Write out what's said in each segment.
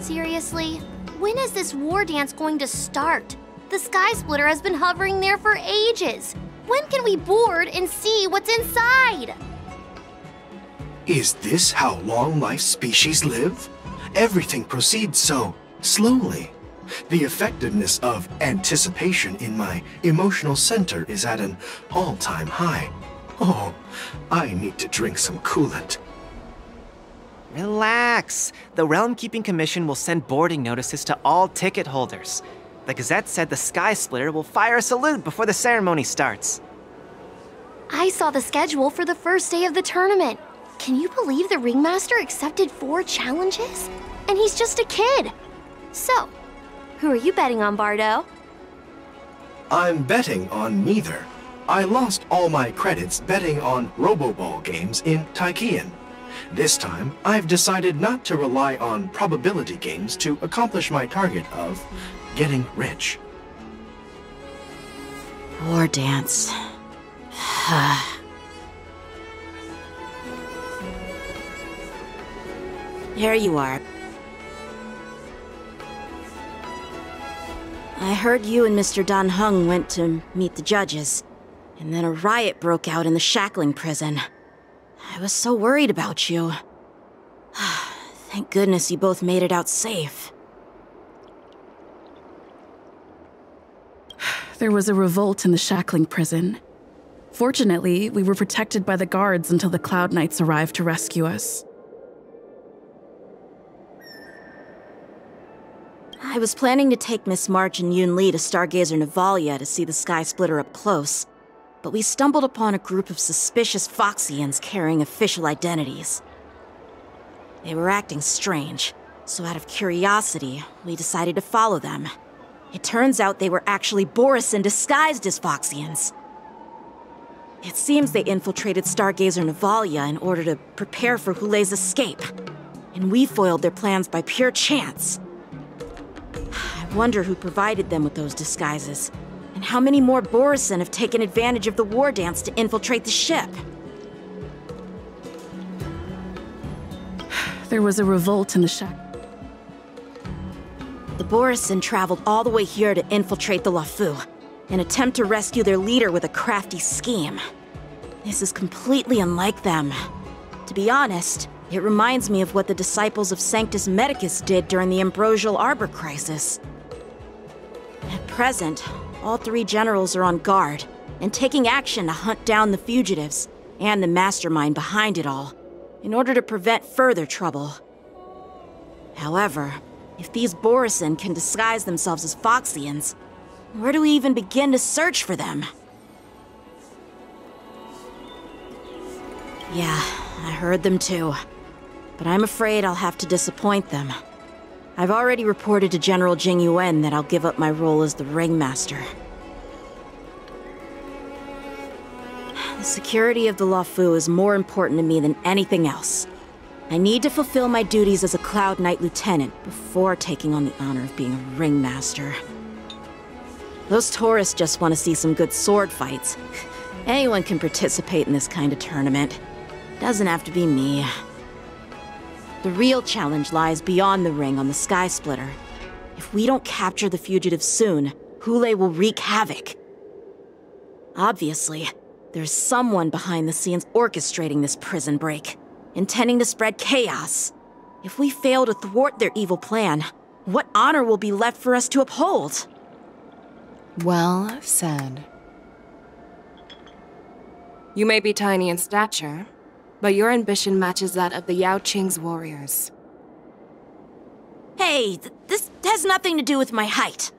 Seriously? When is this war dance going to start? The Sky Splitter has been hovering there for ages. When can we board and see what's inside? Is this how long-life species live? Everything proceeds so slowly. The effectiveness of anticipation in my emotional center is at an all-time high. Oh, I need to drink some coolant. Relax. The Realm Keeping Commission will send boarding notices to all ticket holders. The Gazette said the Sky Splitter will fire a salute before the ceremony starts. I saw the schedule for the first day of the tournament. Can you believe the Ringmaster accepted 4 challenges? And he's just a kid. So, who are you betting on, Bardo? I'm betting on neither. I lost all my credits betting on Roboball games in Taikian. This time, I've decided not to rely on probability games to accomplish my target of getting rich. War dance. There you are. I heard you and Mr. Dan Heng went to meet the judges, and then a riot broke out in the shackling prison. I was so worried about you. Thank goodness you both made it out safe. There was a revolt in the shackling prison. Fortunately, we were protected by the guards until the Cloud Knights arrived to rescue us. I was planning to take Miss March and Yun Li to Stargazer Navalia to see the Sky Splitter up close, but we stumbled upon a group of suspicious Foxians carrying official identities. They were acting strange, so out of curiosity, we decided to follow them. It turns out they were actually Borisin disguised as Foxians. It seems they infiltrated Stargazer Navalia in order to prepare for Hulei's escape, and we foiled their plans by pure chance. I wonder who provided them with those disguises, and how many more Borisin have taken advantage of the war dance to infiltrate the ship. There was a revolt in the shack. The Borisin traveled all the way here to infiltrate the Lafu, and attempt to rescue their leader with a crafty scheme. This is completely unlike them. To be honest, it reminds me of what the disciples of Sanctus Medicus did during the Ambrosial Arbor crisis. At present, all 3 generals are on guard, and taking action to hunt down the fugitives, and the mastermind behind it all, in order to prevent further trouble. However, if these Borisin can disguise themselves as Foxians, where do we even begin to search for them? Yeah, I heard them too. But I'm afraid I'll have to disappoint them. I've already reported to General Jing Yuan that I'll give up my role as the Ringmaster. The security of the Lafu is more important to me than anything else. I need to fulfill my duties as a Cloud Knight Lieutenant before taking on the honor of being a Ringmaster. Those tourists just want to see some good sword fights. Anyone can participate in this kind of tournament. Doesn't have to be me. The real challenge lies beyond the ring on the Sky Splitter. If we don't capture the fugitives soon, Hulei will wreak havoc. Obviously, there's someone behind the scenes orchestrating this prison break, intending to spread chaos. If we fail to thwart their evil plan, what honor will be left for us to uphold? Well said. You may be tiny in stature, but your ambition matches that of the Yao Qing's warriors. Hey, this has nothing to do with my height.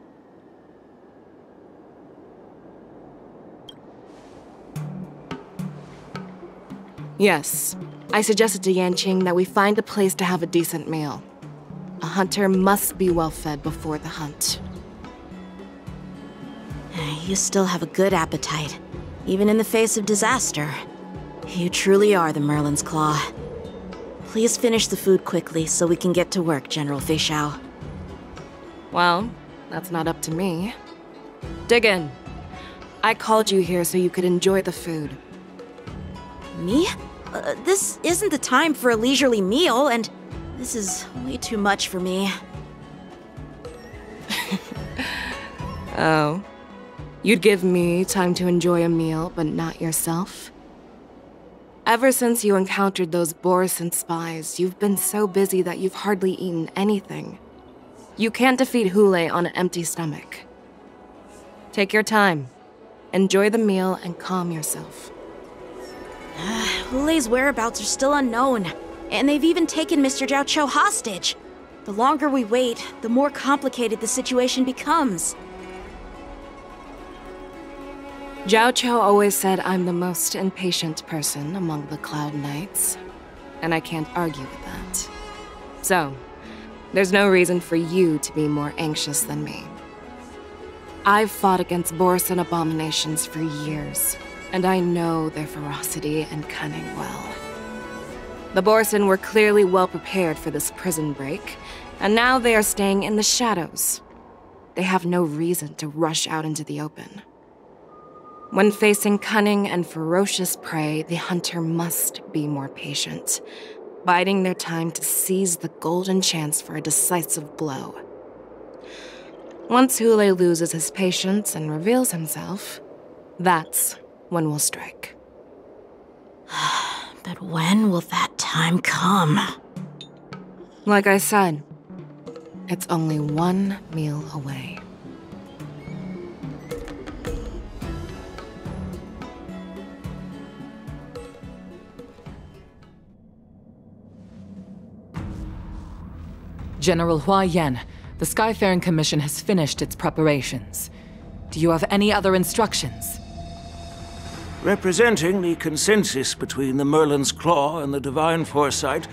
Yes, I suggested to Yanqing that we find a place to have a decent meal. A hunter must be well fed before the hunt. You still have a good appetite, even in the face of disaster. You truly are the Merlin's Claw. Please finish the food quickly so we can get to work, General Feixiao. Well, that's not up to me. Dig in. I called you here so you could enjoy the food. Me? This isn't the time for a leisurely meal, and this is way too much for me. Oh. You'd give me time to enjoy a meal, but not yourself? Ever since you encountered those Borison spies, you've been so busy that you've hardly eaten anything. You can't defeat Hule on an empty stomach. Take your time. Enjoy the meal and calm yourself. Hule's whereabouts are still unknown, and they've even taken Mr. Jiao Cho hostage. The longer we wait, the more complicated the situation becomes. Jiao Cho always said I'm the most impatient person among the Cloud Knights, and I can't argue with that. So, there's no reason for you to be more anxious than me. I've fought against Borison abominations for years, and I know their ferocity and cunning well. The Borison were clearly well prepared for this prison break, and now they are staying in the shadows. They have no reason to rush out into the open. When facing cunning and ferocious prey, the hunter must be more patient, biding their time to seize the golden chance for a decisive blow. Once Hule loses his patience and reveals himself, that's when we'll strike. But when will that time come? Like I said, it's only one meal away. General Hua Yan, the Skyfaring Commission has finished its preparations. Do you have any other instructions? Representing the consensus between the Merlin's Claw and the Divine Foresight,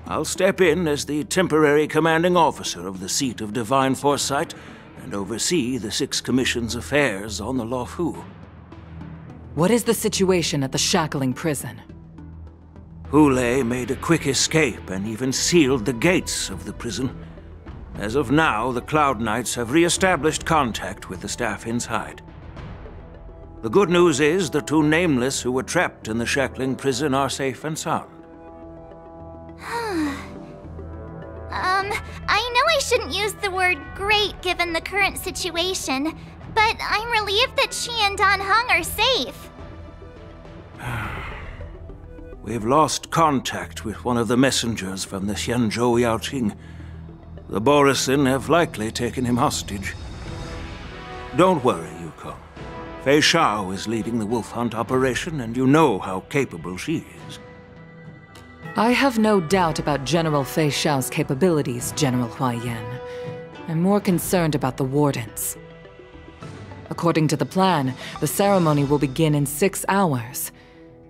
I'll step in as the temporary commanding officer of the seat of Divine Foresight and oversee the Six Commission's affairs on the Luofu. What is the situation at the Shackling prison? Hule made a quick escape and even sealed the gates of the prison. As of now, the Cloud Knights have re-established contact with the staff inside. The good news is the two Nameless who were trapped in the Shackling prison are safe and sound. I know I shouldn't use the word great given the current situation, but I'm relieved that she and Dan Heng are safe. We've lost contact with one of the messengers from the Xianzhou Yaoqing. The Borison have likely taken him hostage. Don't worry, Yukong. Fei Shao is leading the wolf hunt operation, and you know how capable she is. I have no doubt about General Fei Shao's capabilities, General Hua Yan. I'm more concerned about the Wardens. According to the plan, the ceremony will begin in 6 hours.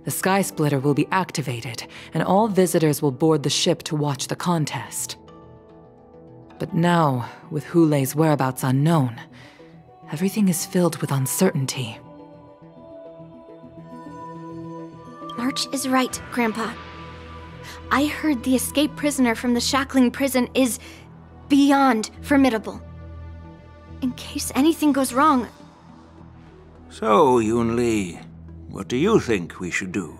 The Sky Splitter will be activated, and all visitors will board the ship to watch the contest. But now, with Hule's whereabouts unknown, everything is filled with uncertainty. March is right, Grandpa. I heard the escaped prisoner from the Shackling prison is beyond formidable. In case anything goes wrong... So, Yunli, what do you think we should do?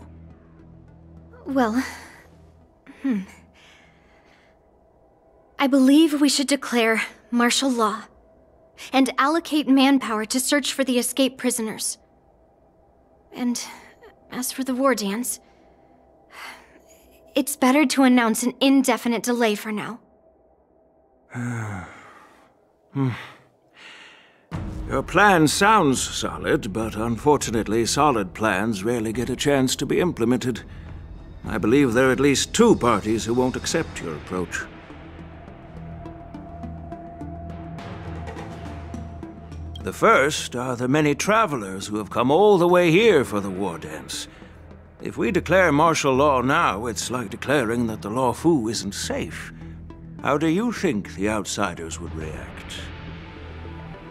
Well... I believe we should declare martial law and allocate manpower to search for the escaped prisoners. And as for the war dance, it's better to announce an indefinite delay for now. Your plan sounds solid, but unfortunately solid plans rarely get a chance to be implemented. I believe there are at least 2 parties who won't accept your approach. The first are the many travelers who have come all the way here for the war dance. If we declare martial law now, it's like declaring that the Luofu isn't safe. How do you think the outsiders would react?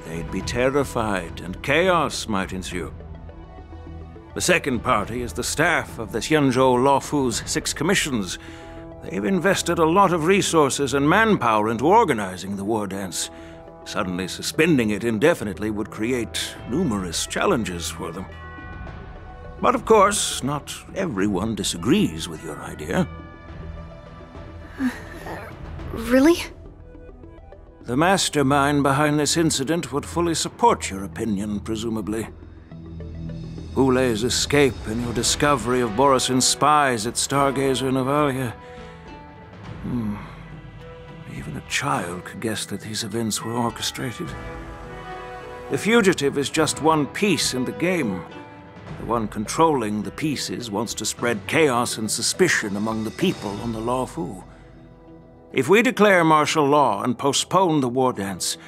They'd be terrified, and chaos might ensue. The second party is the staff of the Xianzhou Luofu's 6 commissions. They've invested a lot of resources and manpower into organizing the war dance. Suddenly suspending it indefinitely would create numerous challenges for them. But of course, not everyone disagrees with your idea. Really? The mastermind behind this incident would fully support your opinion, presumably. Hule's escape and your discovery of Borisin's spies at Stargazer Navalia. Even a child could guess that these events were orchestrated. The fugitive is just one piece in the game. The one controlling the pieces wants to spread chaos and suspicion among the people on the Luofu. If we declare martial law and postpone the war dance,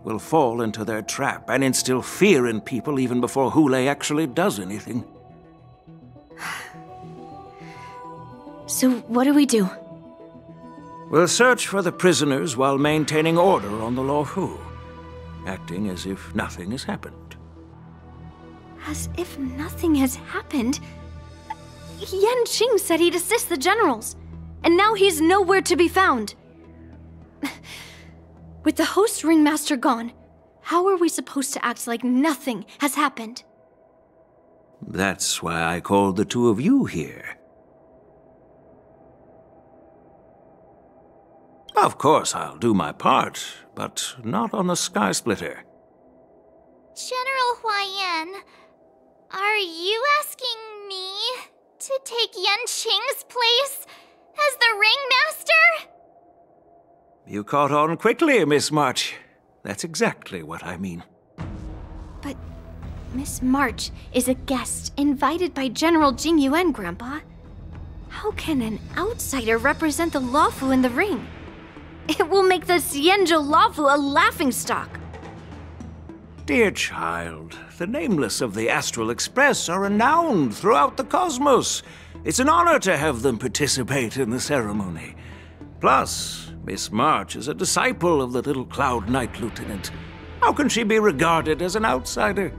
we'll fall into their trap and instill fear in people even before Hule actually does anything. So what do we do? We'll search for the prisoners while maintaining order on the Luofu, acting as if nothing has happened. As if nothing has happened? Yanqing said he'd assist the generals, and now he's nowhere to be found. With the host ringmaster gone, how are we supposed to act like nothing has happened? That's why I called the two of you here. Of course I'll do my part, but not on the Sky Splitter. General Huaiyan, are you asking me to take Yanqing's place as the ringmaster? You caught on quickly, Miss March. That's exactly what I mean. But Miss March is a guest invited by General Jing Yuan, Grandpa. How can an outsider represent the Luofu in the ring? It will make the Xianzhou Luofu a laughingstock. Dear child, the nameless of the Astral Express are renowned throughout the cosmos. It's an honor to have them participate in the ceremony. Plus, Miss March is a disciple of the little Cloud Knight Lieutenant. How can she be regarded as an outsider?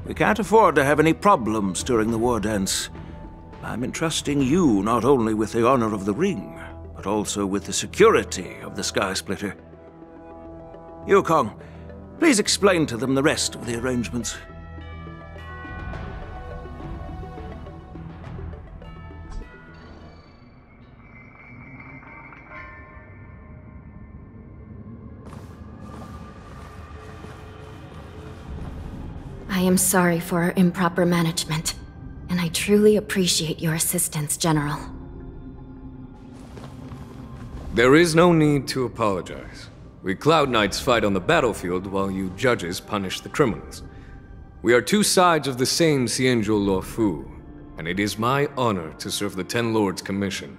We can't afford to have any problems during the war dance. I'm entrusting you not only with the honor of the ring, but also with the security of the Sky Splitter. Yukong, please explain to them the rest of the arrangements. I am sorry for our improper management, and I truly appreciate your assistance, General. There is no need to apologize. We Cloud Knights fight on the battlefield while you judges punish the criminals. We are two sides of the same Xianzhou Luofu, and it is my honor to serve the Ten Lords' commission.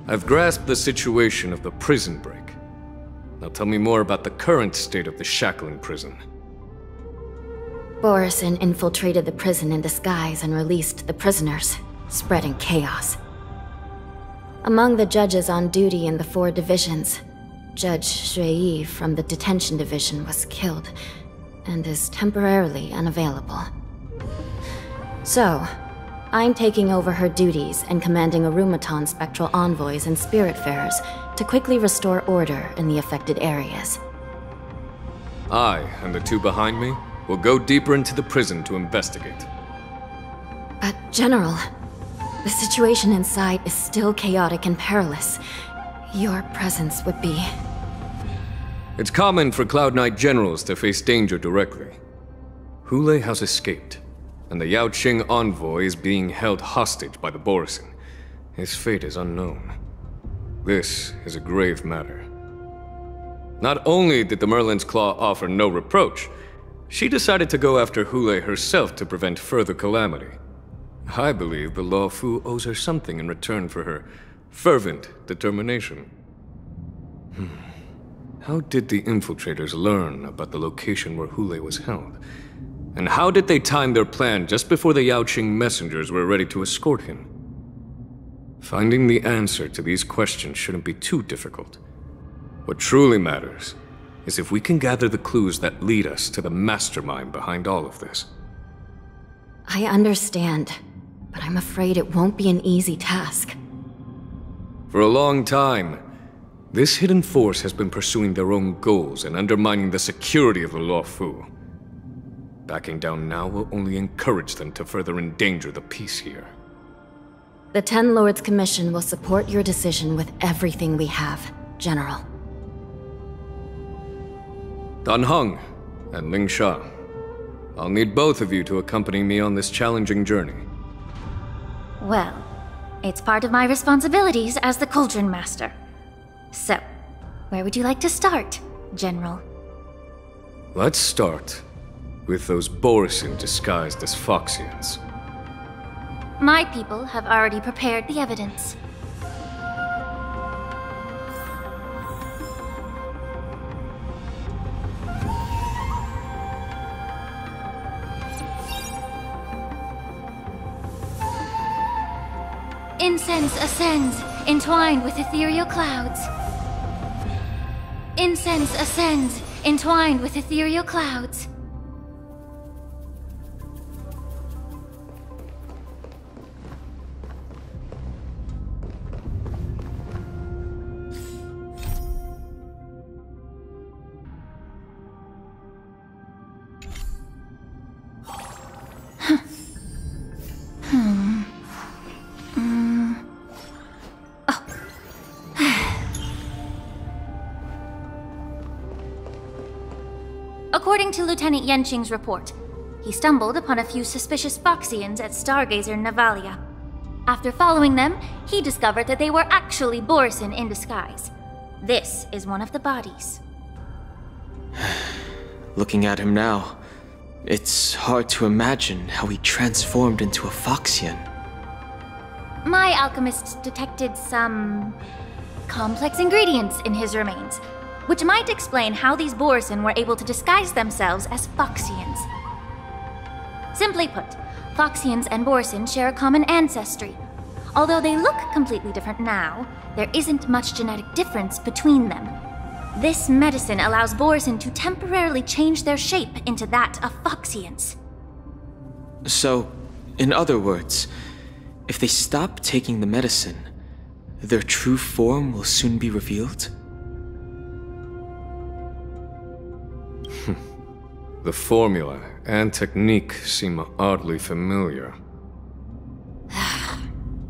I've grasped the situation of the prison break. Now tell me more about the current state of the shackling prison. Borisin infiltrated the prison in disguise and released the prisoners, spreading chaos. Among the judges on duty in the 4 divisions, Judge Shui from the detention division was killed and is temporarily unavailable. So, I'm taking over her duties and commanding Arumaton spectral envoys and spiritfarers to quickly restore order in the affected areas. I and the two behind me will go deeper into the prison to investigate. But, General, the situation inside is still chaotic and perilous. Your presence would be... It's common for Cloud Knight generals to face danger directly. Hule has escaped, and the Yaoqing envoy is being held hostage by the Borisin. His fate is unknown. This is a grave matter. Not only did the Merlin's Claw offer no reproach, she decided to go after Hule herself to prevent further calamity. I believe the Luofu owes her something in return for her fervent determination. How did the infiltrators learn about the location where Hule was held? And how did they time their plan just before the Yaoqing messengers were ready to escort him? Finding the answer to these questions shouldn't be too difficult. What truly matters is if we can gather the clues that lead us to the mastermind behind all of this. I understand, but I'm afraid it won't be an easy task. For a long time, this hidden force has been pursuing their own goals and undermining the security of the Luofu. Backing down now will only encourage them to further endanger the peace here. The Ten Lords Commission will support your decision with everything we have, General. Dan Heng and Ling Sha. I'll need both of you to accompany me on this challenging journey. Well, it's part of my responsibilities as the Cauldron Master. So, where would you like to start, General? Let's start with those Borisin disguised as Foxians. My people have already prepared the evidence. Incense ascends, entwined with ethereal clouds. Incense ascends, entwined with ethereal clouds. According to Lieutenant Yenqing's report, he stumbled upon a few suspicious Foxians at Stargazer Navalia. After following them, he discovered that they were actually Borisin in disguise. This is one of the bodies. Looking at him now, it's hard to imagine how he transformed into a Foxian. My alchemists detected some complex ingredients in his remains, which might explain how these Borisin were able to disguise themselves as Foxians. Simply put, Foxians and Borisin share a common ancestry. Although they look completely different now, there isn't much genetic difference between them. This medicine allows Borisin to temporarily change their shape into that of Foxians. So, in other words, if they stop taking the medicine, their true form will soon be revealed? The formula and technique seem oddly familiar.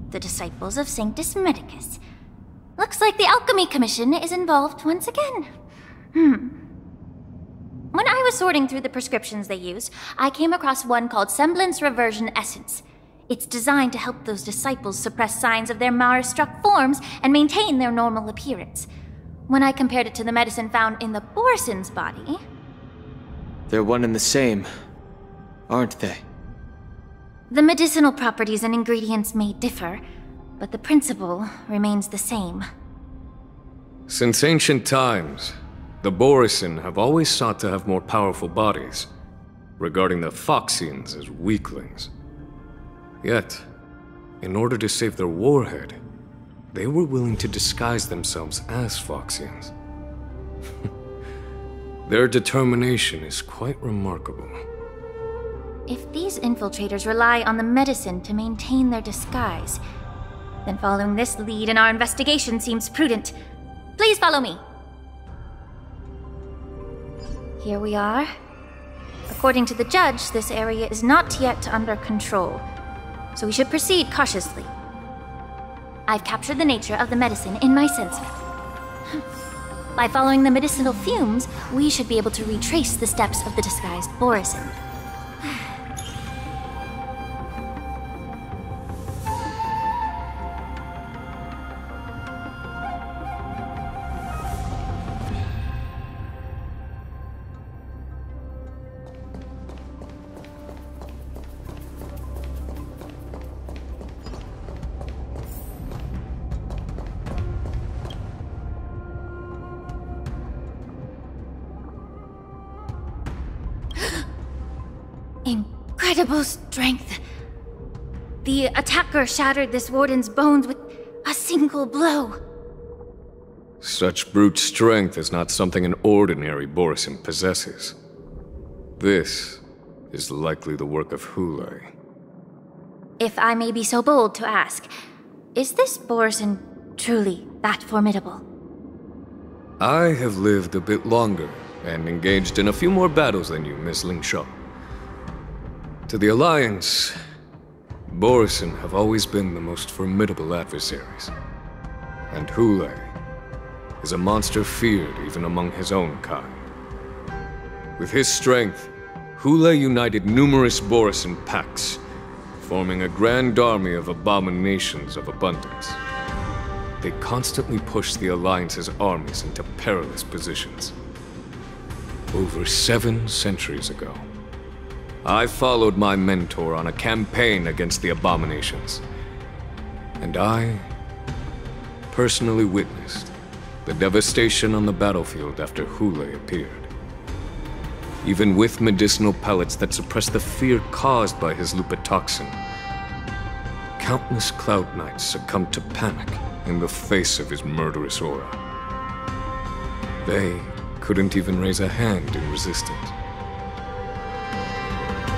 The disciples of Sanctus Medicus. Looks like the Alchemy Commission is involved once again. When I was sorting through the prescriptions they used, I came across one called Semblance Reversion Essence. It's designed to help those disciples suppress signs of their Mara-struck forms and maintain their normal appearance. When I compared it to the medicine found in the Borisin's body... They're one and the same, aren't they? The medicinal properties and ingredients may differ, but the principle remains the same. Since ancient times, the Borisin have always sought to have more powerful bodies, regarding the Foxians as weaklings. Yet, in order to save their warhead, they were willing to disguise themselves as Foxians. Their determination is quite remarkable. If these infiltrators rely on the medicine to maintain their disguise, then following this lead in our investigation seems prudent. Please follow me. Here we are. According to the judge, this area is not yet under control, so we should proceed cautiously. I've captured the nature of the medicine in my sensor. By following the medicinal fumes, we should be able to retrace the steps of the disguised Borisin. Incredible strength. The attacker shattered this warden's bones with a single blow. Such brute strength is not something an ordinary Borisin possesses. This is likely the work of Hule. If I may be so bold to ask, is this Borisin truly that formidable? I have lived a bit longer and engaged in a few more battles than you, Miss Ling Sha. To the Alliance, Borisin have always been the most formidable adversaries. And Hule is a monster feared even among his own kind. With his strength, Hule united numerous Borisin pacts, forming a grand army of abominations of abundance. They constantly pushed the Alliance's armies into perilous positions. Over 7 centuries ago, I followed my mentor on a campaign against the abominations, and I personally witnessed the devastation on the battlefield after Hule appeared. Even with medicinal pellets that suppressed the fear caused by his lupitoxin, countless Cloud Knights succumbed to panic in the face of his murderous aura. They couldn't even raise a hand in resistance.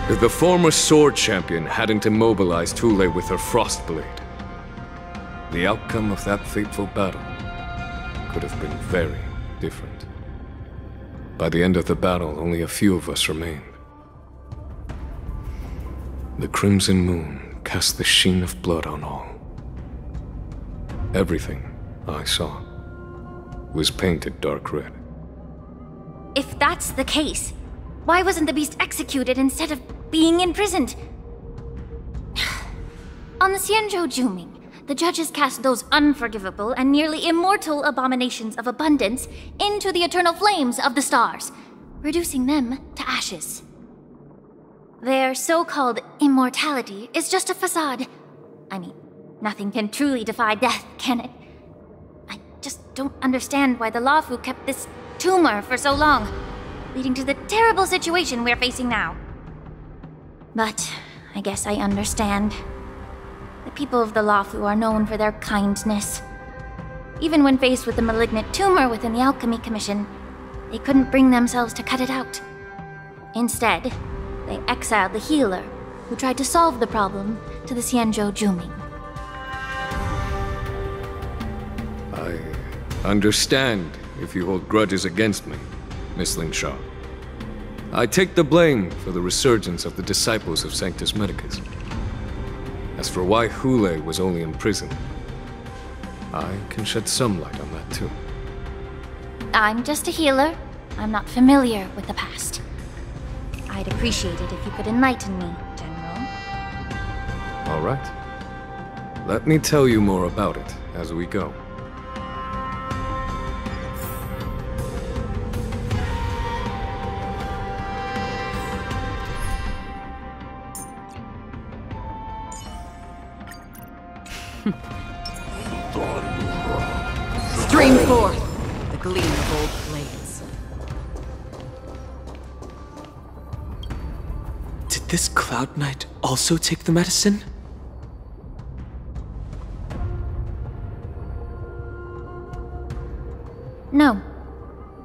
If the former sword champion hadn't immobilized Hule with her Frostblade, the outcome of that fateful battle could have been very different. By the end of the battle, only a few of us remained. The crimson moon cast the sheen of blood on all. Everything I saw was painted dark red. If that's the case, why wasn't the beast executed instead of being imprisoned? On the Xianzhou Juming, the judges cast those unforgivable and nearly immortal abominations of abundance into the eternal flames of the stars, reducing them to ashes. Their so-called immortality is just a facade. I mean, nothing can truly defy death, can it? I just don't understand why the Luofu kept this tumor for so long, leading to the terrible situation we're facing now. But I guess I understand. The people of the Luofu are known for their kindness. Even when faced with the malignant tumor within the Alchemy Commission, they couldn't bring themselves to cut it out. Instead, they exiled the healer, who tried to solve the problem, to the Xianzhou Juming. I understand if you hold grudges against me, Miss Lingshaw. I take the blame for the resurgence of the disciples of Sanctus Medicus. As for why Hule was only in prison, I can shed some light on that too. I'm just a healer. I'm not familiar with the past. I'd appreciate it if you could enlighten me, General. All right. Let me tell you more about it as we go. Stream forth the gleam of old blades. Did this Cloud Knight also take the medicine? No.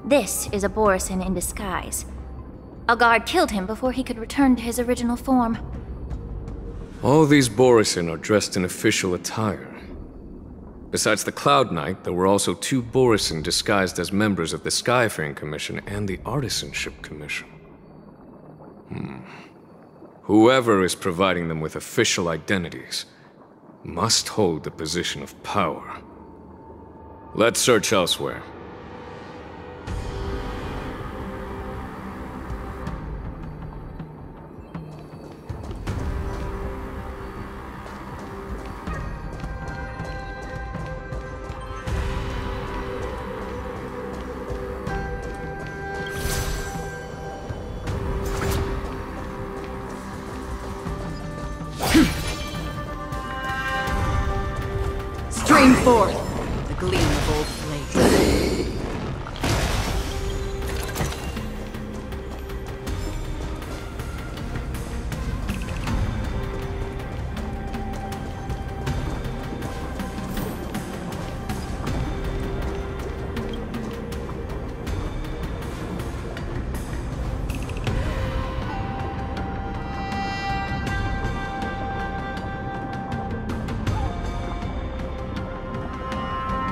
This is a Borisin in disguise. A guard killed him before he could return to his original form. All these Borisin are dressed in official attire. Besides the Cloud Knight, there were also 2 Borisin disguised as members of the Skyfaring Commission and the Artisanship Commission. Whoever is providing them with official identities must hold the position of power. Let's search elsewhere. Stream forth the gleam of old blades.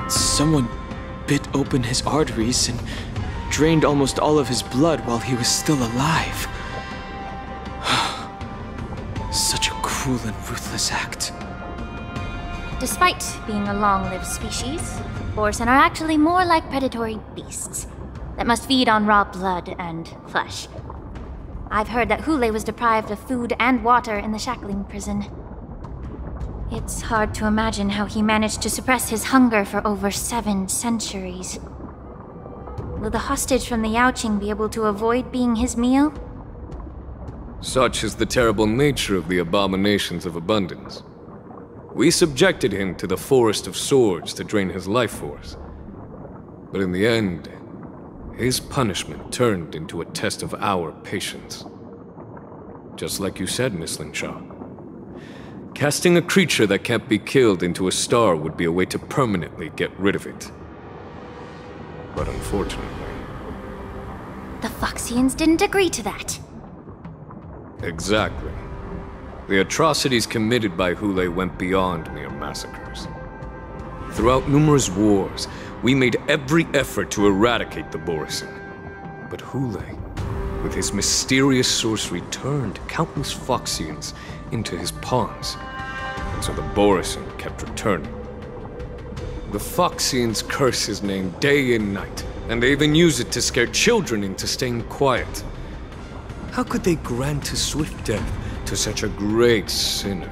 Someone bit open his arteries and drained almost all of his blood while he was still alive. Such a cruel and ruthless act. Despite being a long-lived species, Borisin are actually more like predatory beasts. that must feed on raw blood and flesh. I've heard that Hule was deprived of food and water in the shackling prison. It's hard to imagine how he managed to suppress his hunger for over 7 centuries. Will the hostage from the Yaoqing be able to avoid being his meal? Such is the terrible nature of the abominations of abundance. We subjected him to the forest of swords to drain his life force. But in the end, his punishment turned into a test of our patience. Just like you said, Miss Linshaw. Casting a creature that can't be killed into a star would be a way to permanently get rid of it. But unfortunately... The Foxians didn't agree to that. Exactly. The atrocities committed by Hule went beyond mere massacres. Throughout numerous wars, we made every effort to eradicate the Borisin. But Hule, with his mysterious sorcery, turned countless Foxians into his pawns. And so the Borisin kept returning. The Foxians curse his name day and night, and they even use it to scare children into staying quiet. How could they grant a swift death to such a great sinner?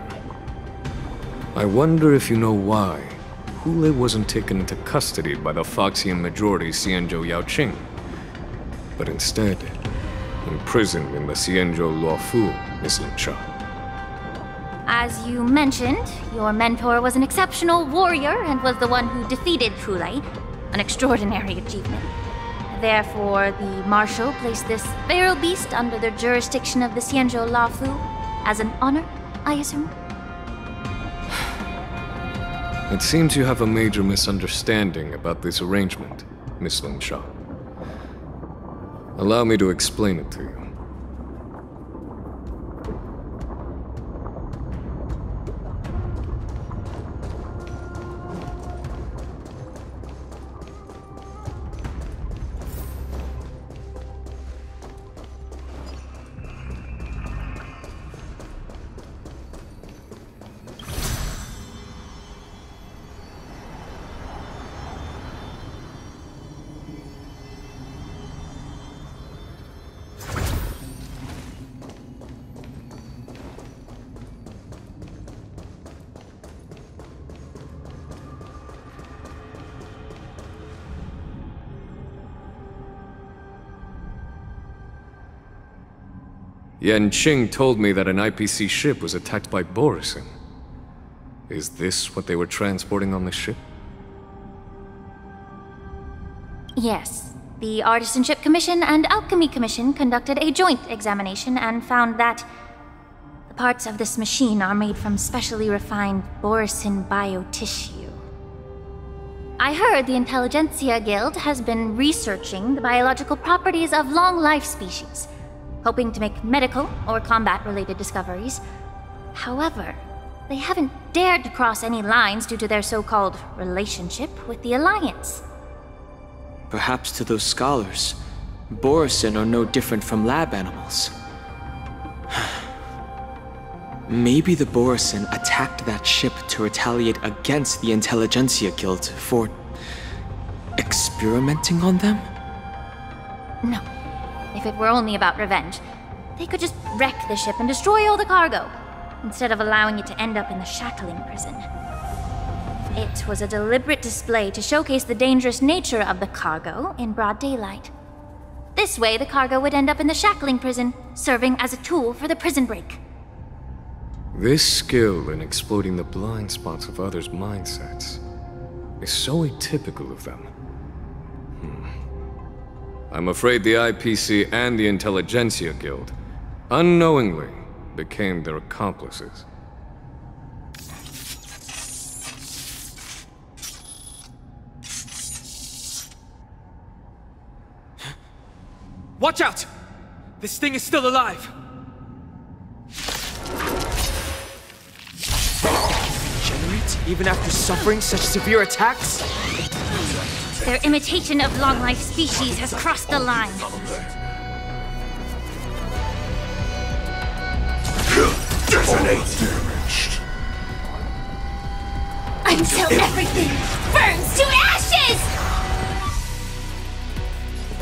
I wonder if you know why Hule wasn't taken into custody by the Foxian majority Xianzhou Yaoqing, but instead imprisoned in the Xianzhou Luofu, Miss Linshaw. As you mentioned, your mentor was an exceptional warrior and was the one who defeated Hule, an extraordinary achievement. Therefore, the Marshal placed this feral beast under the jurisdiction of the Xianzhou Luofu as an honor, I assume? It seems you have a major misunderstanding about this arrangement, Miss Linshaw. Allow me to explain it to you. Yanqing told me that an IPC ship was attacked by Borisin. Is this what they were transporting on the ship? Yes. The Artisanship Commission and Alchemy Commission conducted a joint examination and found that the parts of this machine are made from specially refined Borisin biotissue. I heard the Intelligentsia Guild has been researching the biological properties of long-life species, hoping to make medical or combat-related discoveries. However, they haven't dared to cross any lines due to their so-called relationship with the Alliance. Perhaps to those scholars, Borisin are no different from lab animals. Maybe the Borisin attacked that ship to retaliate against the Intelligentsia Guild for experimenting on them? No. If it were only about revenge, they could just wreck the ship and destroy all the cargo, instead of allowing it to end up in the shackling prison. It was a deliberate display to showcase the dangerous nature of the cargo in broad daylight. This way, the cargo would end up in the shackling prison, serving as a tool for the prison break. This skill in exploiting the blind spots of others' mindsets is so atypical of them. I'm afraid the IPC and the Intelligentsia Guild unknowingly became their accomplices. Watch out! This thing is still alive! Regenerate even after suffering such severe attacks? Their imitation of long-life species has crossed the line. Detonate! Until everything burns to ashes!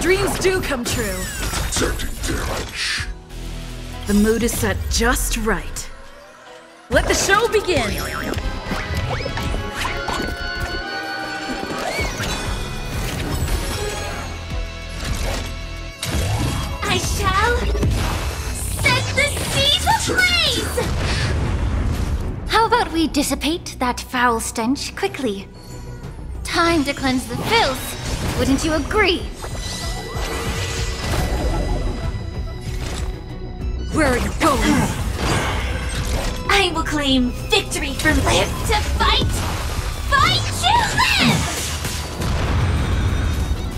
dreams do come true. Detecting damage. The mood is set just right. Let the show begin! I shall set the seas ablaze! How about we dissipate that foul stench quickly? Time to cleanse the filth, wouldn't you agree? Where are you going? I will claim victory for live to fight! Fight to live!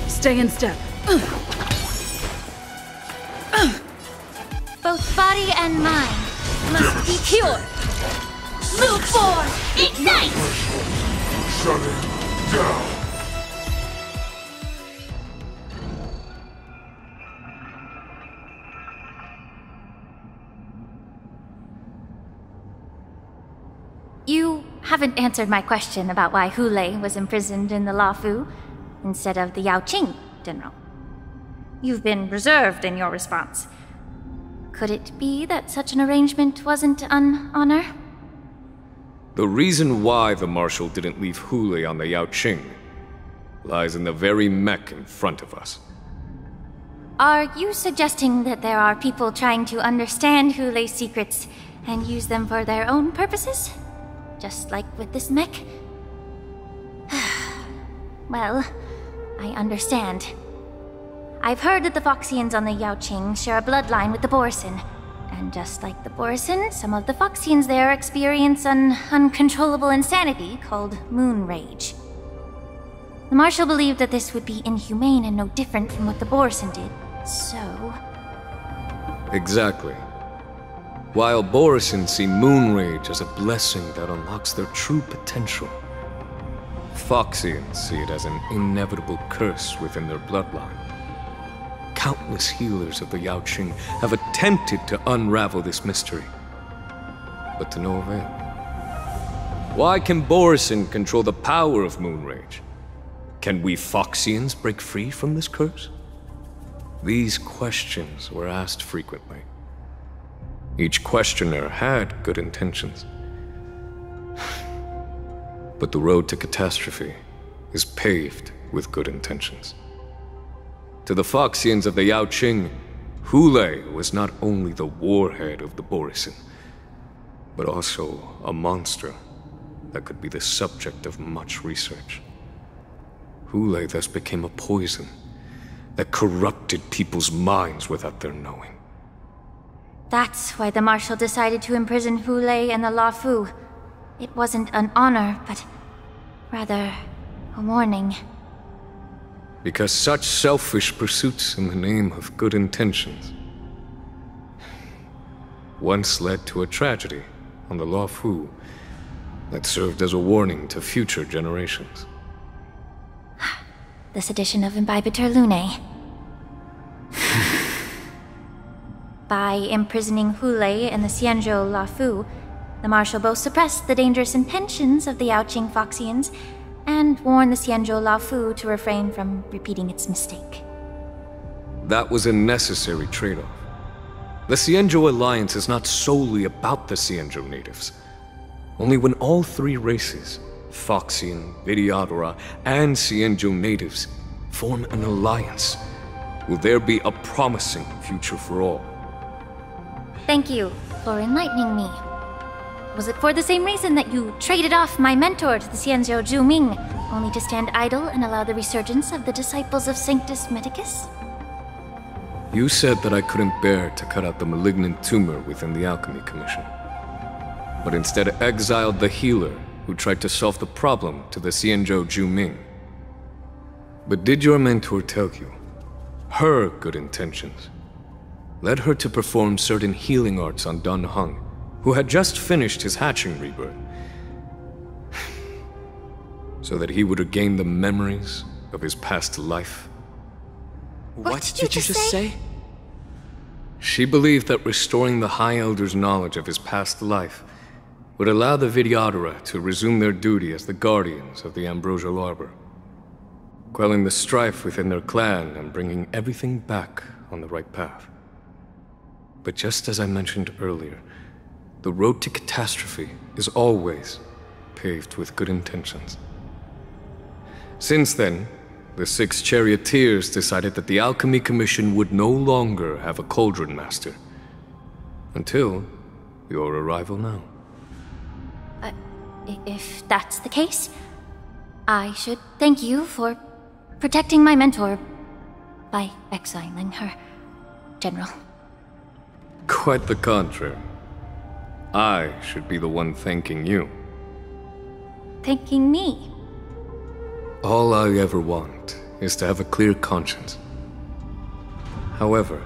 Stay in step. Both body and mind must be pure. Move forward! Ignite! Shutting down. You haven't answered my question about why Hule was imprisoned in the Lafu instead of the Yaoqing, General. You've been reserved in your response. Could it be that such an arrangement wasn't an honor? The reason why the Marshal didn't leave Hule on the Yaoqing lies in the very mech in front of us. Are you suggesting that there are people trying to understand Hule's secrets and use them for their own purposes? Just like with this mech? Well, I understand. I've heard that the Foxians on the Yaoqing share a bloodline with the Borisin. And just like the Borisin, some of the Foxians there experience an uncontrollable insanity called moon rage. The Marshal believed that this would be inhumane and no different from what the Borisin did, so... Exactly. While Borisin see moon rage as a blessing that unlocks their true potential, Foxians see it as an inevitable curse within their bloodline. Countless healers of the Yaoqing have attempted to unravel this mystery, but to no avail. Why can Borisin control the power of moon rage? Can we Foxians break free from this curse? These questions were asked frequently. Each questioner had good intentions. But the road to catastrophe is paved with good intentions. To the Foxians of the Yaoqing, Hule was not only the warhead of the Borisin, but also a monster that could be the subject of much research. Hule thus became a poison that corrupted people's minds without their knowing. That's why the Marshal decided to imprison Hule and the Lafu. It wasn't an honor, but rather a warning. Because such selfish pursuits in the name of good intentions once led to a tragedy on the Lafu that served as a warning to future generations. This edition of Imbibitor Lunae. By imprisoning Hule and the Xianzhou Lafu, the Marshal both suppressed the dangerous intentions of the Yaoqing Foxians and warned the Xianzhou Lafu to refrain from repeating its mistake. That was a necessary trade-off. The Xianzhou alliance is not solely about the Xianzhou natives. Only when all three races, Foxian, Vidyadhara, and Xianzhou natives, form an alliance, will there be a promising future for all. Thank you for enlightening me. Was it for the same reason that you traded off my mentor to the Xianzhou Zhuming, only to stand idle and allow the resurgence of the disciples of Sanctus Medicus? You said that I couldn't bear to cut out the malignant tumor within the Alchemy Commission, but instead exiled the healer who tried to solve the problem to the Xianzhou Zhuming. But did your mentor tell you her good intentions led her to perform certain healing arts on Dan Heng, who had just finished his hatching rebirth, so that he would regain the memories of his past life? What did you just say? She believed that restoring the High Elder's knowledge of his past life would allow the Vidyadhara to resume their duty as the guardians of the Ambrosial Arbor. quelling the strife within their clan and bringing everything back on the right path. But just as I mentioned earlier, the road to catastrophe is always paved with good intentions. Since then, the 6 charioteers decided that the Alchemy Commission would no longer have a cauldron master. Until your arrival now. If that's the case, I should thank you for protecting my mentor by exiling her, General. Quite the contrary. I should be the one thanking you. Thanking me? All I ever want is to have a clear conscience. However,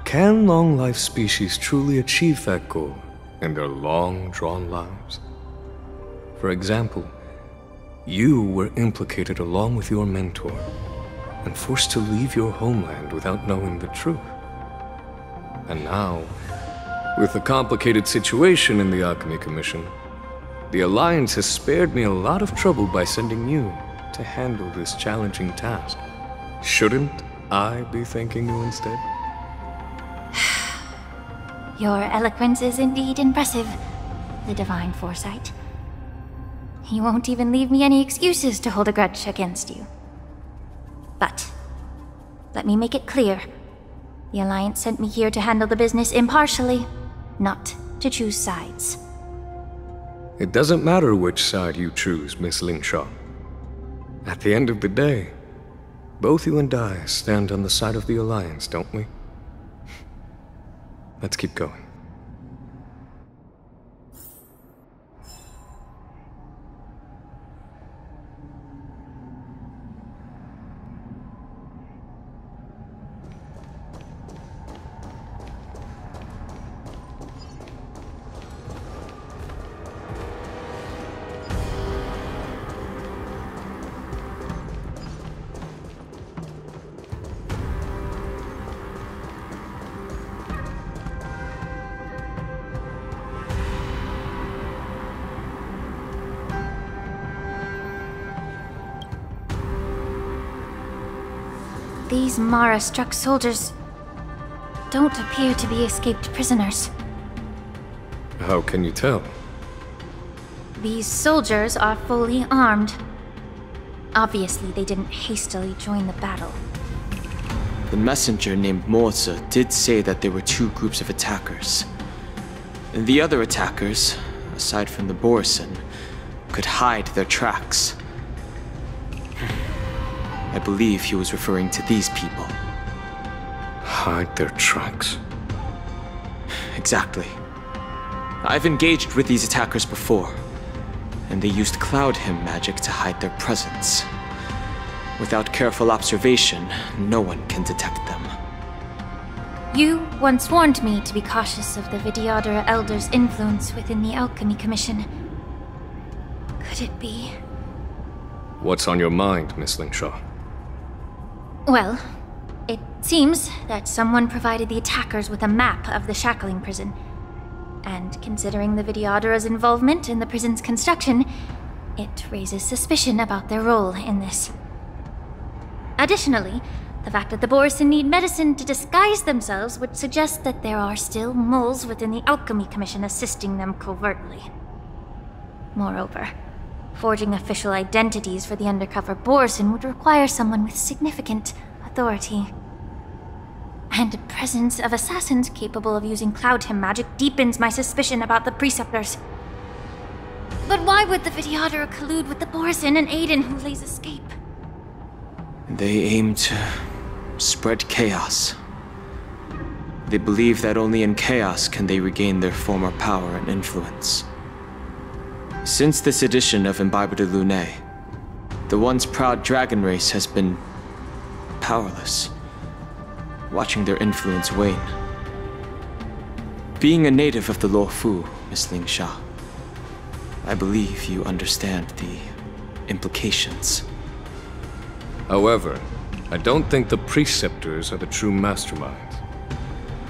can long-life species truly achieve that goal in their long-drawn lives? For example, you were implicated along with your mentor and forced to leave your homeland without knowing the truth. And now, with the complicated situation in the Alchemy Commission, the Alliance has spared me a lot of trouble by sending you to handle this challenging task. Shouldn't I be thanking you instead? Your eloquence is indeed impressive, the divine foresight. You won't even leave me any excuses to hold a grudge against you. But, let me make it clear. The Alliance sent me here to handle the business impartially, not to choose sides. It doesn't matter which side you choose, Miss Lingshaw. At the end of the day, both you and I stand on the side of the Alliance, don't we? Let's keep going. These Mara-struck soldiers don't appear to be escaped prisoners. How can you tell? These soldiers are fully armed. Obviously, they didn't hastily join the battle. The messenger named Morza did say that there were 2 groups of attackers. And the other attackers, aside from the Borison, could hide their tracks. I believe he was referring to these people. Hide their tracks? Exactly. I've engaged with these attackers before, and they used Cloud Hymn magic to hide their presence. Without careful observation, no one can detect them. You once warned me to be cautious of the Vidyadhara Elder's influence within the Alchemy Commission. Could it be? What's on your mind, Miss Lingshaw? Well, it seems that someone provided the attackers with a map of the shackling prison. And considering the Vidyadhara's involvement in the prison's construction, it raises suspicion about their role in this. Additionally, the fact that the Borison need medicine to disguise themselves would suggest that there are still moles within the Alchemy Commission assisting them covertly. Moreover, forging official identities for the undercover Borison would require someone with significant authority. And the presence of assassins capable of using Cloud Hymn magic deepens my suspicion about the Preceptors. But why would the Vidyadhara collude with the Borison and aid in Hulei's escape? They aim to spread chaos. They believe that only in chaos can they regain their former power and influence. Since this edition of Imbibe de Lune, the once proud dragon race has been powerless, watching their influence wane. Being a native of the Luofu, Miss Lingsha, I believe you understand the implications. However, I don't think the Preceptors are the true masterminds.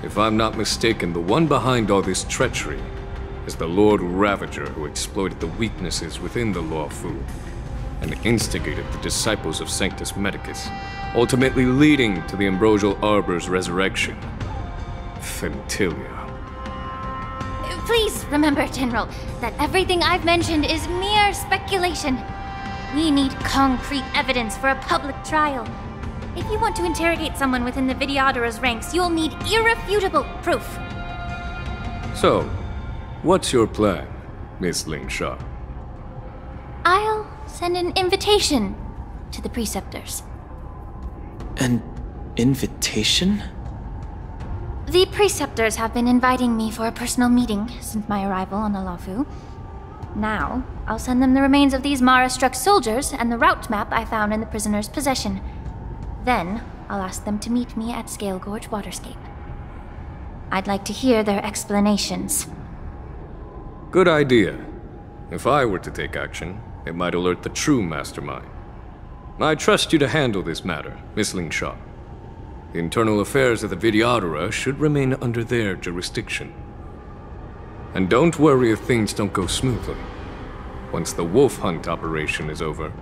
If I'm not mistaken, the one behind all this treachery is the Lord Ravager who exploited the weaknesses within the Luofu. and instigated the disciples of Sanctus Medicus, ultimately leading to the Ambrosial Arbor's resurrection. Fentilia. Please remember, General, that everything I've mentioned is mere speculation. We need concrete evidence for a public trial. If you want to interrogate someone within the Videodara's ranks, you'll need irrefutable proof. So, what's your plan, Miss Ling Sha? I'll send an invitation to the preceptors. An invitation? The preceptors have been inviting me for a personal meeting since my arrival on the Lafu. Now, I'll send them the remains of these Mara-struck soldiers and the route map I found in the prisoner's possession. Then, I'll ask them to meet me at Scale Gorge Waterscape. I'd like to hear their explanations. Good idea. If I were to take action, it might alert the true mastermind. I trust you to handle this matter, Miss Ling Sha. The internal affairs of the Videodara should remain under their jurisdiction. And don't worry if things don't go smoothly. Once the wolf hunt operation is over,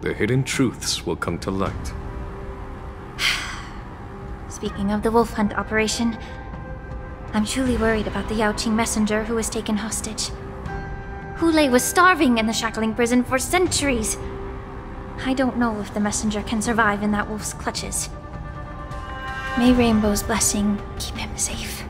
the hidden truths will come to light. Speaking of the wolf hunt operation, I'm truly worried about the Yaoqing messenger who was taken hostage. Hulei was starving in the shackling prison for centuries. I don't know if the messenger can survive in that wolf's clutches. May Rainbow's blessing keep him safe.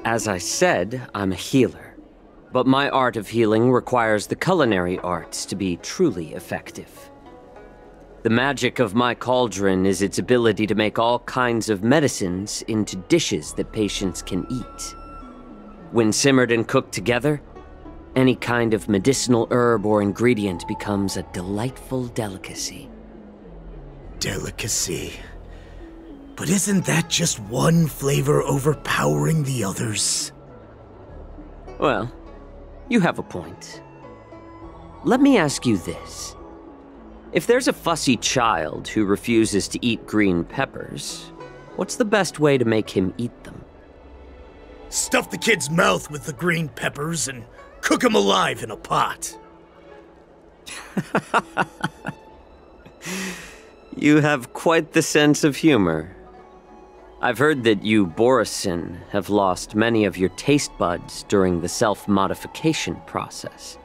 As I said, I'm a healer. But my art of healing requires the culinary arts to be truly effective. The magic of my cauldron is its ability to make all kinds of medicines into dishes that patients can eat. When simmered and cooked together, any kind of medicinal herb or ingredient becomes a delightful delicacy. Delicacy? But isn't that just one flavor overpowering the others? Well, you have a point. Let me ask you this. If there's a fussy child who refuses to eat green peppers, what's the best way to make him eat them? Stuff the kid's mouth with the green peppers and cook him alive in a pot. You have quite the sense of humor. I've heard that you, Borisin, have lost many of your taste buds during the self-modification process,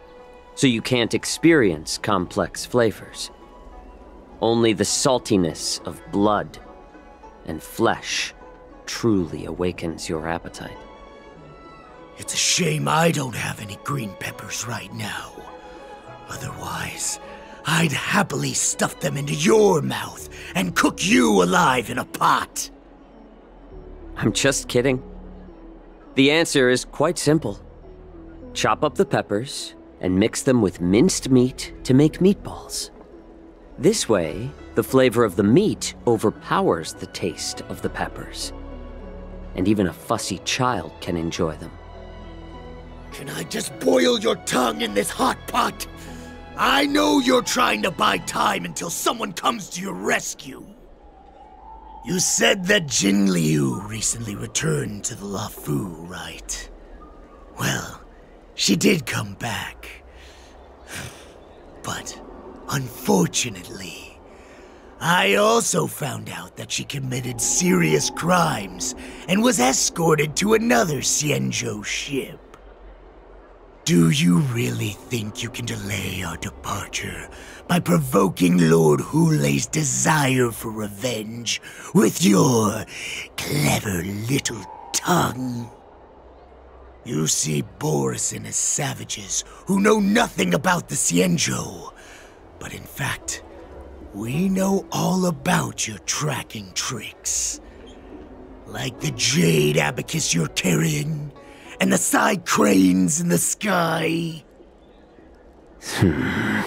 so you can't experience complex flavors. Only the saltiness of blood and flesh truly awakens your appetite. It's a shame I don't have any green peppers right now. Otherwise, I'd happily stuff them into your mouth and cook you alive in a pot. I'm just kidding. The answer is quite simple. Chop up the peppers and mix them with minced meat to make meatballs. This way, the flavor of the meat overpowers the taste of the peppers. And even a fussy child can enjoy them. Can I just boil your tongue in this hot pot? I know you're trying to buy time until someone comes to your rescue. You said that Jin Liu recently returned to the Lafu, right? Well, she did come back. But, unfortunately, I also found out that she committed serious crimes and was escorted to another Xianzhou ship. Do you really think you can delay our departure by provoking Lord Hulei's desire for revenge with your clever little tongue? You see Borisin as savages who know nothing about the Xianzhou, but in fact, we know all about your tracking tricks. Like the jade abacus you're carrying, and the side cranes in the sky. The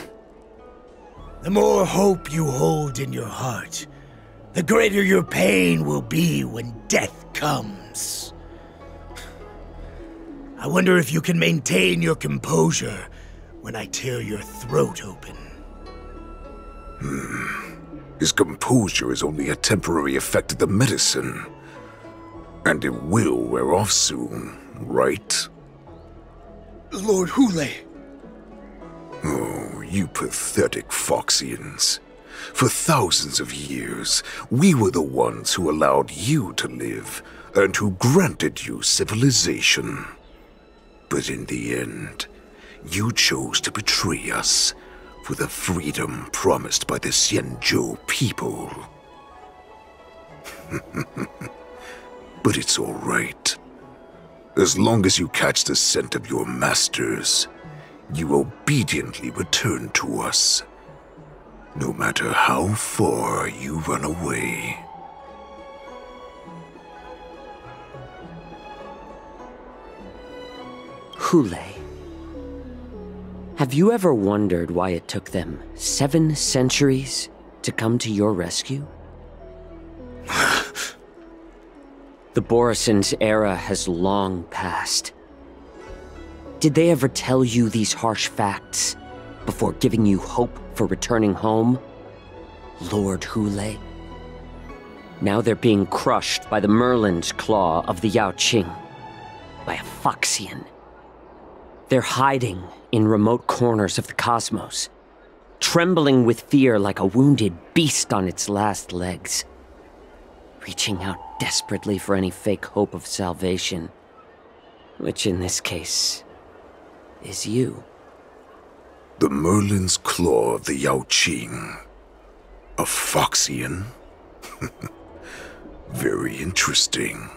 more hope you hold in your heart, the greater your pain will be when death comes. I wonder if you can maintain your composure when I tear your throat open. His composure is only a temporary effect of the medicine. And it will wear off soon, right? Lord Hule. Oh, you pathetic Foxians. For thousands of years, we were the ones who allowed you to live, and who granted you civilization. But in the end, you chose to betray us for the freedom promised by the Xianzhou people. But it's all right. As long as you catch the scent of your masters, you obediently return to us, no matter how far you run away. Hule, have you ever wondered why it took them 7 centuries to come to your rescue? The Borison's era has long passed. Did they ever tell you these harsh facts before giving you hope for returning home, Lord Hule? Now they're being crushed by the Merlin's claw of the Yaoqing, by a Foxian. They're hiding in remote corners of the cosmos, trembling with fear like a wounded beast on its last legs, reaching out desperately for any fake hope of salvation, which in this case is you. The Merlin's claw of the Yaoqing. A Foxian? Very interesting.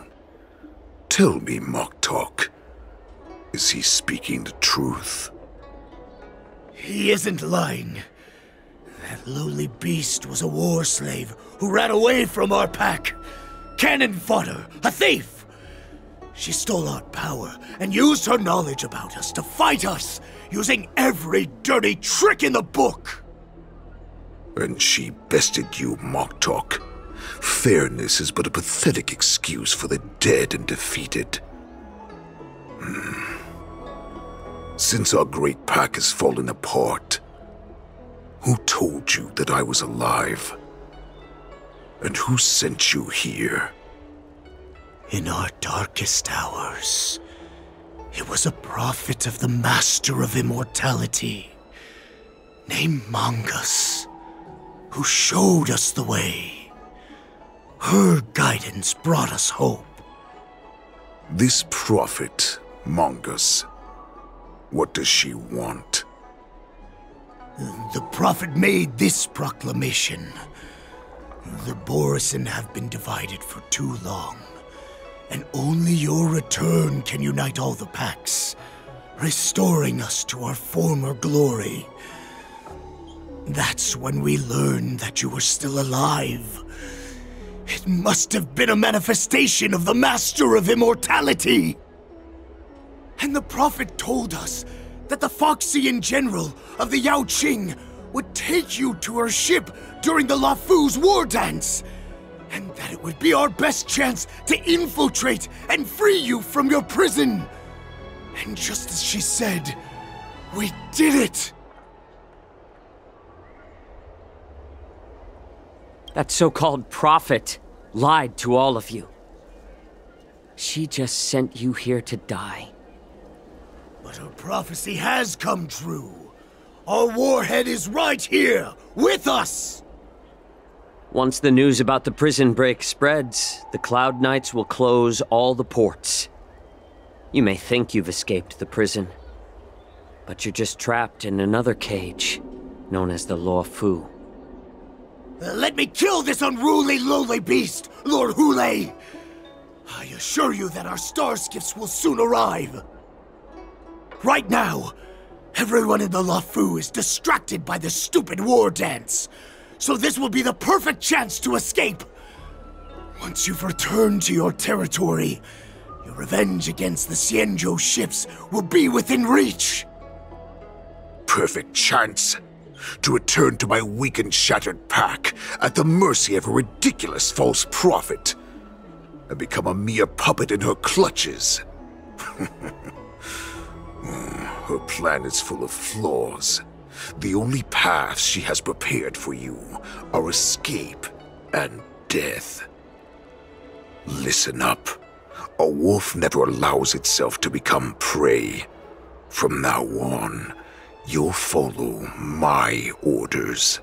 Tell me, Moktok, is he speaking the truth? He isn't lying. That lowly beast was a war slave who ran away from our pack. Cannon fodder, a thief! She stole our power and used her knowledge about us to fight us, using every dirty trick in the book! And she bested you, Moktok. Fairness is but a pathetic excuse for the dead and defeated. Since our great pack has fallen apart, who told you that I was alive? And who sent you here? In our darkest hours, it was a prophet of the Master of Immortality, named Mongus, who showed us the way. Her guidance brought us hope. This prophet, Mongus, what does she want? The prophet made this proclamation. The Borison have been divided for too long, and only your return can unite all the packs, restoring us to our former glory. That's when we learned that you were still alive. It must have been a manifestation of the Master of Immortality! And the prophet told us that the Foxian general of the Yaoqing would take you to her ship during the Lafu's war dance, and that it would be our best chance to infiltrate and free you from your prison. And just as she said, we did it! That so-called prophet lied to all of you. She just sent you here to die. But her prophecy has come true. Our warhead is right here, with us! Once the news about the prison break spreads, the Cloud Knights will close all the ports. You may think you've escaped the prison, but you're just trapped in another cage, known as the Lafu. Let me kill this unruly, lowly beast, Lord Hule! I assure you that our star skiffs will soon arrive. Right now, everyone in the Lafu is distracted by this stupid war dance, so this will be the perfect chance to escape. Once you've returned to your territory, your revenge against the Xianzhou ships will be within reach. Perfect chance to return to my weak and shattered pack at the mercy of a ridiculous false prophet and become a mere puppet in her clutches. Her plan is full of flaws, The only paths she has prepared for you are escape and death. Listen up. A wolf never allows itself to become prey. From now on, you'll follow my orders.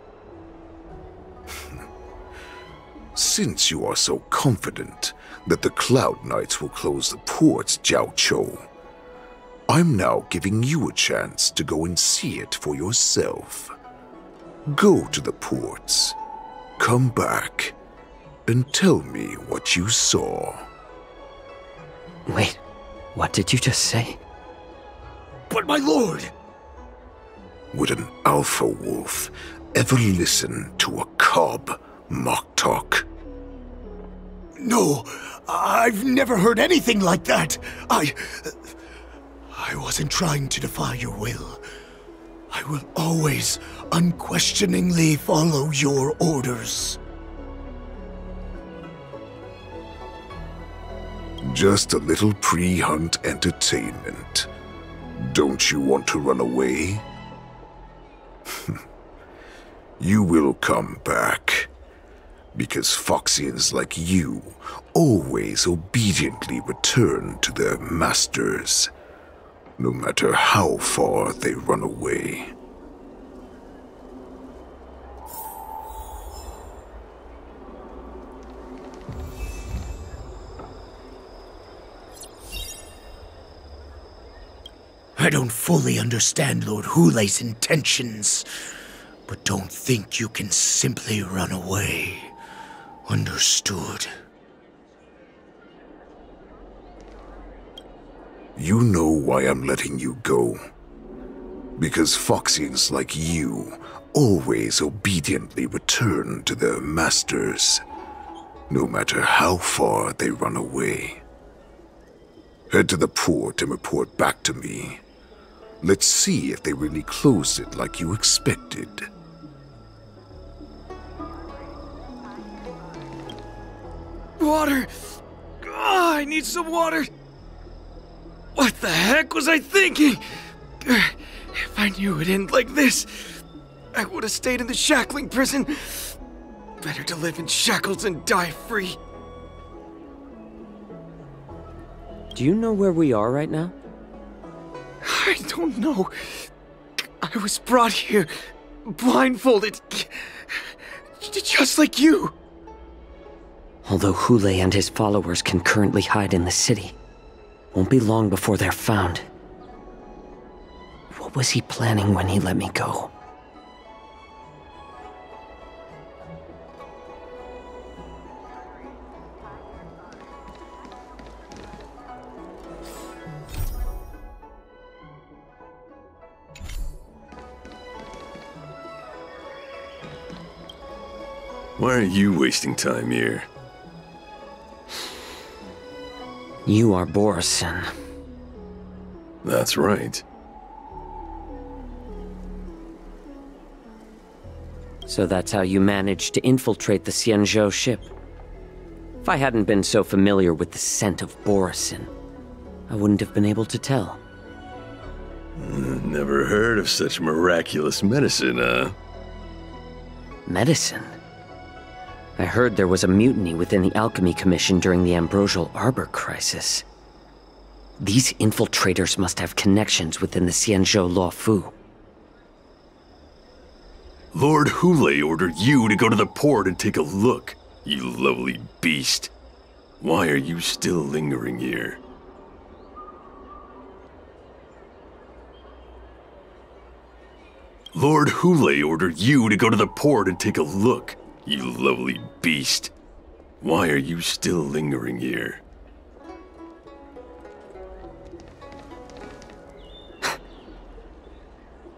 Since you are so confident that the Cloud Knights will close the ports, Jiao Chou, I'm now giving you a chance to go and see it for yourself. Go to the ports, come back, and tell me what you saw. Wait, what did you just say? But my lord! Would an alpha wolf ever listen to a cub mock talk? No, I've never heard anything like that. I wasn't trying to defy your will. I will always unquestioningly follow your orders. Just a little pre-hunt entertainment. Don't you want to run away? You will come back. Because Foxians like you always obediently return to their masters, no matter how far they run away. I don't fully understand Lord Hulei's intentions, but don't think you can simply run away. Understood. You know why I'm letting you go. Because Foxians like you always obediently return to their masters, no matter how far they run away. Head to the port and report back to me. Let's see if they really closed it like you expected. Water! Oh, I need some water! What the heck was I thinking? If I knew it'd end like this, I would have stayed in the shackling prison. Better to live in shackles and die free. Do you know where we are right now? I don't know. I was brought here, blindfolded, just like you. Although Hulei and his followers can currently hide in the city, won't be long before they're found. What was he planning when he let me go? Why are you wasting time here? You are Borison. That's right. So that's how you managed to infiltrate the Xianzhou ship. If I hadn't been so familiar with the scent of Borison, I wouldn't have been able to tell. Never heard of such miraculous medicine, huh? Medicine? I heard there was a mutiny within the Alchemy Commission during the Ambrosial Arbor crisis. These infiltrators must have connections within the Xianzhou Law Fu. Lord Hulei ordered you to go to the port and take a look, you lovely beast. Why are you still lingering here? Lord Hulei ordered you to go to the port and take a look, you lovely beast. Why are you still lingering here?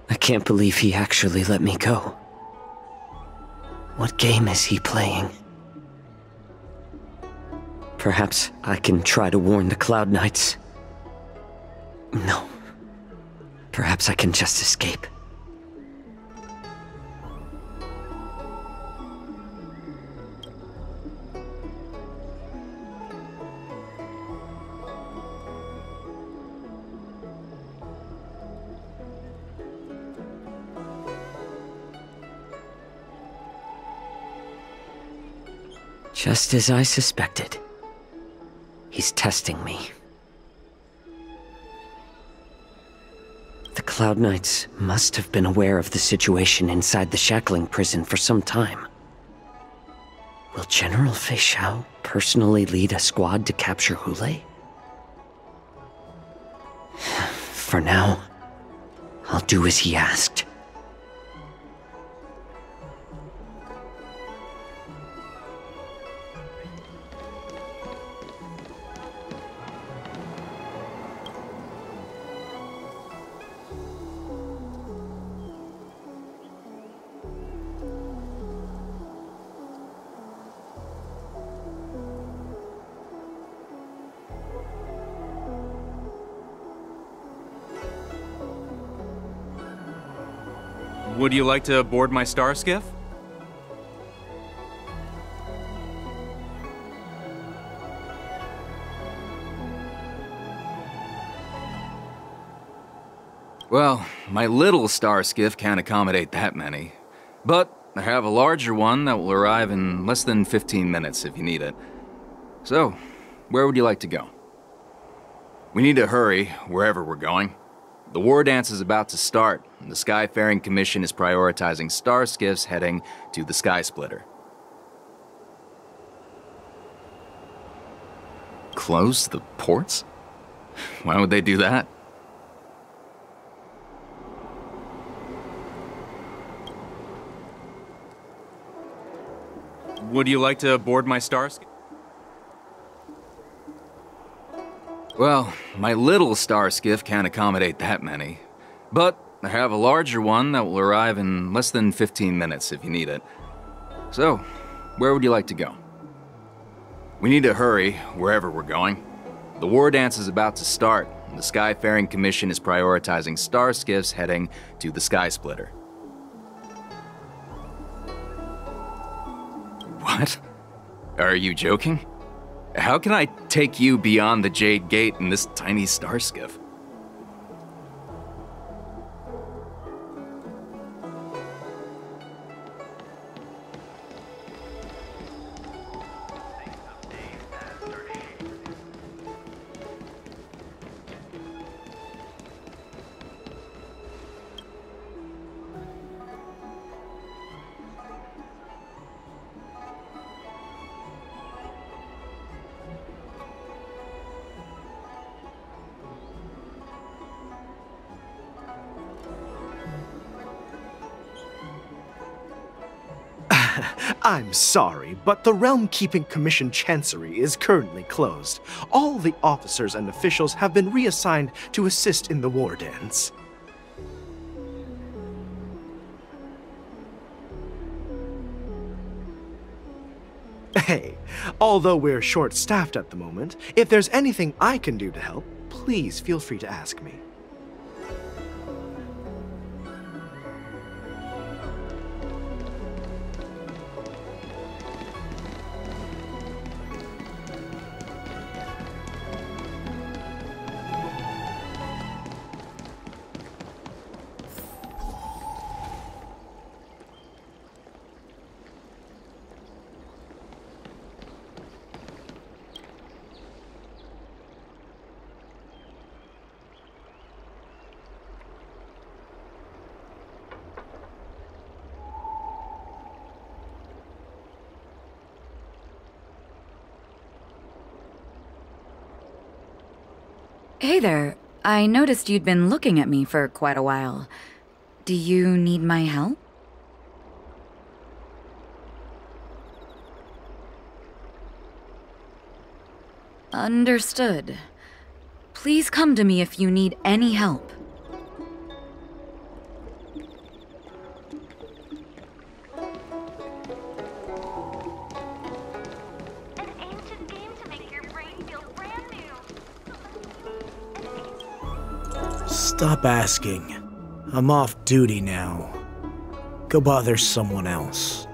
I can't believe he actually let me go. What game is he playing? Perhaps I can try to warn the Cloud Knights. No. Perhaps I can just escape. Just as I suspected. He's testing me. The Cloud Knights must have been aware of the situation inside the shackling prison for some time. Will General Fei Xiao personally lead a squad to capture Hule? For now, I'll do as he asked. Would you like to board my star skiff? Well, my little star skiff can't accommodate that many. But I have a larger one that will arrive in less than 15 minutes if you need it. So, where would you like to go? We need to hurry wherever we're going. The war dance is about to start, and the Skyfaring Commission is prioritizing star skiffs heading to the Sky Splitter. Close the ports? Why would they do that? Would you like to board my star skiff? Well, my little star skiff can't accommodate that many. But I have a larger one that will arrive in less than 15 minutes if you need it. So, where would you like to go? We need to hurry wherever we're going. The war dance is about to start, and the Skyfaring Commission is prioritizing star skiffs heading to the Sky Splitter. What? Are you joking? How can I take you beyond the Jade Gate in this tiny star skiff? I'm sorry, but the Realm Keeping Commission Chancery is currently closed. All the officers and officials have been reassigned to assist in the war dance. Hey, although we're short-staffed at the moment, if there's anything I can do to help, please feel free to ask me. Hey there. I noticed you'd been looking at me for quite a while. Do you need my help? Understood. Please come to me if you need any help. Stop asking. I'm off duty now. Go bother someone else.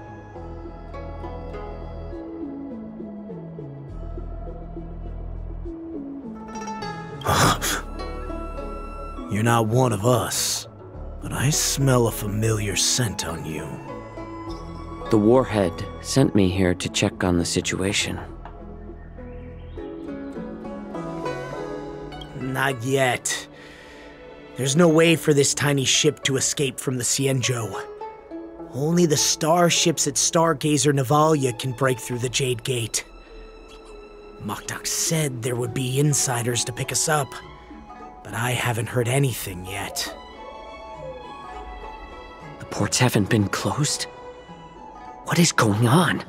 You're not one of us, but I smell a familiar scent on you. The warhead sent me here to check on the situation. Not yet. There's no way for this tiny ship to escape from the Xianzhou. Only the starships at Stargazer Navalia can break through the Jade Gate. Moktok said there would be insiders to pick us up, but I haven't heard anything yet. The ports haven't been closed? What is going on?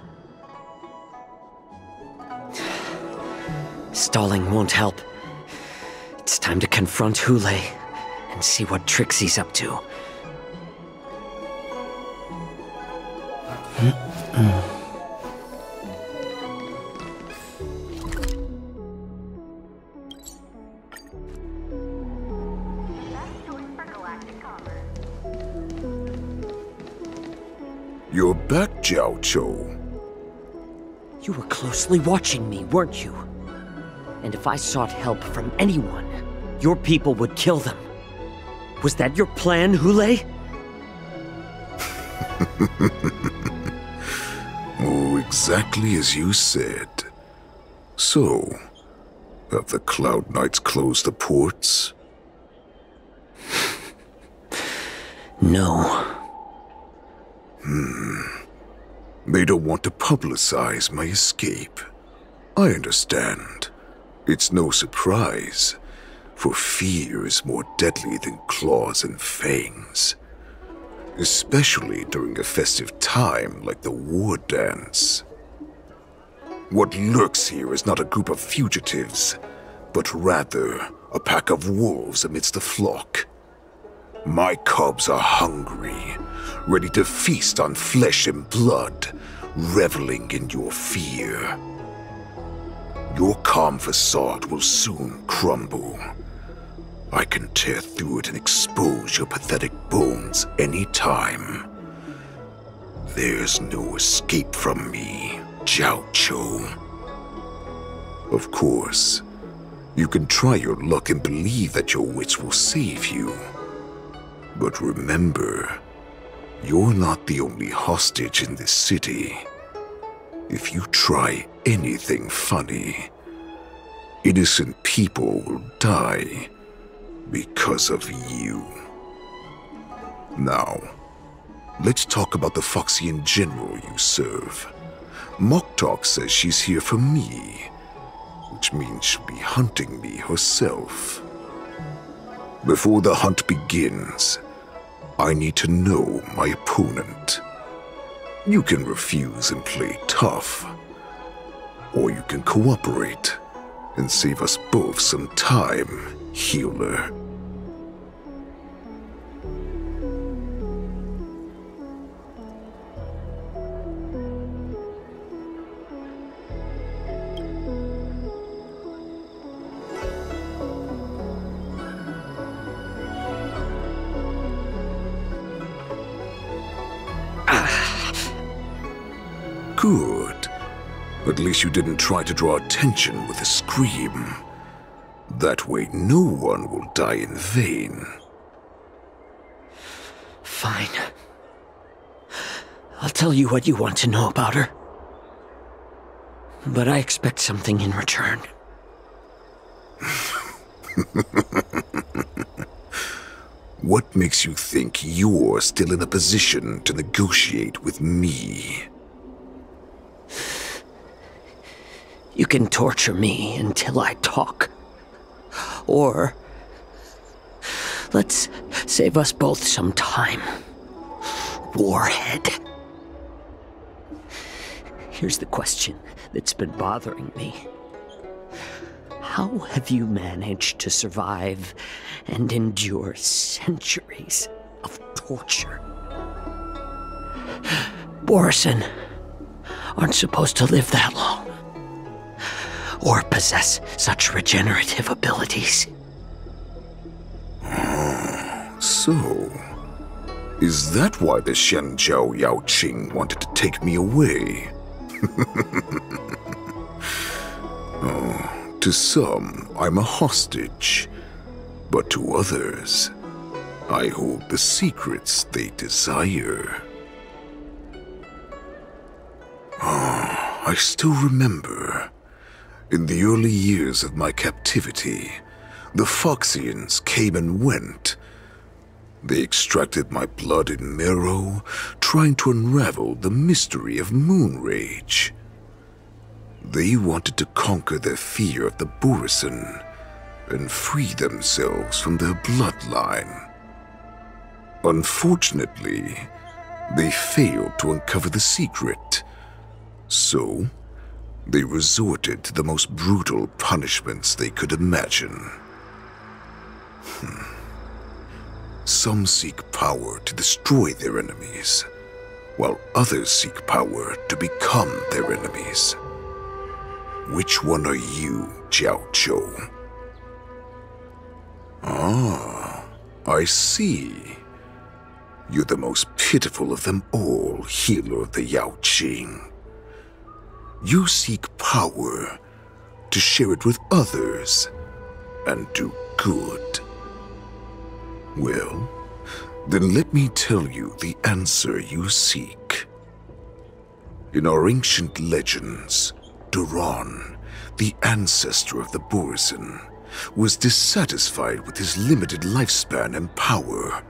Stalling won't help. It's time to confront Hule and see what tricks he's up to. You're back, Jiao Chou. You were closely watching me, weren't you? And if I sought help from anyone, your people would kill them. Was that your plan, Hule? Oh, exactly as you said. So, have the Cloud Knights closed the ports? No. They don't want to publicize my escape. I understand. It's no surprise, for fear is more deadly than claws and fangs. Especially during a festive time like the war dance. What lurks here is not a group of fugitives, but rather a pack of wolves amidst the flock. My cubs are hungry, ready to feast on flesh and blood, reveling in your fear. Your calm facade will soon crumble. I can tear through it and expose your pathetic bones any time. There's no escape from me, Jiao Chou. Of course, you can try your luck and believe that your wits will save you. But remember, you're not the only hostage in this city. If you try anything funny, innocent people will die because of you. Now, let's talk about the Foxian general you serve. Moktok says she's here for me, which means she'll be hunting me herself. Before the hunt begins, I need to know my opponent. You can refuse and play tough, or you can cooperate and save us both some time, healer. Good. At least you didn't try to draw attention with a scream. That way no one will die in vain. Fine. I'll tell you what you want to know about her. But I expect something in return. What makes you think you're still in a position to negotiate with me? You can torture me until I talk. Or let's save us both some time. Warhead. Here's the question that's been bothering me. How have you managed to survive and endure centuries of torture? Borison aren't supposed to live that long, or possess such regenerative abilities. So, is that why the Xianzhou Yaoqing wanted to take me away? Oh, to some, I'm a hostage, but to others, I hold the secrets they desire. I still remember. In the early years of my captivity, the Foxians came and went. They extracted my blood and marrow, trying to unravel the mystery of moon rage. They wanted to conquer their fear of the Borisin and free themselves from their bloodline. Unfortunately, they failed to uncover the secret. So, they resorted to the most brutal punishments they could imagine. Some seek power to destroy their enemies, while others seek power to become their enemies. Which one are you, Jiao-Cho? Ah, I see. You're the most pitiful of them all, healer of the Yaoqing. You seek power to share it with others and do good. Well, then let me tell you the answer you seek. In our ancient legends, Duran, the ancestor of the Borisin, was dissatisfied with his limited lifespan and power.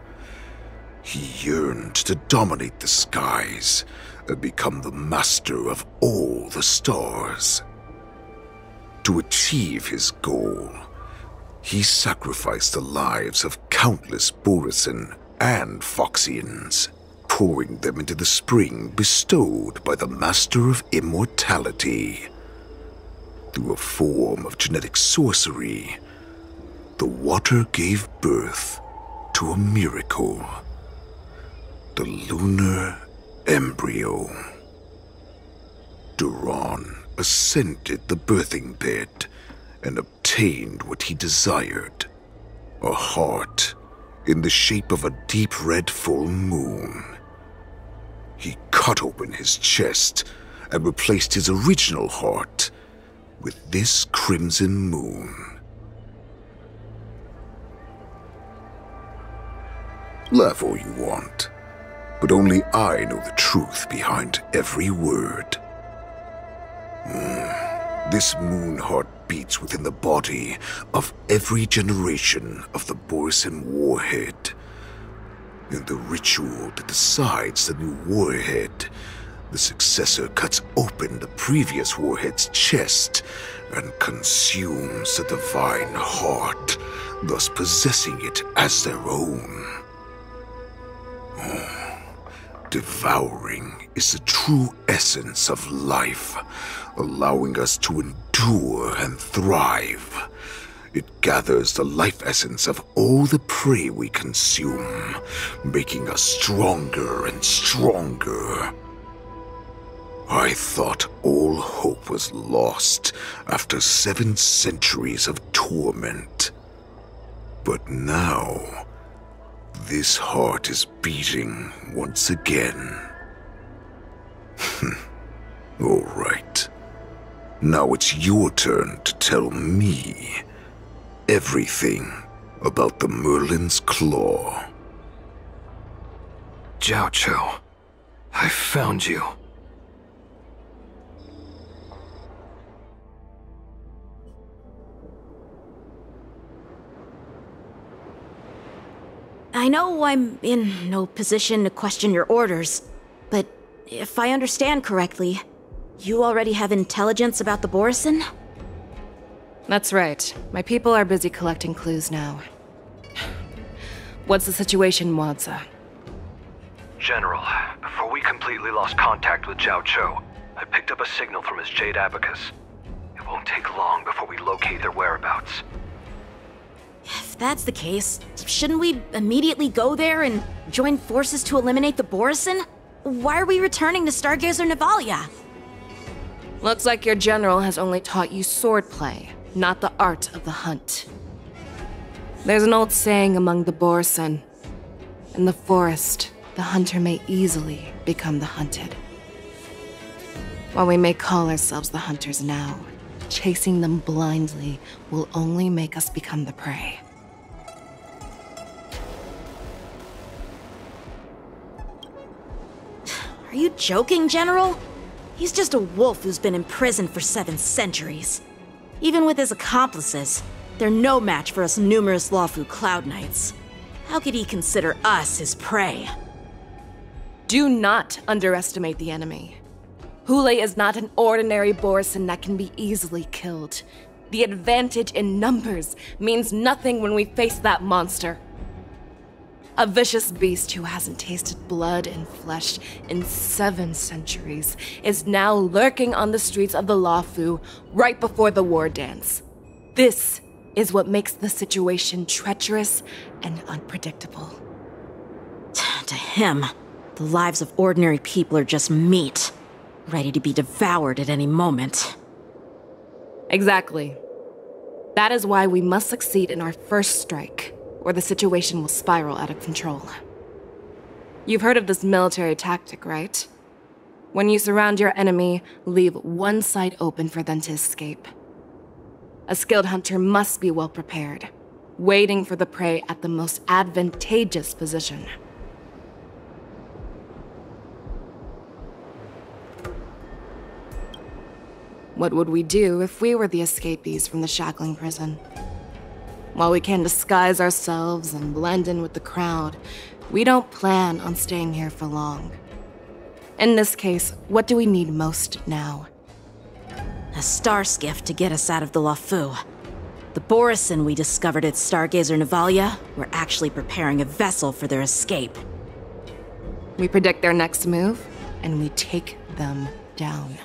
He yearned to dominate the skies and become the master of all the stars. To achieve his goal, he sacrificed the lives of countless Borisin and Foxians, pouring them into the spring bestowed by the Master of Immortality. Through a form of genetic sorcery, the water gave birth to a miracle. The lunar embryo. Duran ascended the birthing bed and obtained what he desired, a heart in the shape of a deep red full moon. He cut open his chest and replaced his original heart with this crimson moon. Laugh all you want, but only I know the truth behind every word. This moon heart beats within the body of every generation of the Borisin warhead. In the ritual that decides the new warhead, the successor cuts open the previous warhead's chest and consumes the divine heart, thus possessing it as their own. Devouring is the true essence of life, allowing us to endure and thrive. It gathers the life essence of all the prey we consume, making us stronger and stronger. I thought all hope was lost after 7 centuries of torment. But now, this heart is beating once again. All right. Now it's your turn to tell me everything about the Merlin's Claw. Jiao-Cho, I found you. I know I'm in no position to question your orders, but if I understand correctly, you already have intelligence about the Borisin? That's right. My people are busy collecting clues now. What's the situation, Wadza? General, before we completely lost contact with Jiao-Cho, I picked up a signal from his Jade Abacus. It won't take long before we locate their whereabouts. If that's the case, shouldn't we immediately go there and join forces to eliminate the Borisin? Why are we returning to Stargazer Navalia? Looks like your general has only taught you swordplay, not the art of the hunt. There's an old saying among the Borisin. In the forest, the hunter may easily become the hunted. While we may call ourselves the hunters now, chasing them blindly will only make us become the prey. Are you joking, General? He's just a wolf who's been imprisoned for 7 centuries. Even with his accomplices, they're no match for us numerous Lawfu Cloud Knights. How could he consider us his prey? Do not underestimate the enemy. Hule is not an ordinary Borison that can be easily killed. The advantage in numbers means nothing when we face that monster. A vicious beast who hasn't tasted blood and flesh in 7 centuries is now lurking on the streets of the Lawfu right before the war dance. This is what makes the situation treacherous and unpredictable. To him, the lives of ordinary people are just meat, ready to be devoured at any moment. Exactly. That is why we must succeed in our first strike, or the situation will spiral out of control. You've heard of this military tactic, right? When you surround your enemy, leave one side open for them to escape. A skilled hunter must be well prepared, waiting for the prey at the most advantageous position. What would we do if we were the escapees from the shackling prison? While we can disguise ourselves and blend in with the crowd, we don't plan on staying here for long. In this case, what do we need most now? A star skiff to get us out of the Lawfu. The Borison we discovered at Stargazer Navalia were actually preparing a vessel for their escape. We predict their next move, and we take them down.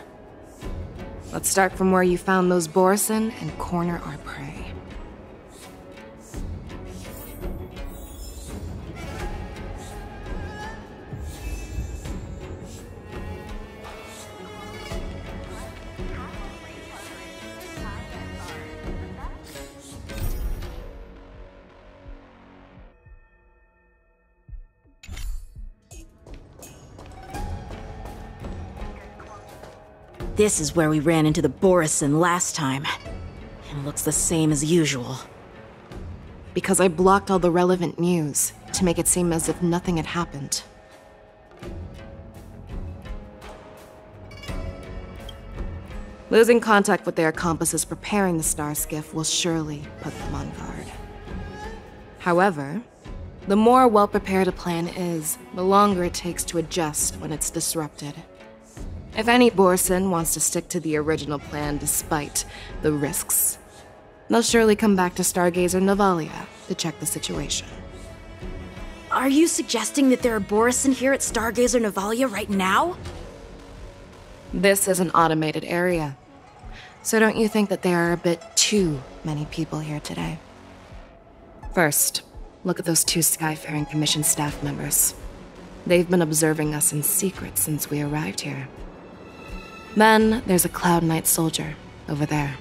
Let's start from where you found those Borison and corner our prey. This is where we ran into the Borison last time. It looks the same as usual. Because I blocked all the relevant news to make it seem as if nothing had happened. Losing contact with their accomplices preparing the star skiff will surely put them on guard. However, the more well-prepared a plan is, the longer it takes to adjust when it's disrupted. If any Borison wants to stick to the original plan despite the risks, they'll surely come back to Stargazer Navalia to check the situation. Are you suggesting that there are Borison here at Stargazer Navalia right now? This is an automated area, so don't you think that there are a bit too many people here today? First, look at those 2 Skyfaring Commission staff members. They've been observing us in secret since we arrived here. Then there's a Cloud Knight soldier over there.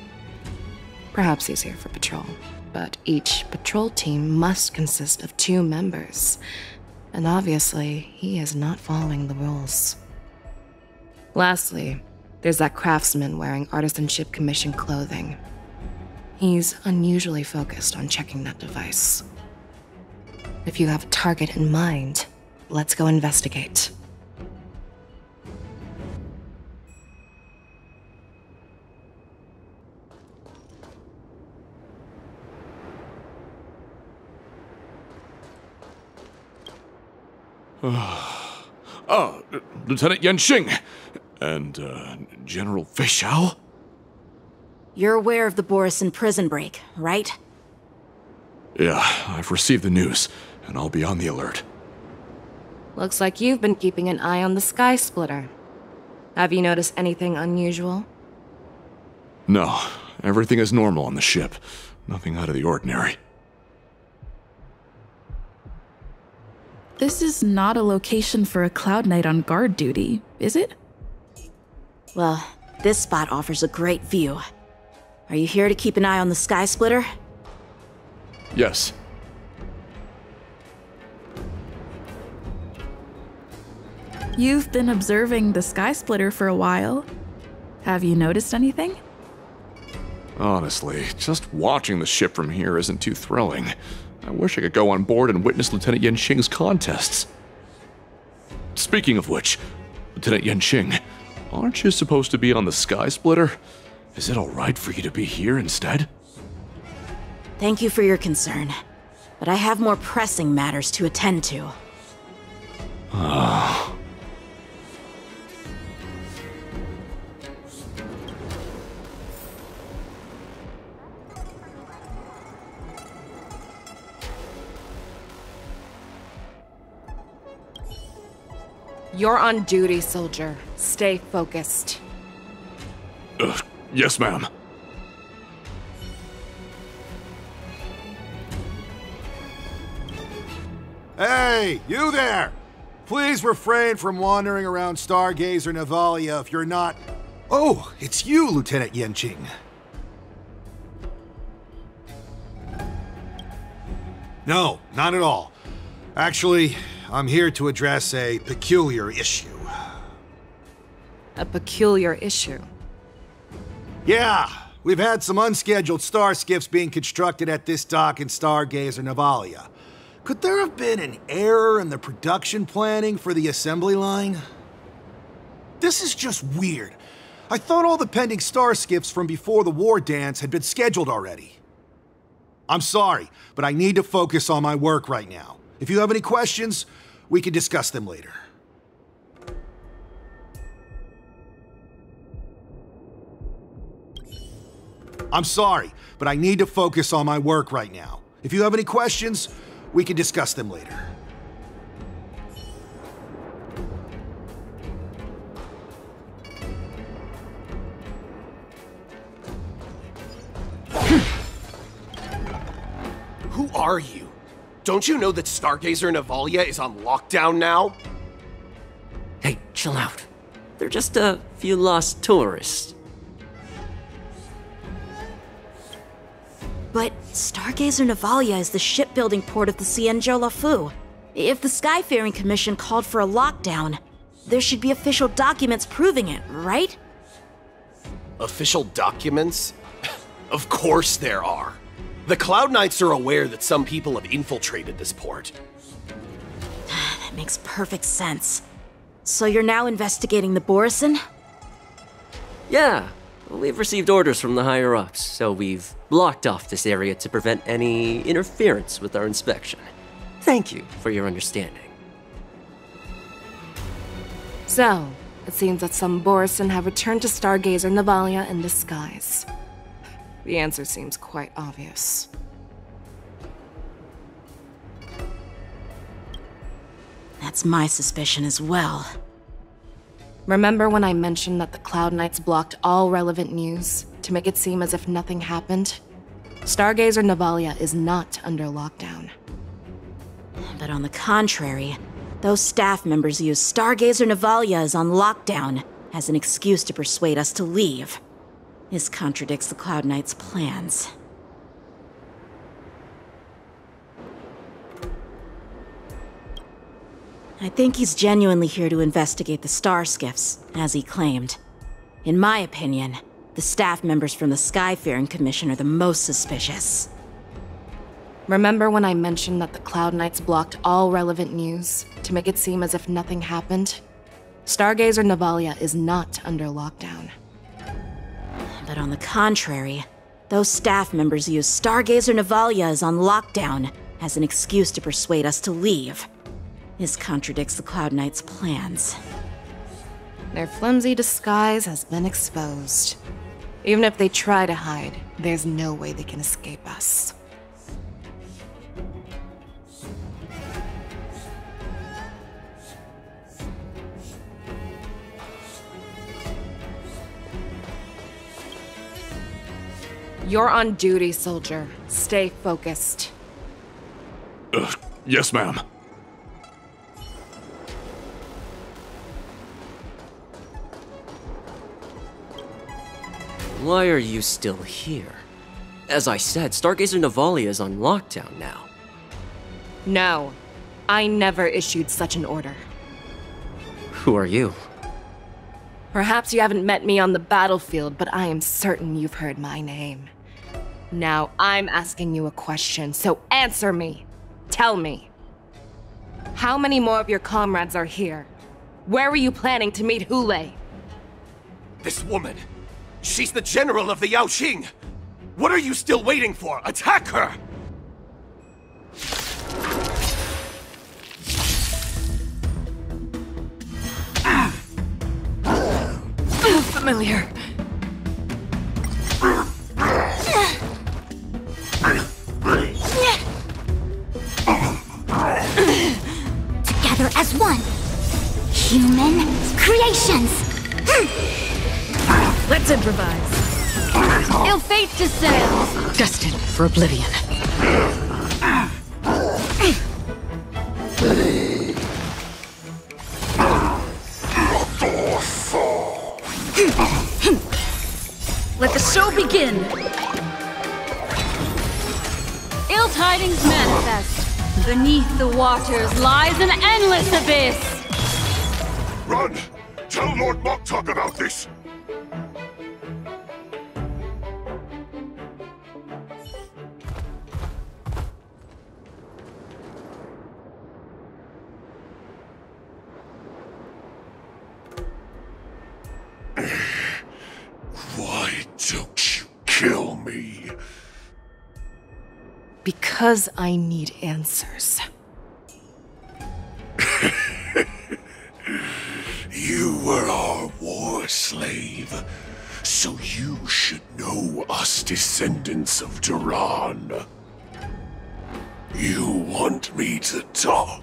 Perhaps he's here for patrol, but each patrol team must consist of 2 members, and obviously he is not following the rules. Lastly, there's that craftsman wearing Artisanship Commission clothing. He's unusually focused on checking that device. If you have a target in mind, let's go investigate. Lieutenant Yanxing and General Fei Xiao? You're aware of the Borison prison break, right? Yeah, I've received the news, and I'll be on the alert. Looks like you've been keeping an eye on the Sky Splitter. Have you noticed anything unusual? No, everything is normal on the ship. Nothing out of the ordinary. This is not a location for a Cloud Knight on guard duty, is it? Well, this spot offers a great view. Are you here to keep an eye on the Sky Splitter? Yes. You've been observing the Sky Splitter for a while. Have you noticed anything? Honestly, just watching the ship from here isn't too thrilling. I wish I could go on board and witness Lieutenant Yanxing's contests. Speaking of which, Lieutenant Yanxing, Aren't you supposed to be on the Sky Splitter? Is it alright for you to be here instead? Thank you for your concern, but I have more pressing matters to attend to. You're on duty, soldier. Stay focused. Yes, ma'am. Hey, you there! Please refrain from wandering around Stargazer Navalia if you're not... Oh, it's you, Lieutenant Yenqing. No, not at all. Actually, I'm here to address a peculiar issue. A peculiar issue? Yeah, we've had some unscheduled star skiffs being constructed at this dock in Stargazer Navalia. Could there have been an error in the production planning for the assembly line? This is just weird. I thought all the pending star skiffs from before the war dance had been scheduled already. I'm sorry, but I need to focus on my work right now. If you have any questions, we can discuss them later. I'm sorry, but I need to focus on my work right now. If you have any questions, we can discuss them later. Who are you? Don't you know that Stargazer Navalia is on lockdown now? Hey, chill out. They're just a few lost tourists. But Stargazer Navalia is the shipbuilding port of the Xianzhou Lafu. If the Skyfaring Commission called for a lockdown, there should be official documents proving it, right? Official documents? Of course there are. The Cloud Knights are aware that some people have infiltrated this port. That makes perfect sense. So you're now investigating the Borison? Yeah, we've received orders from the higher-ups, so we've blocked off this area to prevent any interference with our inspection. Thank you for your understanding. So, it seems that some Borison have returned to Stargazer Navalia in disguise. The answer seems quite obvious. That's my suspicion as well. Remember when I mentioned that the Cloud Knights blocked all relevant news to make it seem as if nothing happened? Stargazer Navalia is not under lockdown. But on the contrary, those staff members use Stargazer Navalia is on lockdown as an excuse to persuade us to leave. This contradicts the Cloud Knights' plans. I think he's genuinely here to investigate the star skiffs, as he claimed. In my opinion, the staff members from the Skyfaring Commission are the most suspicious. Remember when I mentioned that the Cloud Knights blocked all relevant news to make it seem as if nothing happened? Stargazer Navalia is not under lockdown. But on the contrary, those staff members use Stargazer Navalia is on lockdown as an excuse to persuade us to leave. This contradicts the Cloud Knights' plans. Their flimsy disguise has been exposed. Even if they try to hide, there's no way they can escape us. You're on duty, soldier. Stay focused. Yes, ma'am. Why are you still here? As I said, Stargazer Navalia is on lockdown now. No, I never issued such an order. Who are you? Perhaps you haven't met me on the battlefield, but I am certain you've heard my name. Now I'm asking you a question, so answer me. Tell me. How many more of your comrades are here? Where were you planning to meet Hule? This woman! She's the general of the Yaoqing! What are you still waiting for? Attack her! Familiar. Together as one. Human creations. Let's improvise. Ill fate descends. Destined for oblivion. Let the show begin! Ill tidings manifest. Beneath the waters lies an endless abyss. Run! Tell Lord Moktok about this! Why don't you kill me? Because I need answers. You were our war slave, so you should know us descendants of Duran. You want me to talk?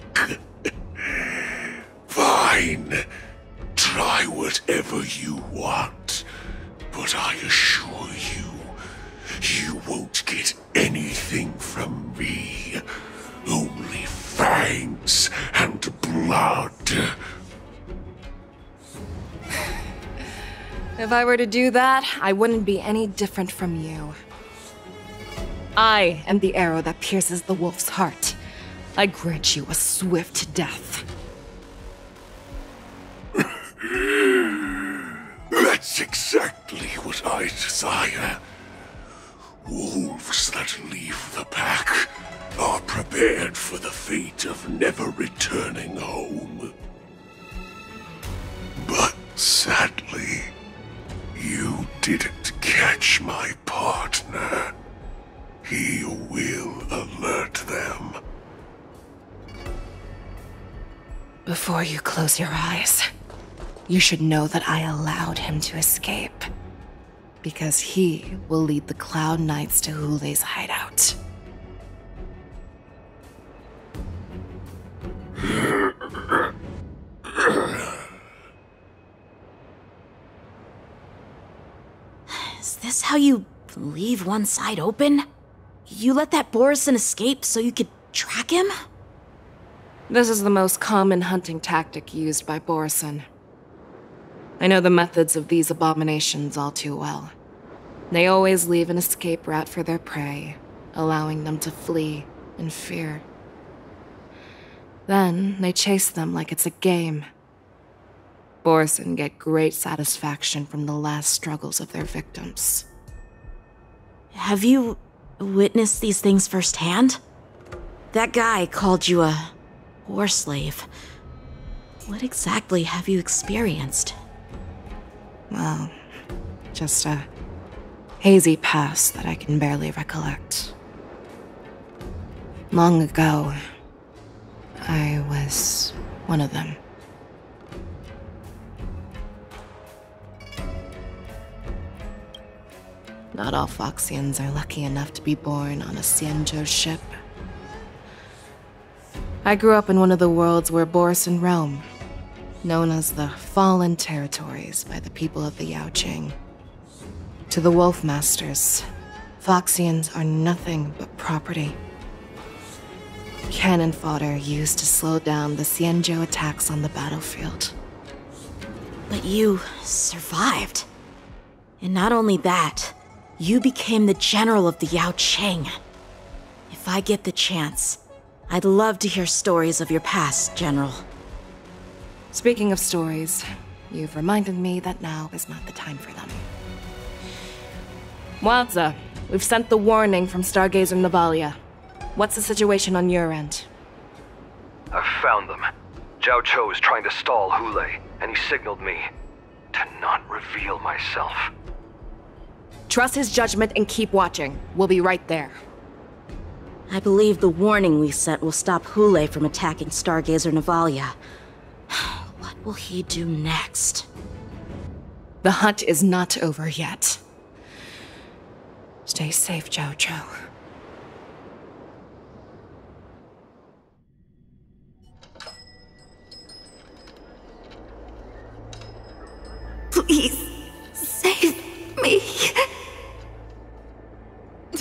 Fine. Try whatever you want, but I assure you, you won't get anything from me. Only fangs and blood. If I were to do that, I wouldn't be any different from you. I am the arrow that pierces the wolf's heart. I grant you a swift death. That's exactly what I desire. Wolves that leave the pack are prepared for the fate of never returning home. But sadly, you didn't catch my partner. He will alert them. Before you close your eyes, you should know that I allowed him to escape. Because he will lead the Cloud Knights to Hulei's hideout. Is this how you leave one side open? You let that Borison escape so you could track him? This is the most common hunting tactic used by Borison. I know the methods of these abominations all too well. They always leave an escape route for their prey, allowing them to flee in fear. Then they chase them like it's a game. Borison get great satisfaction from the last struggles of their victims. Have you witnessed these things firsthand? That guy called you a war slave. What exactly have you experienced? Well, just a hazy past that I can barely recollect. Long ago, I was one of them. Not all Foxians are lucky enough to be born on a Xianzhou ship. I grew up in one of the worlds where Borison roam, known as the Fallen Territories by the people of the Yaoqing. To the Wolf Masters, Foxians are nothing but property. Cannon fodder used to slow down the Xianzhou attacks on the battlefield. But you survived. And not only that, you became the general of the Yaoqing. If I get the chance, I'd love to hear stories of your past, General. Speaking of stories, you've reminded me that now is not the time for them. Wadza, we've sent the warning from Stargazer Navalia. What's the situation on your end? I've found them. Zhao Cho is trying to stall Hulei, and he signaled me. to not reveal myself. Trust his judgment and keep watching. We'll be right there. I believe the warning we sent will stop Hule from attacking Stargazer Navalia. What will he do next? The hunt is not over yet. Stay safe, Zhao Cho. Please, save me.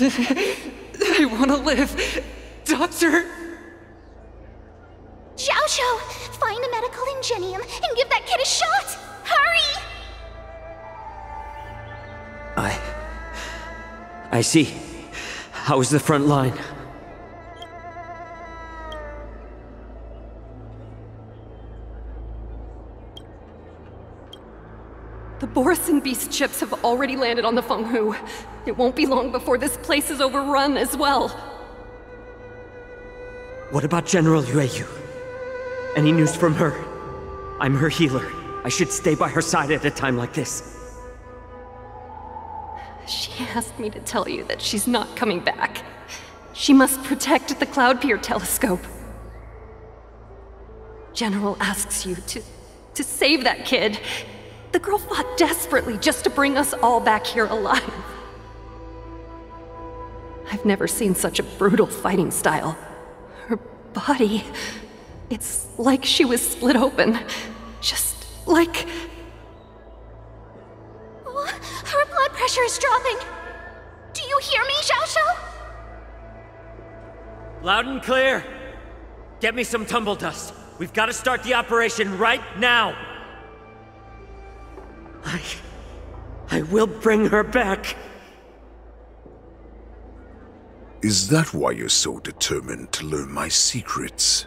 I want to live. Doctor! Xiaoshu, find a medical ingenium and give that kid a shot! Hurry! I see. How is the front line? The Borisin beast ships have already landed on the Fenghu. It won't be long before this place is overrun as well. What about General Yueyu? Any news from her? I'm her healer. I should stay by her side at a time like this. She asked me to tell you that she's not coming back. She must protect the Cloud Pier telescope. General asks you to save that kid. The girl fought desperately just to bring us all back here alive. I've never seen such a brutal fighting style. Her body, it's like she was split open. Just like... Her blood pressure is dropping. Do you hear me, Xiaoshu? Loud and clear. Get me some tumble dust. We've got to start the operation right now. I will bring her back. Is that why you're so determined to learn my secrets?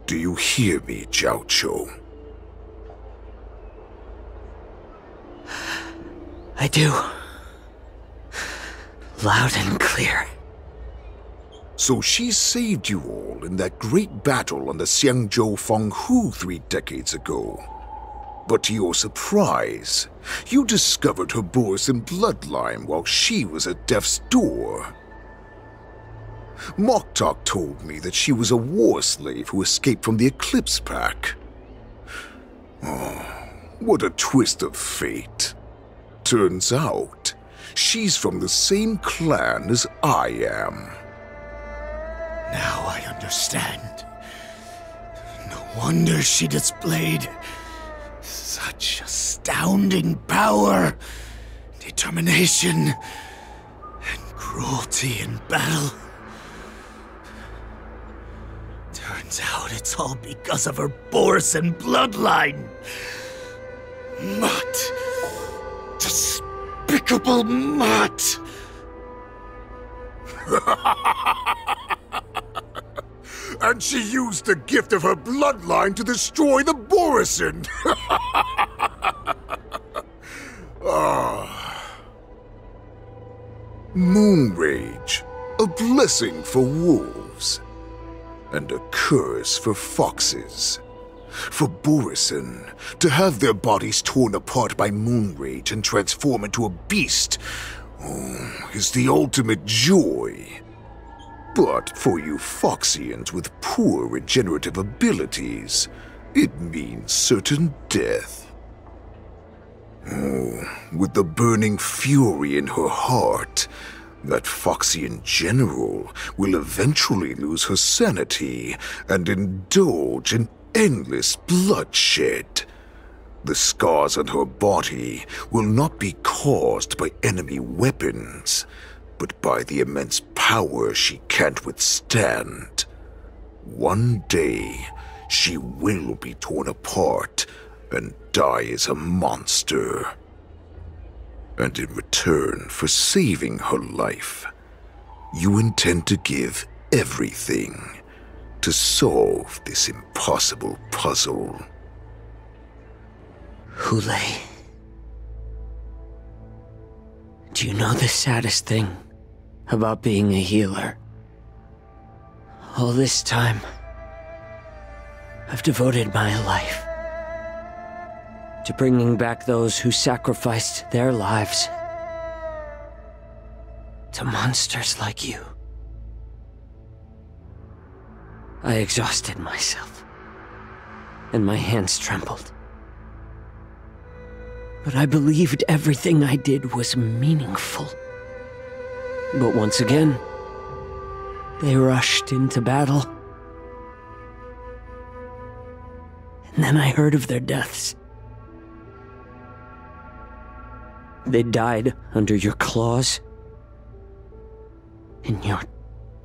Do you hear me, Zhao Cho? I do. Loud and clear. So she saved you all in that great battle on the Xiangzhou Fenghu 3 decades ago. But to your surprise, you discovered her Borisin bloodline while she was at death's door. Moktok told me that she was a war slave who escaped from the Eclipse Pack. Oh, what a twist of fate. Turns out, she's from the same clan as I am. Now I understand. No wonder she displayed such astounding power, determination, and cruelty in battle. Turns out it's all because of her Borisin bloodline. Mutt. Despicable mutt. And she used the gift of her bloodline to destroy the Borisin. Moon Rage, a blessing for wolves, and a curse for foxes. For Borisin, to have their bodies torn apart by Moon Rage and transform into a beast, is the ultimate joy. But for you Foxians with poor regenerative abilities, it means certain death. With the burning fury in her heart, that Foxian general will eventually lose her sanity and indulge in endless bloodshed. The scars on her body will not be caused by enemy weapons, but by the immense power she can't withstand. One day, she will be torn apart and die as a monster. And in return for saving her life, you intend to give everything to solve this impossible puzzle. Hule, do you know the saddest thing about being a healer? All this time, I've devoted my life to bringing back those who sacrificed their lives to monsters like you. I exhausted myself, and my hands trembled. But I believed everything I did was meaningful. But once again, they rushed into battle. And then I heard of their deaths. They died under your claws, in your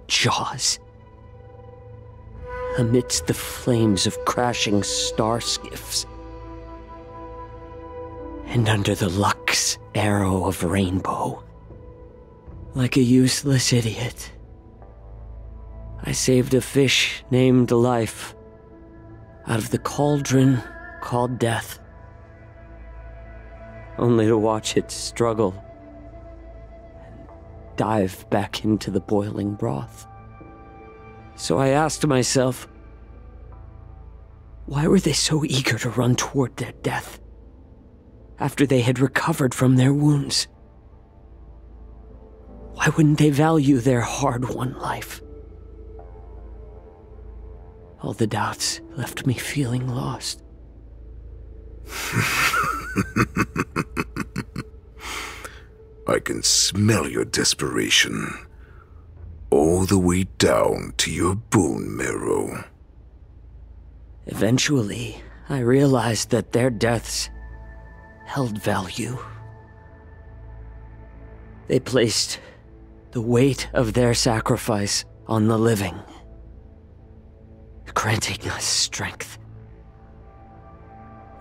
jaws, amidst the flames of crashing star skiffs, and under the luck's arrow of rainbow. Like a useless idiot, I saved a fish named Life out of the cauldron called Death, only to watch it struggle and dive back into the boiling broth. So I asked myself, why were they so eager to run toward their death after they had recovered from their wounds? Why wouldn't they value their hard-won life? All the doubts left me feeling lost. I can smell your desperation, all the way down to your bone marrow. Eventually, I realized that their deaths held value. They placed the weight of their sacrifice on the living, granting us strength.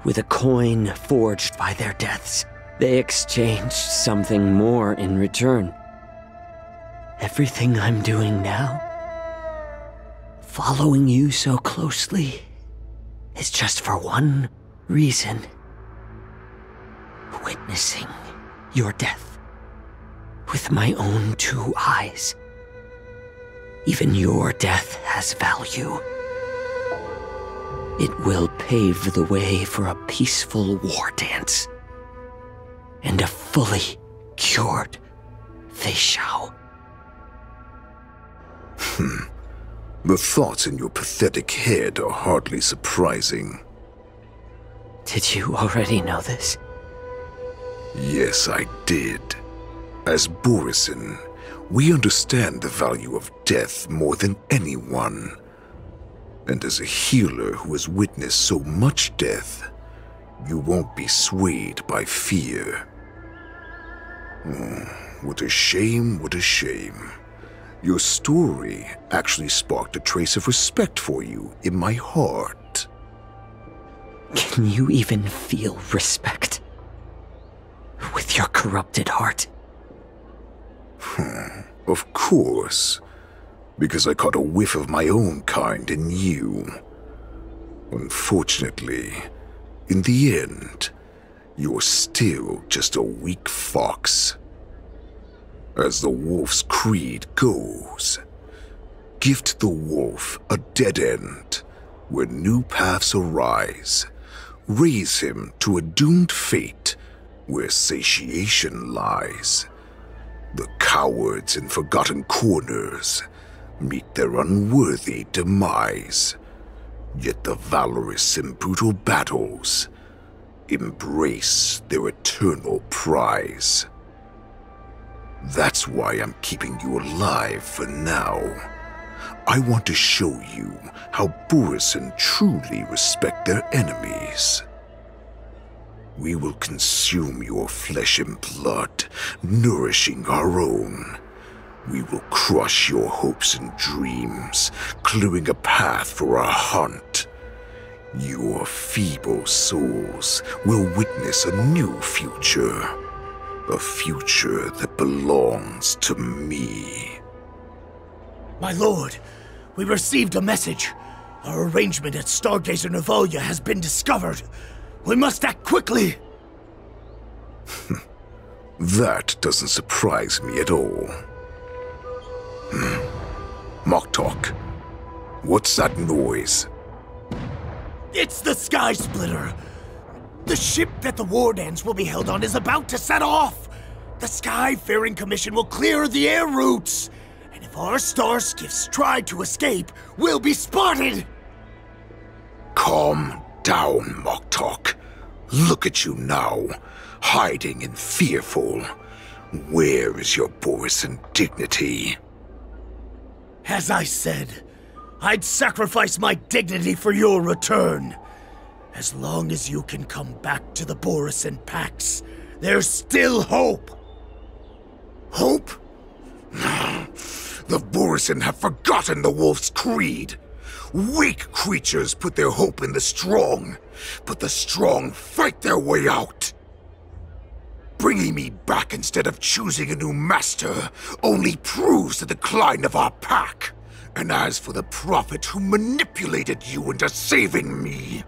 With a coin forged by their deaths, they exchanged something more in return. Everything I'm doing now, following you so closely, is just for one reason: witnessing your death with my own 2 eyes. Even your death has value. It will pave the way for a peaceful war dance and a fully cured Fei Xiao. The thoughts in your pathetic head are hardly surprising. Did you already know this? Yes, I did. As Borisin, we understand the value of death more than anyone. And as a healer who has witnessed so much death, you won't be swayed by fear. What a shame, what a shame. Your story actually sparked a trace of respect for you in my heart. Can you even feel respect with your corrupted heart? Of course. Because I caught a whiff of my own kind in you. Unfortunately, in the end, you're still just a weak fox. As the wolf's creed goes, gift the wolf a dead end where new paths arise. Raise him to a doomed fate where satiation lies. The cowards in forgotten corners meet their unworthy demise. Yet the valorous in brutal battles embrace their eternal prize. That's why I'm keeping you alive for now. I want to show you how Borisin truly respect their enemies. We will consume your flesh and blood, nourishing our own. We will crush your hopes and dreams, clearing a path for our hunt. Your feeble souls will witness a new future. A future that belongs to me. My lord, we received a message. Our arrangement at Stargazer Navalia has been discovered. We must act quickly. That doesn't surprise me at all. Moktok, what's that noise? It's the Sky Splitter. The ship that the Wardens will be held on is about to set off! The Skyfaring Commission will clear the air routes! And if our star skiffs try to escape, we'll be spotted! Calm down, Moktok. Look at you now, hiding and fearful. Where is your Borisin dignity? As I said, I'd sacrifice my dignity for your return. As long as you can come back to the Borisin Pax, there's still hope. Hope? The Borisin have forgotten the wolf's creed. Weak creatures put their hope in the strong, but the strong fight their way out. Bringing me back instead of choosing a new master only proves the decline of our pack. And as for the prophet who manipulated you into saving me,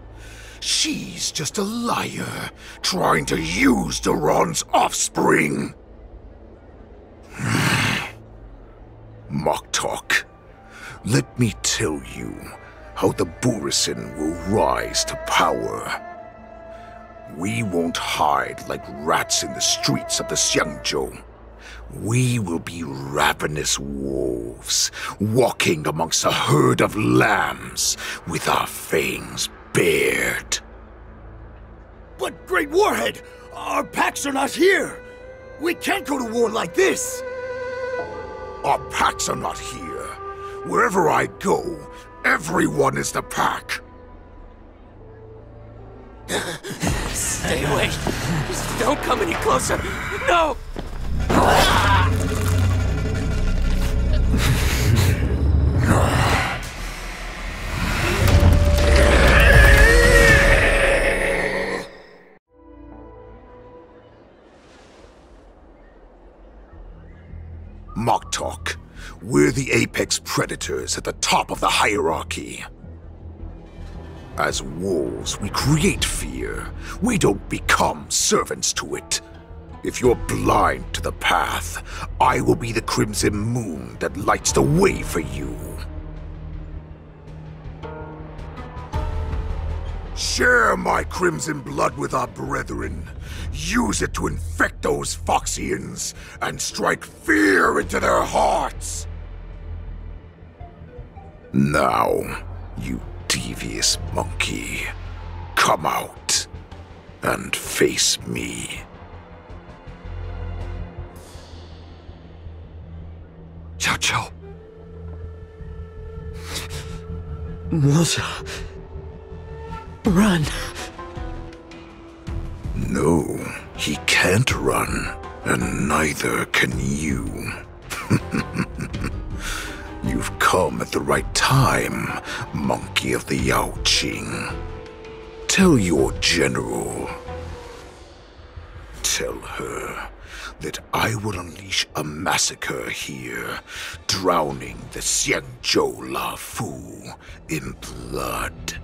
she's just a liar, trying to use Duran's offspring. Moktok, let me tell you how the Borisin will rise to power. We won't hide like rats in the streets of the Xiangzhou. We will be ravenous wolves, walking amongst a herd of lambs with our fangs bared. But, Great Warhead, our packs are not here! We can't go to war like this! Our packs are not here. Wherever I go, everyone is the pack. Stay away. Just don't come any closer. No! Moktok, we're the apex predators at the top of the hierarchy. As wolves, we create fear. We don't become servants to it. If you're blind to the path, I will be the crimson moon that lights the way for you. Share my crimson blood with our brethren. Use it to infect those Foxians and strike fear into their hearts. Now, you devious monkey, come out and face me. Xiao. Melissa. Run. No, he can't run, and neither can you. You've come at the right time, monkey of the Yaoqing. Tell your general. Tell her that I will unleash a massacre here, drowning the Xiangzhou La Fu in blood.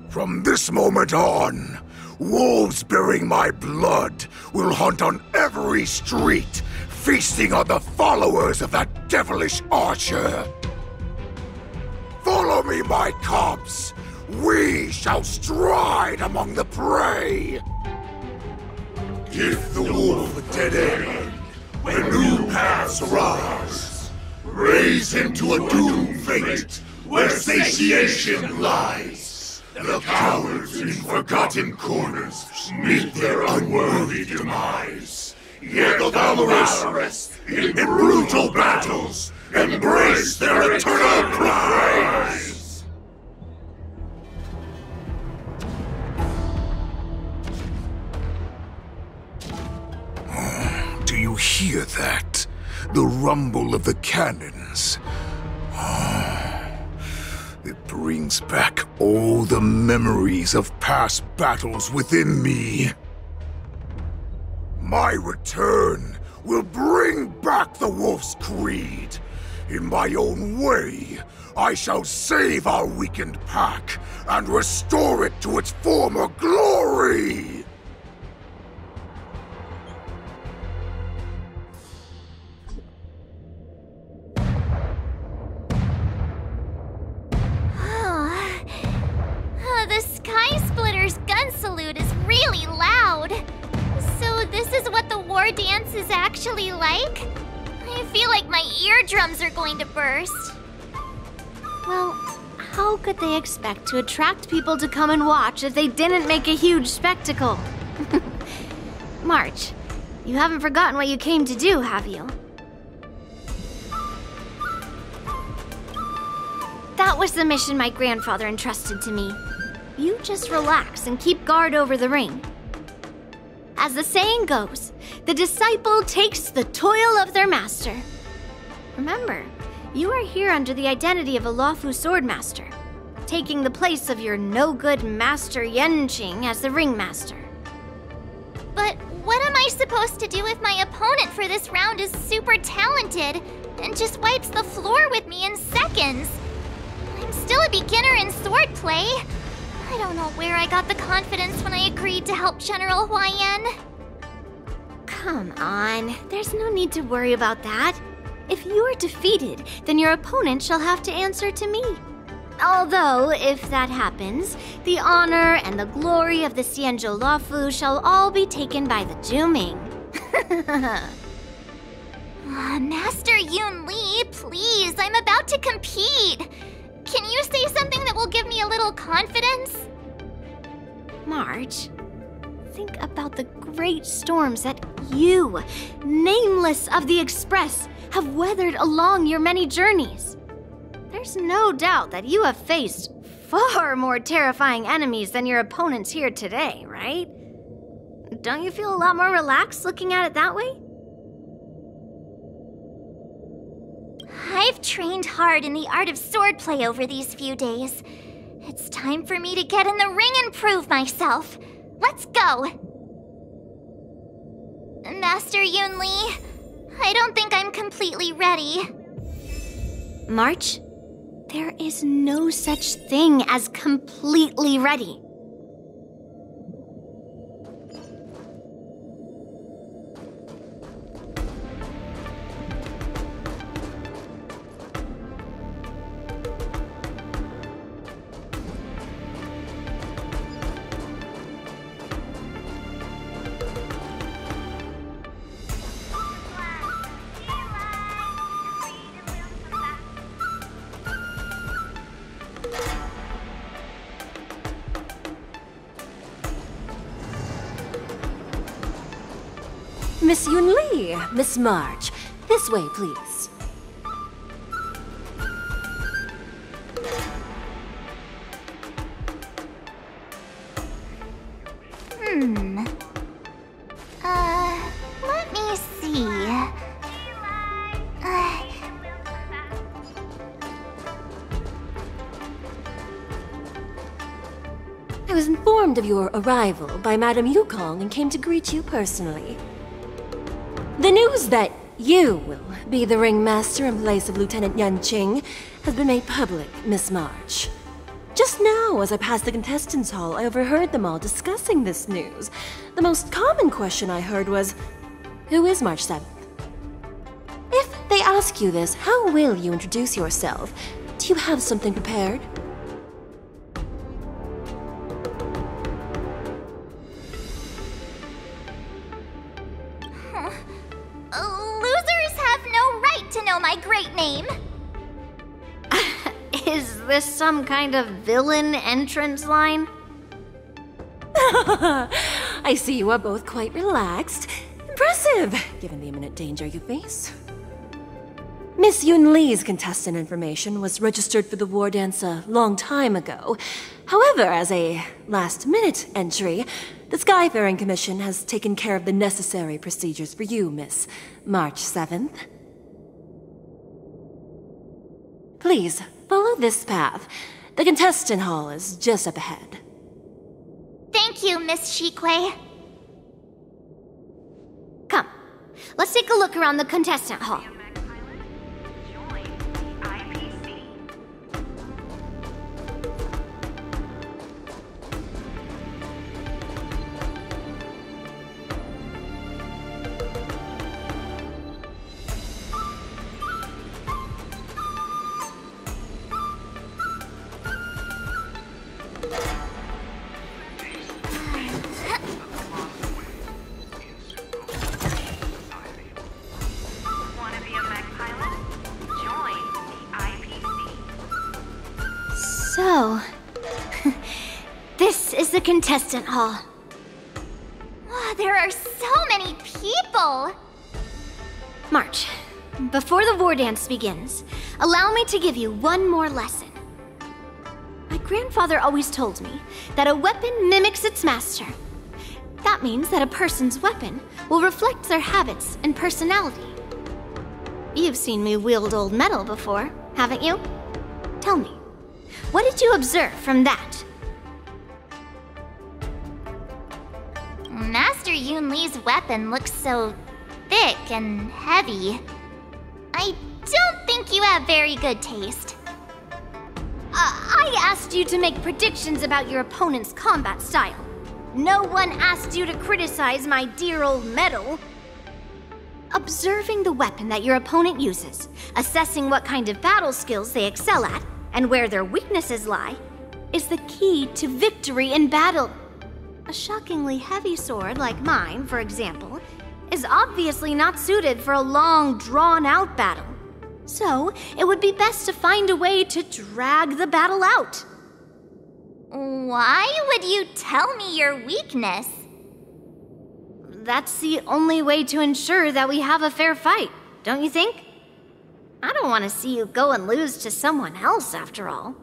From this moment on, wolves bearing my blood will hunt on every street, feasting on the followers of that devilish archer. Follow me, my cubs. We shall stride among the prey. Give the wolf a dead end when new paths arise. Raise him to a doomed fate where satiation lies. The cowards in forgotten corners meet their unworthy demise. Yet the valorous in brutal battles embrace their eternal prize. Do you hear that? The rumble of the cannons. It brings back all the memories of past battles within me. My return will bring back the Wolf's Creed. In my own way, I shall save our weakened pack and restore it to its former glory! The Sky Splitter's gun salute is really war dance is actually like? I feel like my eardrums are going to burst. Well, how could they expect to attract people to come and watch if they didn't make a huge spectacle? March, you haven't forgotten what you came to do, have you? That was the mission my grandfather entrusted to me. You just relax and keep guard over the ring. As the saying goes, the disciple takes the toil of their master. Remember, you are here under the identity of a Luofu swordmaster, taking the place of your no-good master Yenqing as the ringmaster. But what am I supposed to do if my opponent for this round is super talented and just wipes the floor with me in seconds? I'm still a beginner in swordplay. I don't know where I got the confidence when I agreed to help General Huaiyan. Come on, there's no need to worry about that. If you are defeated, then your opponent shall have to answer to me. Although, if that happens, the honor and the glory of the Xianzhou Luofu shall all be taken by the Zhuming. Master Yun Li, please, I'm about to compete. Can you say something that will give me a little confidence? March, think about the great storms that you, nameless of the Express, have weathered along your many journeys. There's no doubt that you have faced far more terrifying enemies than your opponents here today, right? Don't you feel a lot more relaxed looking at it that way? I've trained hard in the art of swordplay over these few days. It's time for me to get in the ring and prove myself. Let's go! Master Yun Li, I don't think I'm completely ready. March, there is no such thing as completely ready. Miss Yun Li, Miss March, this way, please. Let me see. I was informed of your arrival by Madame Yukong and came to greet you personally. The news that you will be the ringmaster in place of Lieutenant Yenqing has been made public, Miss March. Just now, as I passed the contestants' hall, I overheard them all discussing this news. The most common question I heard was, who is March 7th? If they ask you this, how will you introduce yourself? Do you have something prepared? Losers have no right to know my great name. Is this some kind of villain entrance line? I see you are both quite relaxed. Impressive, given the imminent danger you face. Miss Yun Li's contestant information was registered for the war dance a long time ago. However, as a last-minute entry, the Skyfaring Commission has taken care of the necessary procedures for you, Miss March 7th. Please, follow this path. The contestant hall is just up ahead. Thank you, Miss Shikui. Come, let's take a look around the contestant hall. contestant hall. Wow, there are so many people! March, before the war dance begins, allow me to give you one more lesson. My grandfather always told me that a weapon mimics its master. That means that a person's weapon will reflect their habits and personality. You've seen me wield old metal before, haven't you? Tell me, what did you observe from that? Master Yun Li's weapon looks so thick and heavy. I don't think you have very good taste. I asked you to make predictions about your opponent's combat style. No one asked you to criticize my dear old metal. Observing the weapon that your opponent uses, assessing what kind of battle skills they excel at, and where their weaknesses lie, is the key to victory in battle. A shockingly heavy sword like mine, for example, is obviously not suited for a long, drawn-out battle. So, it would be best to find a way to drag the battle out. Why would you tell me your weakness? That's the only way to ensure that we have a fair fight, don't you think? I don't want to see you go and lose to someone else, after all.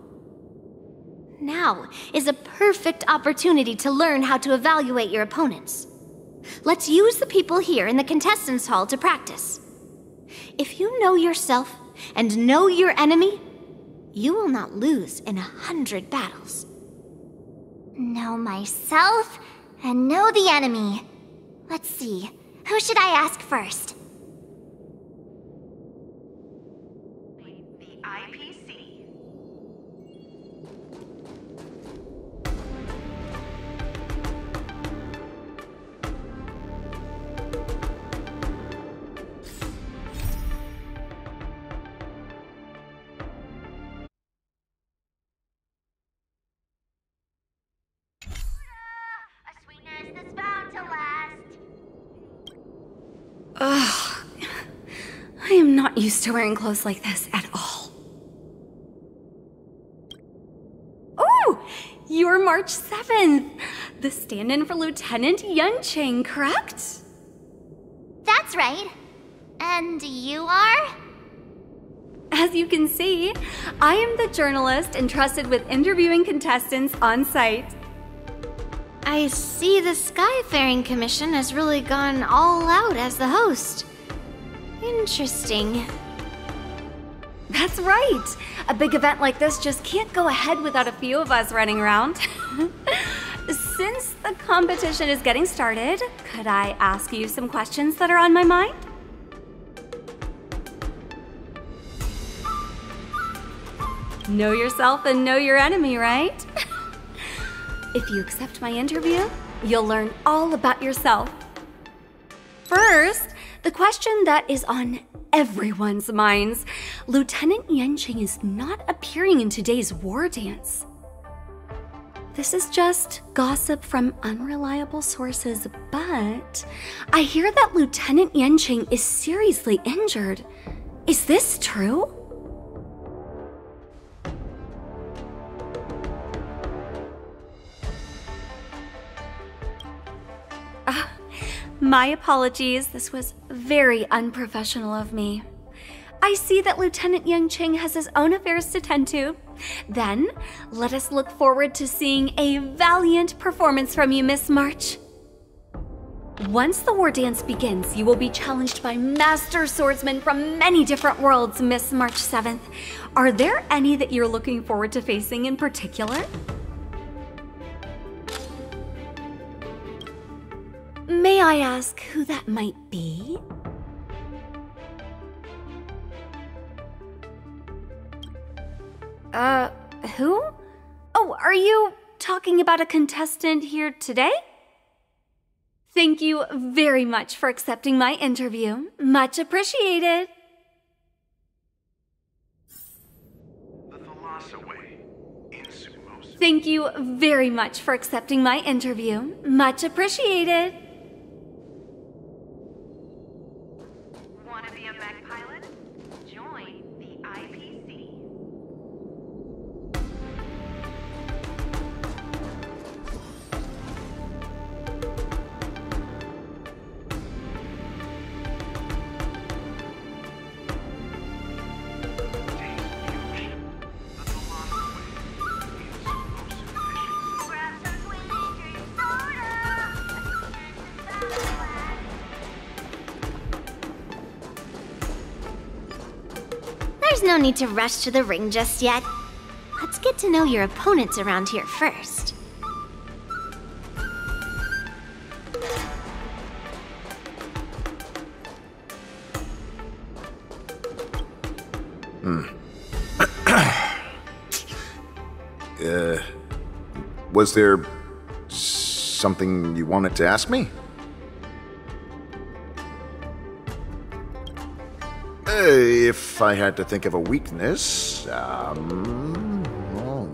Now is a perfect opportunity to learn how to evaluate your opponents. Let's use the people here in the contestants' hall to practice. If you know yourself and know your enemy, you will not lose in 100 battles. Know myself and know the enemy. Let's see, who should I ask first? The IPC. Ugh. I am not used to wearing clothes like this at all. Oh! You're March 7th! The stand-in for Lieutenant Yunqing, correct? That's right. And you are? As you can see, I am the journalist entrusted with interviewing contestants on site. I see the Skyfaring Commission has really gone all out as the host. Interesting. That's right! A big event like this just can't go ahead without a few of us running around. Since the competition is getting started, could I ask you some questions that are on my mind? Know yourself and know your enemy, right? If you accept my interview, you'll learn all about yourself. First, the question that is on everyone's minds. Lieutenant Yunqing is not appearing in today's war dance. This is just gossip from unreliable sources, but I hear that Lieutenant Yunqing is seriously injured. Is this true? My apologies, this was very unprofessional of me. I see that Lieutenant Yunqing has his own affairs to tend to. Then, let us look forward to seeing a valiant performance from you, Miss March. Once the war dance begins, you will be challenged by master swordsmen from many different worlds, Miss March 7th. Are there any that you're looking forward to facing in particular? May I ask who that might be? Who? Oh, are you talking about a contestant here today? Thank you very much for accepting my interview. Much appreciated. Thank you very much for accepting my interview. Much appreciated. Want to be a mech pilot? Join the IPC. There's no need to rush to the ring just yet. Let's get to know your opponents around here first. Was there something you wanted to ask me? If I had to think of a weakness, well,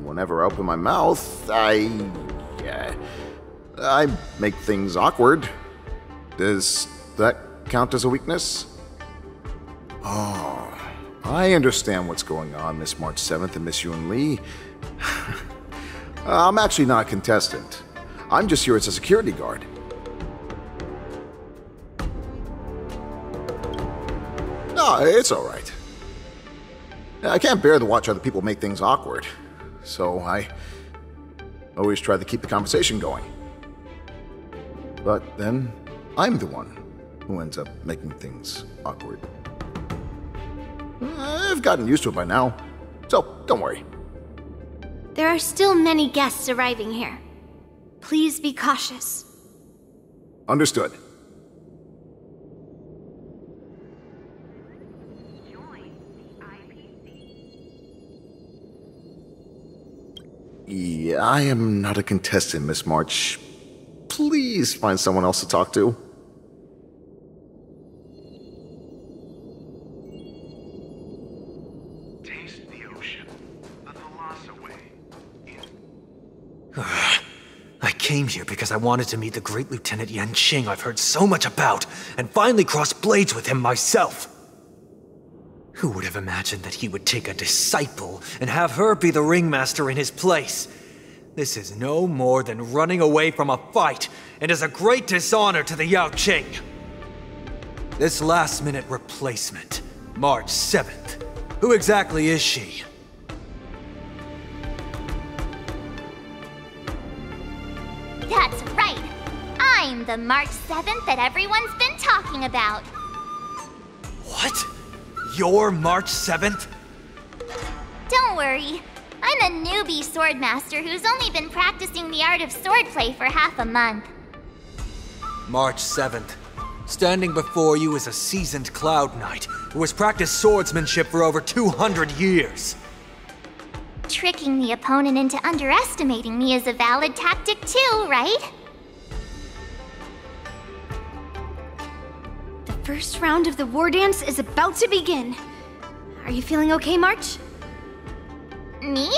whenever I open my mouth, I make things awkward. Does that count as a weakness? Oh, I understand what's going on, Miss March 7th and Miss Yun Lee. I'm actually not a contestant. I'm just here as a security guard. No, it's all right. I can't bear to watch other people make things awkward, so I always try to keep the conversation going. But then, I'm the one who ends up making things awkward. I've gotten used to it by now, so don't worry. There are still many guests arriving here. Please be cautious. Understood. Yeah, I am not a contestant, Miss March. Please find someone else to talk to. Taste the ocean. The Thalassa way. I came here because I wanted to meet the great Lieutenant Yanqing I've heard so much about, and finally cross blades with him myself. Who would have imagined that he would take a disciple and have her be the ringmaster in his place? This is no more than running away from a fight, and is a great dishonor to the Yaoqing. This last-minute replacement, March 7th. Who exactly is she? That's right! I'm the March 7th that everyone's been talking about! What? You're March 7th? Don't worry. I'm a newbie swordmaster who's only been practicing the art of swordplay for half a month. March 7th. Standing before you is a seasoned Cloud Knight who has practiced swordsmanship for over 200 years. Tricking the opponent into underestimating me is a valid tactic too, right? The first round of the war dance is about to begin. Are you feeling okay, March? Me?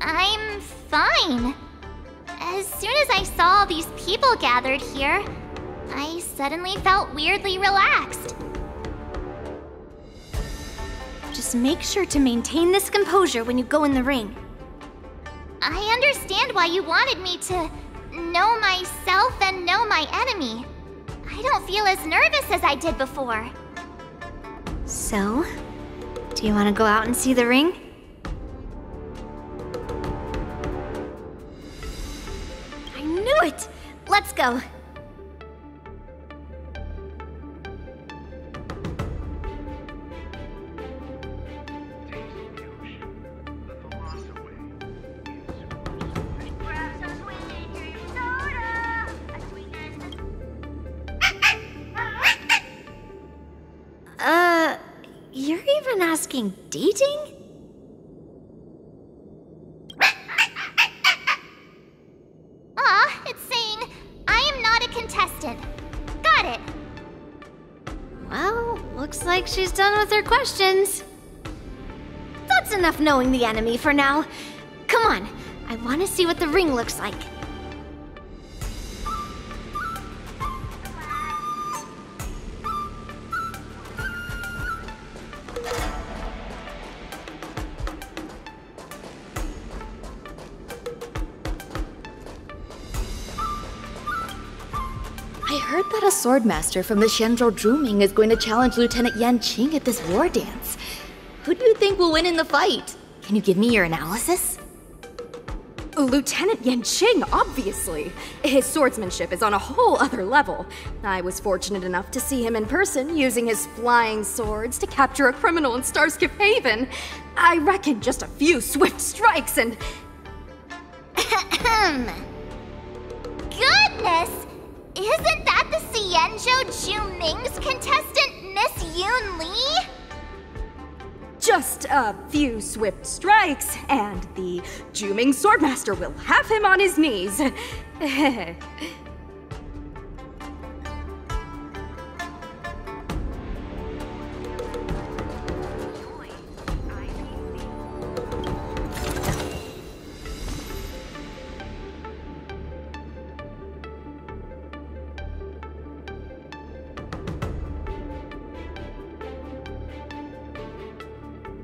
I'm fine. As soon as I saw all these people gathered here, I suddenly felt weirdly relaxed. Just make sure to maintain this composure when you go in the ring. I understand why you wanted me to know myself and know my enemy. I don't feel as nervous as I did before. So, do you want to go out and see the ring? I knew it! Let's go! You're even asking dating? Aw, it's saying, I am not a contestant. Got it. Well, looks like she's done with her questions. That's enough knowing the enemy for now. Come on, I want to see what the ring looks like. I heard that a swordmaster from the Shenzhou Zhuming is going to challenge Lieutenant Yanqing at this war dance. Who do you think will win in the fight? Can you give me your analysis? Lieutenant Yanqing, obviously. His swordsmanship is on a whole other level. I was fortunate enough to see him in person, using his flying swords to capture a criminal in Starskip Haven. I reckon just a few swift strikes and... Goodness! Isn't that the Xianzhou Juming's contestant, Miss Yoon Lee? Just a few swift strikes, and the Juming Swordmaster will have him on his knees.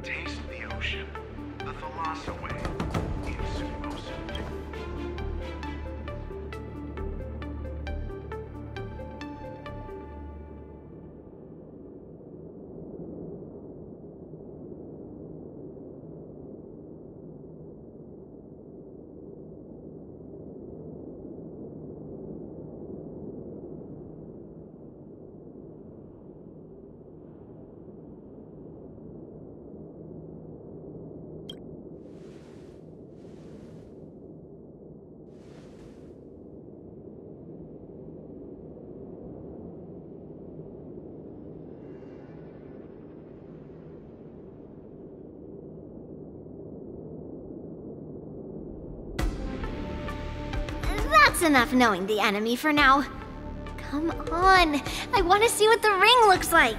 Taste the ocean. The Thalassa way. In Sumosu. That's enough knowing the enemy for now. Come on, I want to see what the ring looks like.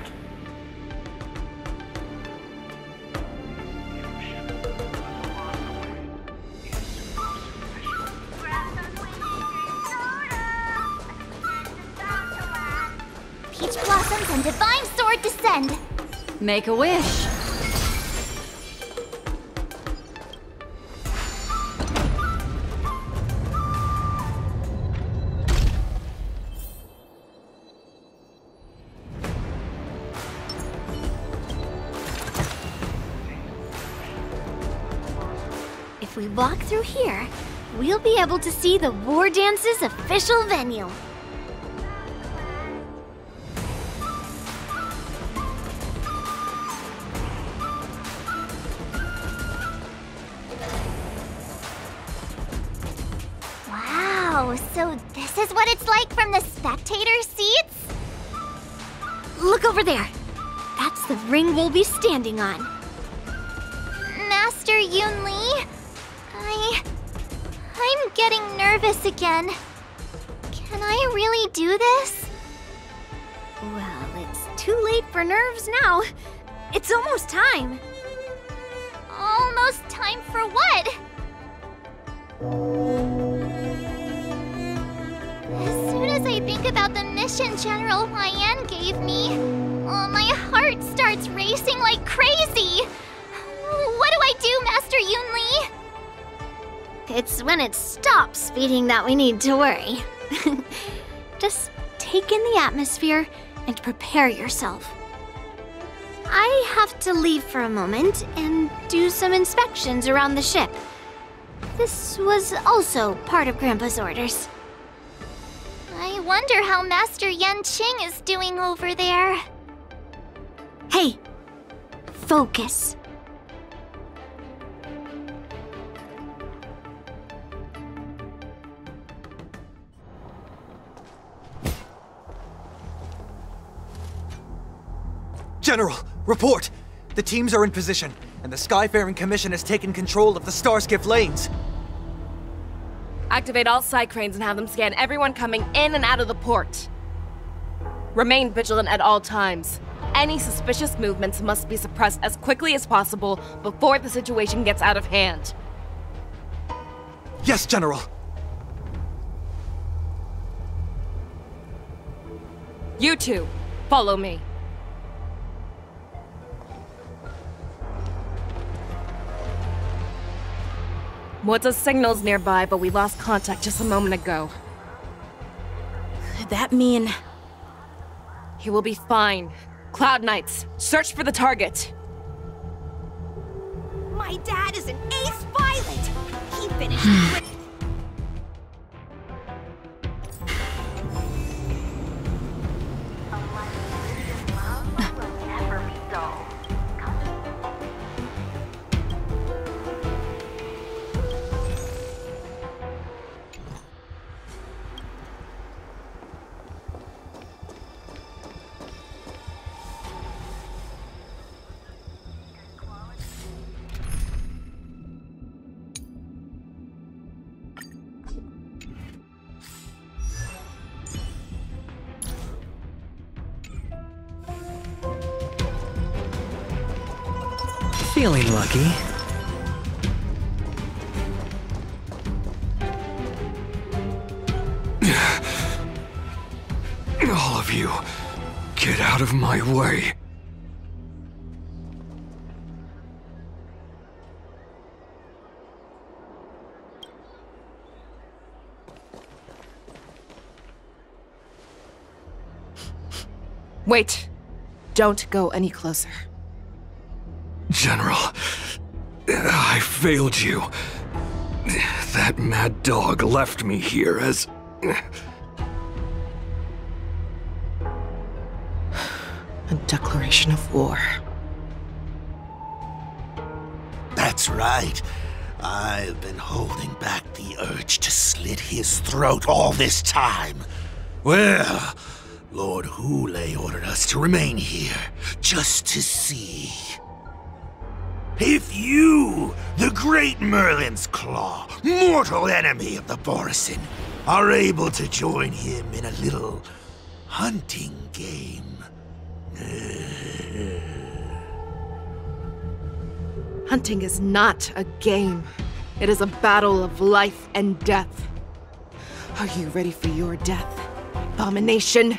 Peach blossoms and divine sword descend. Make a wish. If we walk through here, we'll be able to see the War Dance's official venue. Wow, so this is what it's like from the spectator seats? Look over there. That's the ring we'll be standing on. Master Yoon Lee? I'm getting nervous again. Can I really do this? Well, it's too late for nerves now. It's almost time. Almost time for what? As soon as I think about the mission General Huayan gave me, my heart starts racing like crazy. What do I do, Master Yoon Lee? It's when it stops beating that we need to worry. Just take in the atmosphere and prepare yourself. I have to leave for a moment and do some inspections around the ship. This was also part of Grandpa's orders. I wonder how Master Yanqing is doing over there. Hey, focus. General, report! The teams are in position, and the Skyfaring Commission has taken control of the Starskiff lanes. Activate all side cranes and have them scan everyone coming in and out of the port. Remain vigilant at all times. Any suspicious movements must be suppressed as quickly as possible before the situation gets out of hand. Yes, General! You two, follow me. What's signal's nearby, but we lost contact just a moment ago. Could that mean... He will be fine. Cloud Knights, search for the target. My dad is an ace pilot! He finish it. Feeling lucky. All of you, get out of my way. Wait. Don't go any closer. General, I failed you. That mad dog left me here as... A declaration of war. That's right. I've been holding back the urge to slit his throat all this time. Well, Lord Hule ordered us to remain here, just to see. If you, the great Merlin's Claw, mortal enemy of the Borisin, are able to join him in a little hunting game. Hunting is not a game. It is a battle of life and death. Are you ready for your death, abomination?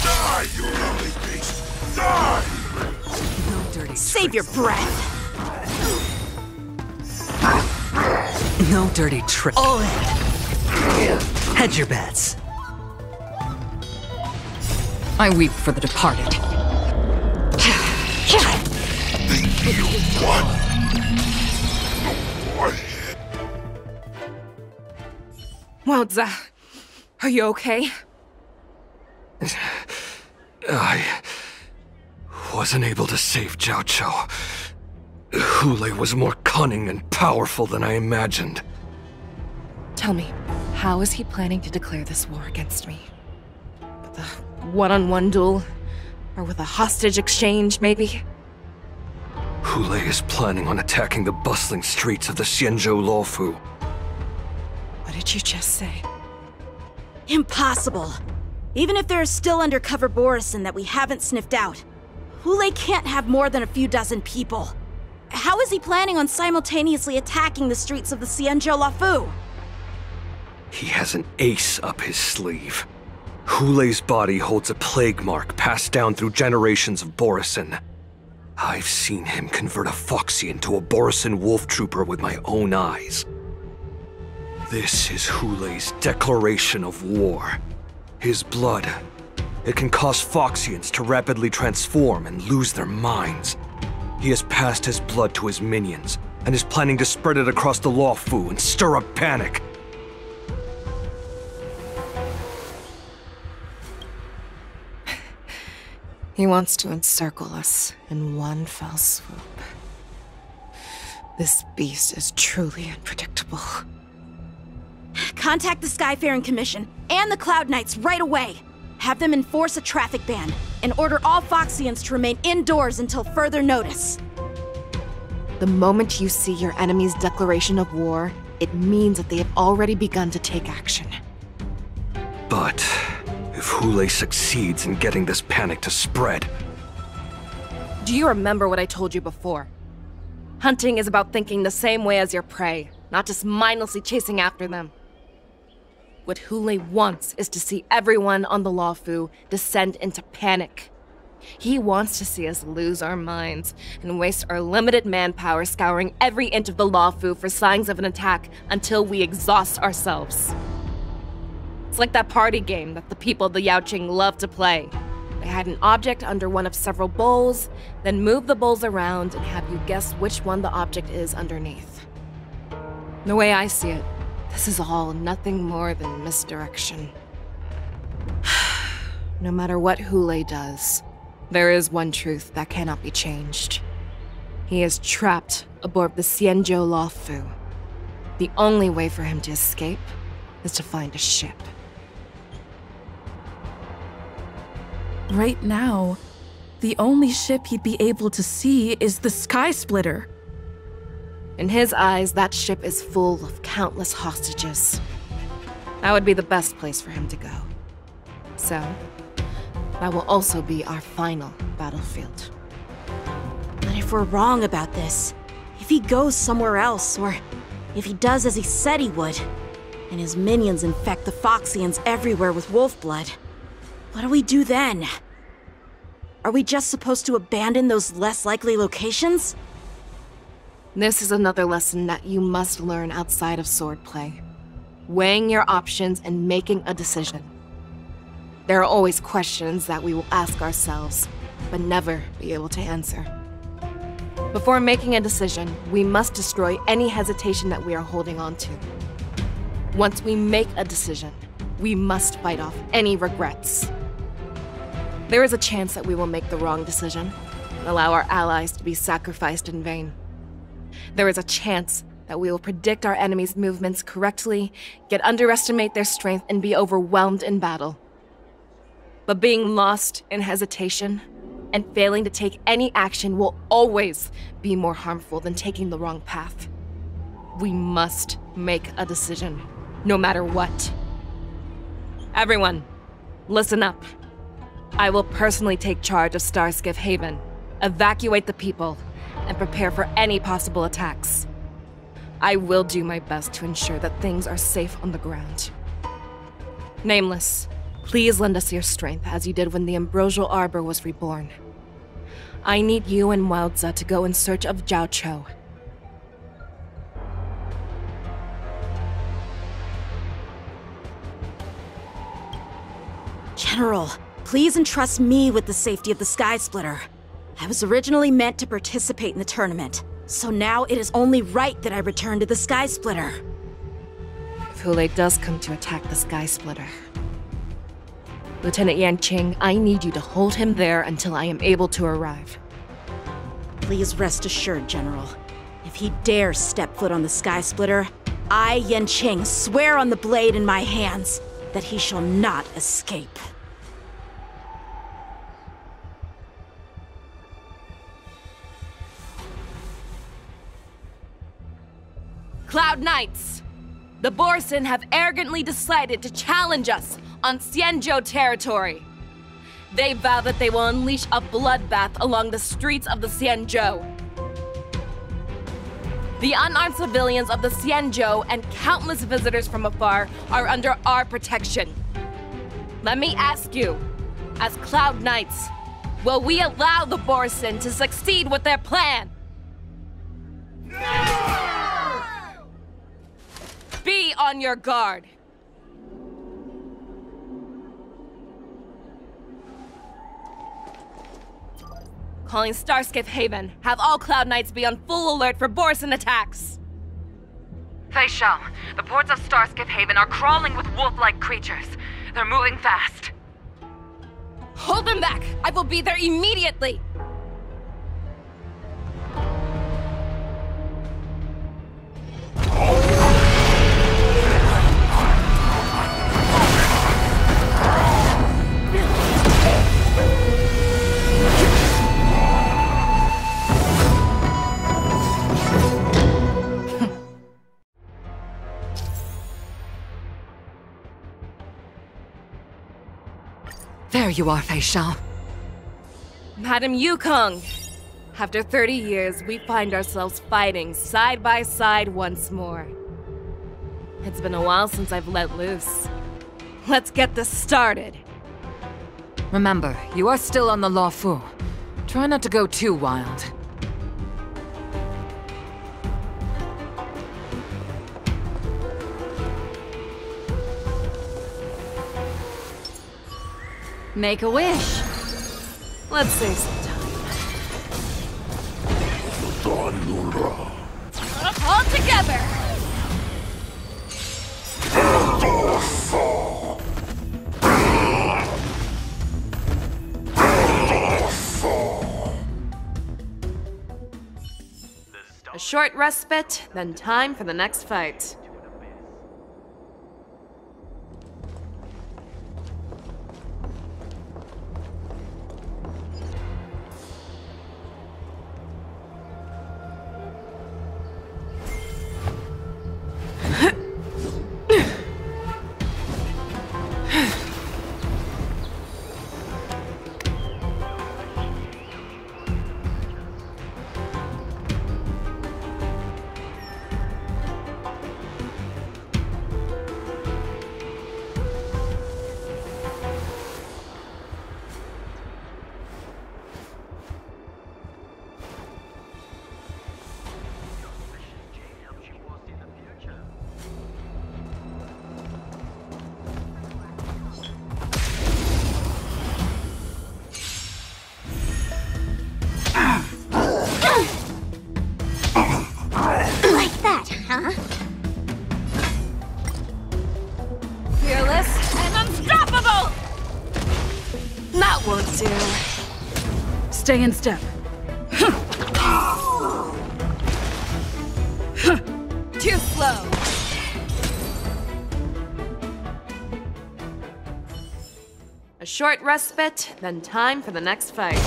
Die, you ugly beast! Die! No dirty Save your breath! No dirty trick. All in. Hedge your bets. I weep for the departed. Wowza, are you okay? I wasn't able to save Jiao Chou. Hule was more cunning and powerful than I imagined. Tell me, how is he planning to declare this war against me? With a one-on-one duel? Or with a hostage exchange, maybe? Hule is planning on attacking the bustling streets of the Xianzhou Luofu. What did you just say? Impossible. Even if there are still undercover Borisin that we haven't sniffed out, Hule can't have more than a few dozen people. How is he planning on simultaneously attacking the streets of the Xianzhou Luofu? He has an ace up his sleeve. Hule's body holds a plague mark passed down through generations of Borisin. I've seen him convert a Foxian to a Borisin wolf trooper with my own eyes. This is Hule's declaration of war. His blood. It can cause Foxians to rapidly transform and lose their minds. He has passed his blood to his minions, and is planning to spread it across the Luofu and stir up panic. He wants to encircle us in one fell swoop. This beast is truly unpredictable. Contact the Skyfaring Commission and the Cloud Knights right away. Have them enforce a traffic ban and order all Foxians to remain indoors until further notice. The moment you see your enemy's declaration of war, it means that they have already begun to take action. But if Hule succeeds in getting this panic to spread... Do you remember what I told you before? Hunting is about thinking the same way as your prey, not just mindlessly chasing after them. What Hule wants is to see everyone on the Luofu descend into panic. He wants to see us lose our minds and waste our limited manpower scouring every inch of the Luofu for signs of an attack until we exhaust ourselves. It's like that party game that the people of the Yaoqing love to play. They hide an object under one of several bowls, then move the bowls around and have you guess which one the object is underneath. The way I see it, this is all nothing more than misdirection. No matter what Hule does, there is one truth that cannot be changed. He is trapped aboard the Xianzhou Luofu. The only way for him to escape is to find a ship. Right now, the only ship he'd be able to see is the Sky Splitter. In his eyes, that ship is full of countless hostages. That would be the best place for him to go. So, that will also be our final battlefield. But if we're wrong about this, if he goes somewhere else, or if he does as he said he would, and his minions infect the Foxians everywhere with wolf blood, what do we do then? Are we just supposed to abandon those less likely locations? This is another lesson that you must learn outside of swordplay. Weighing your options and making a decision. There are always questions that we will ask ourselves, but never be able to answer. Before making a decision, we must destroy any hesitation that we are holding on to. Once we make a decision, we must fight off any regrets. There is a chance that we will make the wrong decision, allow our allies to be sacrificed in vain. There is a chance that we will predict our enemies' movements correctly, yet underestimate their strength and be overwhelmed in battle. But being lost in hesitation and failing to take any action will always be more harmful than taking the wrong path. We must make a decision, no matter what. Everyone, listen up. I will personally take charge of Starskiff Haven, evacuate the people, and prepare for any possible attacks. I will do my best to ensure that things are safe on the ground. Nameless, please lend us your strength as you did when the Ambrosial Arbor was reborn. I need you and Wildza to go in search of Zhao Cho. General, please entrust me with the safety of the Sky Splitter. I was originally meant to participate in the tournament, so now it is only right that I return to the Sky Splitter. If Hule does come to attack the Sky Splitter, Lieutenant Yanqing, I need you to hold him there until I am able to arrive. Please rest assured, General. If he dares step foot on the Sky Splitter, I, Yanqing, swear on the blade in my hands that he shall not escape. Cloud Knights! The Borson have arrogantly decided to challenge us on Xianzhou territory. They vow that they will unleash a bloodbath along the streets of the Xianzhou. The unarmed civilians of the Xianzhou and countless visitors from afar are under our protection. Let me ask you, as Cloud Knights, will we allow the Borson to succeed with their plan? Be on your guard. Calling Starskiff Haven. Have all Cloud Knights be on full alert for Borson attacks. Fei Shao, the ports of Starskiff Haven are crawling with wolf-like creatures. They're moving fast. Hold them back! I will be there immediately! There you are, Fei Shao. Madam Yukong! After 30 years, we find ourselves fighting side by side once more. It's been a while since I've let loose. Let's get this started. Remember, you are still on the Luofu. Try not to go too wild. Make a wish. Let's save some time. All together! A short respite, then time for the next fight. Like that, huh? Fearless and unstoppable! That won't do. Stay in step. Too slow. A short respite, then time for the next fight.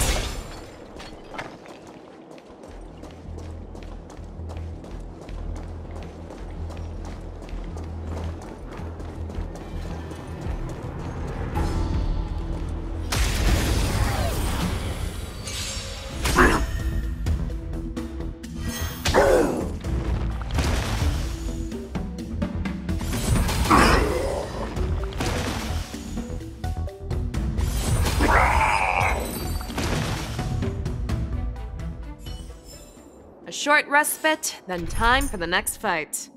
A short respite, then time for the next fight.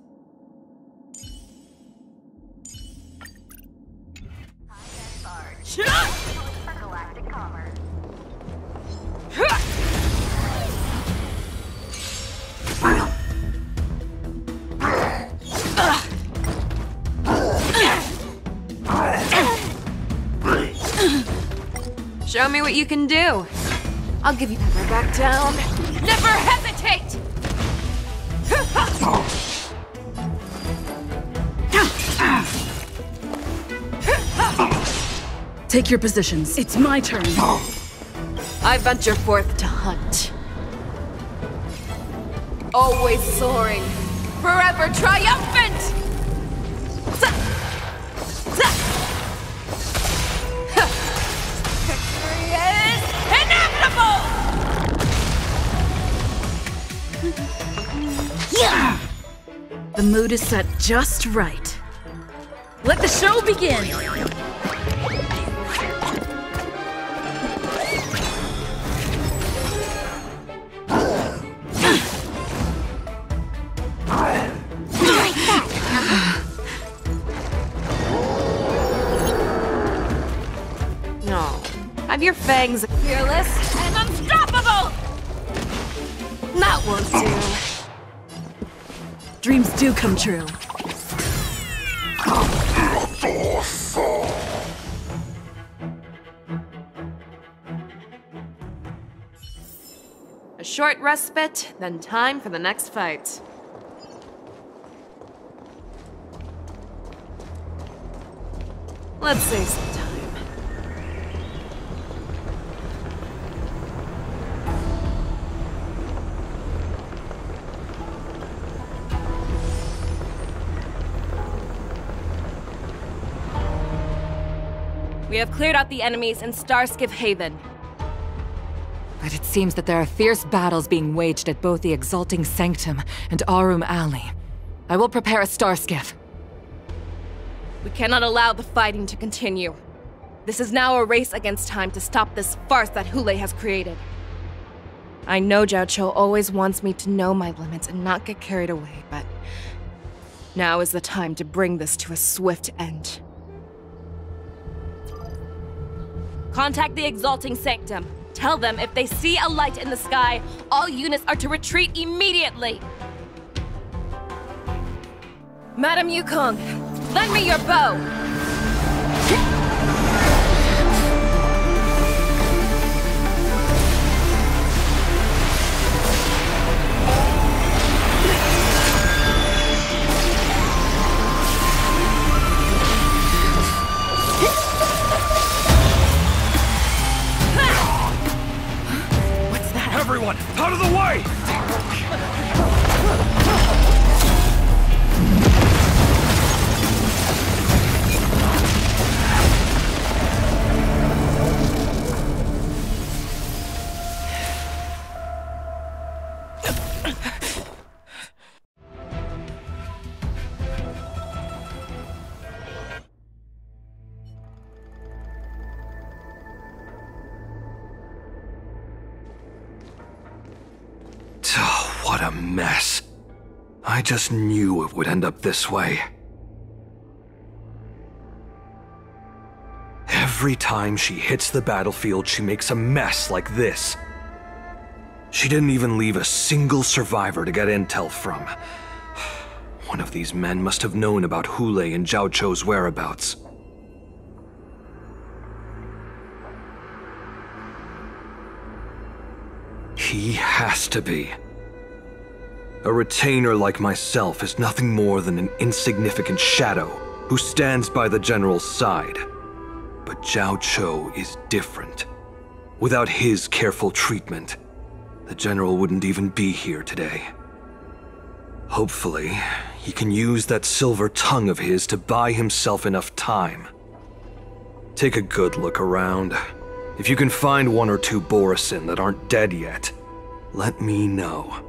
Show me what you can do. I'll give you never back down. Never hesitate! Take your positions. It's my turn. I venture forth to hunt. Always soaring. Forever triumphant! Victory is inevitable! Yeah! The mood is set just right. Let the show begin! No. Have your fangs fearless and unstoppable! That won't do. Dreams do come true. A short respite, then time for the next fight. Let's save some time. We have cleared out the enemies in Starskiff Haven. But it seems that there are fierce battles being waged at both the Exalting Sanctum and Arum Alley. I will prepare a Starskiff. We cannot allow the fighting to continue. This is now a race against time to stop this farce that Hule has created. I know Jiao always wants me to know my limits and not get carried away, but now is the time to bring this to a swift end. Contact the Exalting Sanctum. Tell them if they see a light in the sky, all units are to retreat immediately. Madam Yukong, lend me your bow. Everyone, out of the way! What a mess. I just knew it would end up this way. Every time she hits the battlefield, she makes a mess like this. She didn't even leave a single survivor to get intel from. One of these men must have known about Hulei and Zhao Chou's whereabouts. He has to be. A retainer like myself is nothing more than an insignificant shadow who stands by the general's side. But Zhao Chou is different. Without his careful treatment, the general wouldn't even be here today. Hopefully, he can use that silver tongue of his to buy himself enough time. Take a good look around. If you can find one or two Borisin that aren't dead yet, let me know.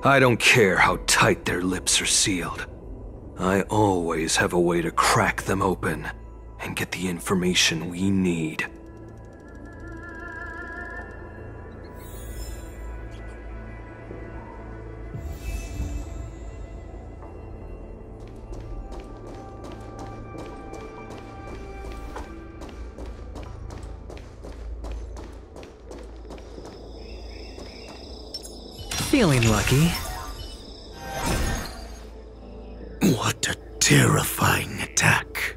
I don't care how tight their lips are sealed. I always have a way to crack them open and get the information we need. Feeling lucky. What a terrifying attack.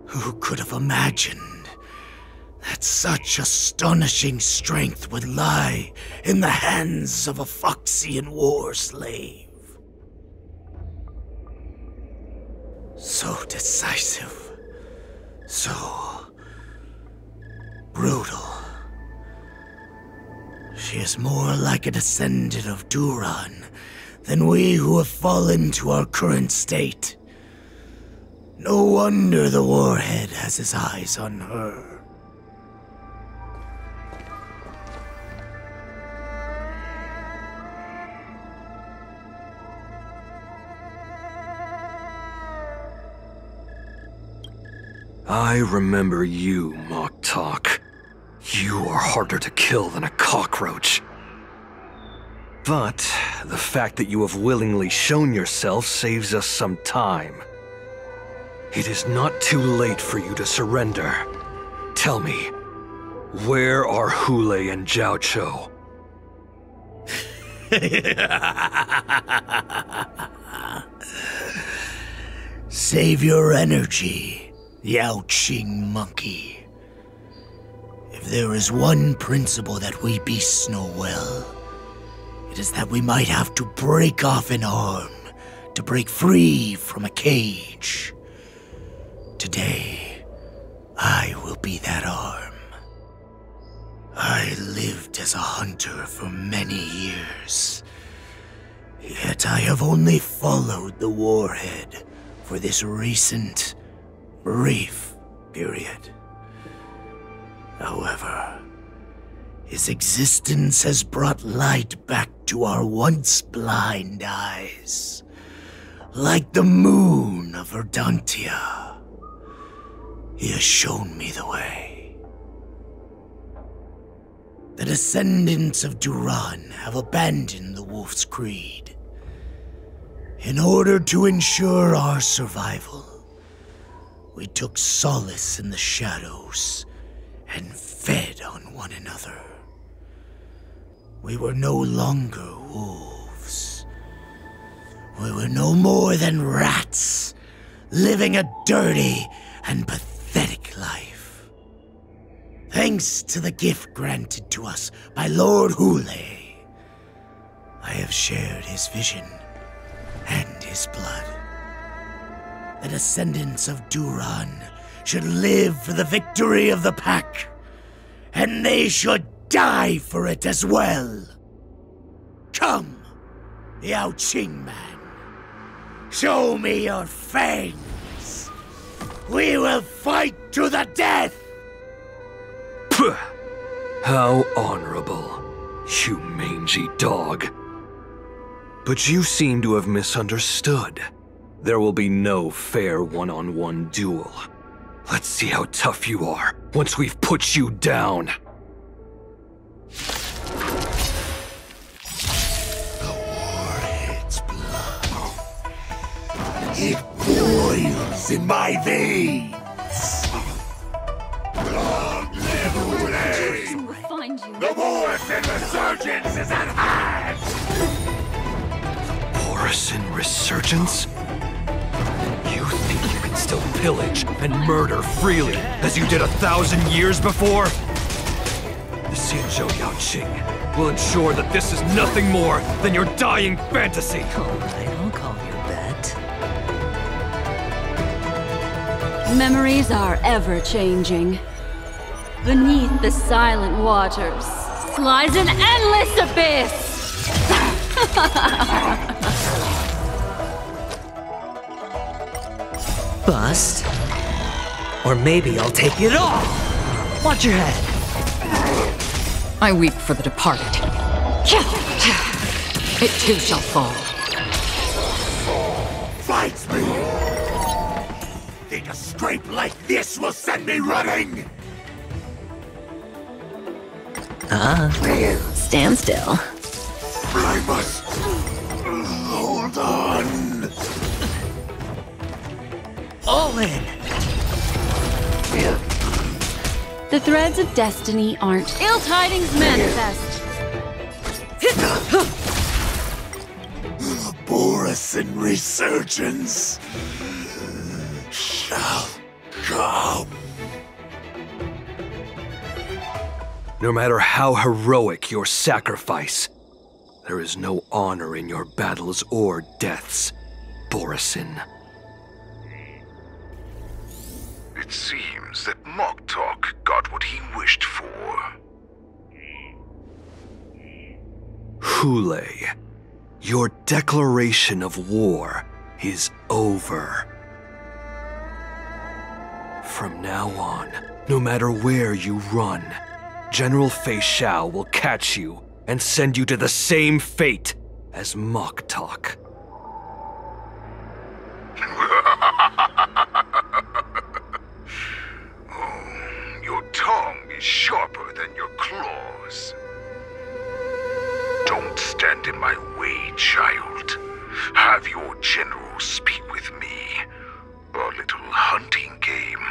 Who could have imagined that such astonishing strength would lie in the hands of a Foxian war slave? So decisive, so brutal. She is more like a descendant of Duran than we who have fallen to our current state. No wonder the warhead has his eyes on her. I remember you, Mock Talk. You are harder to kill than a cockroach. But the fact that you have willingly shown yourself saves us some time. It is not too late for you to surrender. Tell me, where are Hulei and Zhao Chou? Save your energy, Yao Qing monkey. If there is one principle that we beasts know well, it is that we might have to break off an arm to break free from a cage. Today, I will be that arm. I lived as a hunter for many years, yet I have only followed the warhead for this recent, brief period. However, his existence has brought light back to our once blind eyes, like the moon of Verdantia. He has shown me the way. The descendants of Duran have abandoned the Wolf's Creed. In order to ensure our survival, we took solace in the shadows and fed on one another. We were no longer wolves. We were no more than rats, living a dirty and pathetic life. Thanks to the gift granted to us by Lord Hule, I have shared his vision and his blood. The descendants of Duran should live for the victory of the pack, and they should die for it as well. Come, Yao Qing man. Show me your fangs. We will fight to the death! Puh! How honorable, you mangy dog. But you seem to have misunderstood. There will be no fair one-on-one duel. Let's see how tough you are once we've put you down. It boils in my veins. Long live Hule! The Morrison Resurgence is at hand! Morrison Resurgence? You think you can still pillage and murder freely as you did 1,000 years before? The Xianzhou Yao Qing will ensure that this is nothing more than your dying fantasy. Alright, I'll call your bet. Memories are ever-changing. Beneath the silent waters lies an endless abyss! Bust. Or maybe I'll take it all! Watch your head! I weep for the departed. It too shall fall. Fight me! Think a scrape like this will send me running? Stand still. I must hold on. All in! The threads of destiny aren't ill tidings manifest. The Morrison Resurgence shall come. No matter how heroic your sacrifice, there is no honor in your battles or deaths, Borison. It seems that Moktok got what he wished for. Hule, your declaration of war is over. From now on, no matter where you run, General Fei Shao will catch you and send you to the same fate as Moktok. Your tongue is sharper than your claws. Don't stand in my way, child. Have your general speak with me. Our little hunting game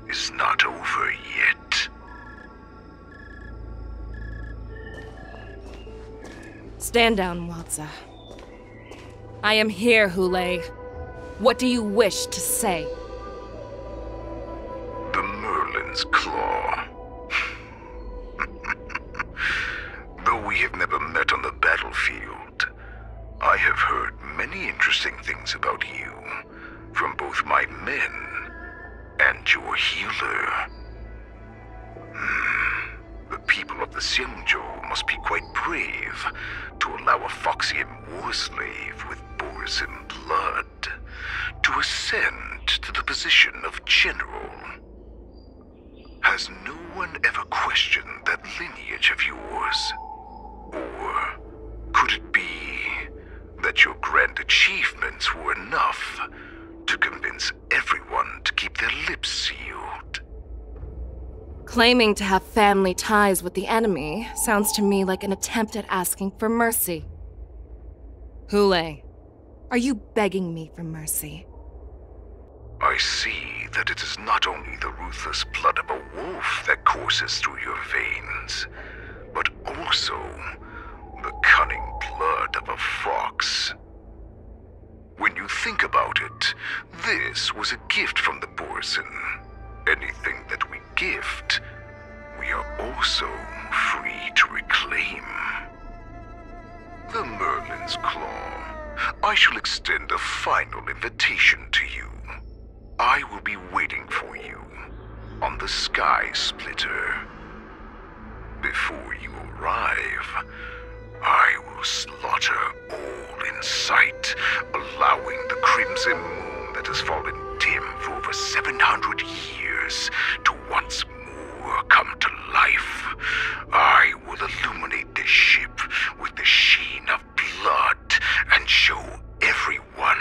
is not over yet. Stand down, Walza. I am here, Hule. What do you wish to say? The Merlin's Claw. Though we have never met on the battlefield, I have heard many interesting things about you from both my men and your healer. The people of the Xianzhou must be quite brave to allow a Foxian war slave with Borrison blood to ascend to the position of general. Has no one ever questioned that lineage of yours? Or could it be that your grand achievements were enough to convince everyone to keep their lips sealed? Claiming to have family ties with the enemy sounds to me like an attempt at asking for mercy. Hule, are you begging me for mercy? I see that it is not only the ruthless blood of a wolf that courses through your veins, but also the cunning blood of a fox. When you think about it, this was a gift from the Borison. Anything that we gift, we are also free to reclaim. The Merlin's Claw. I shall extend a final invitation to you. I will be waiting for you on the Sky Splitter. Before you arrive, I will slaughter all in sight, allowing the crimson moon that has fallen dim for over 700 years to once more come to life. I will illuminate this ship with the sheen of blood and show everyone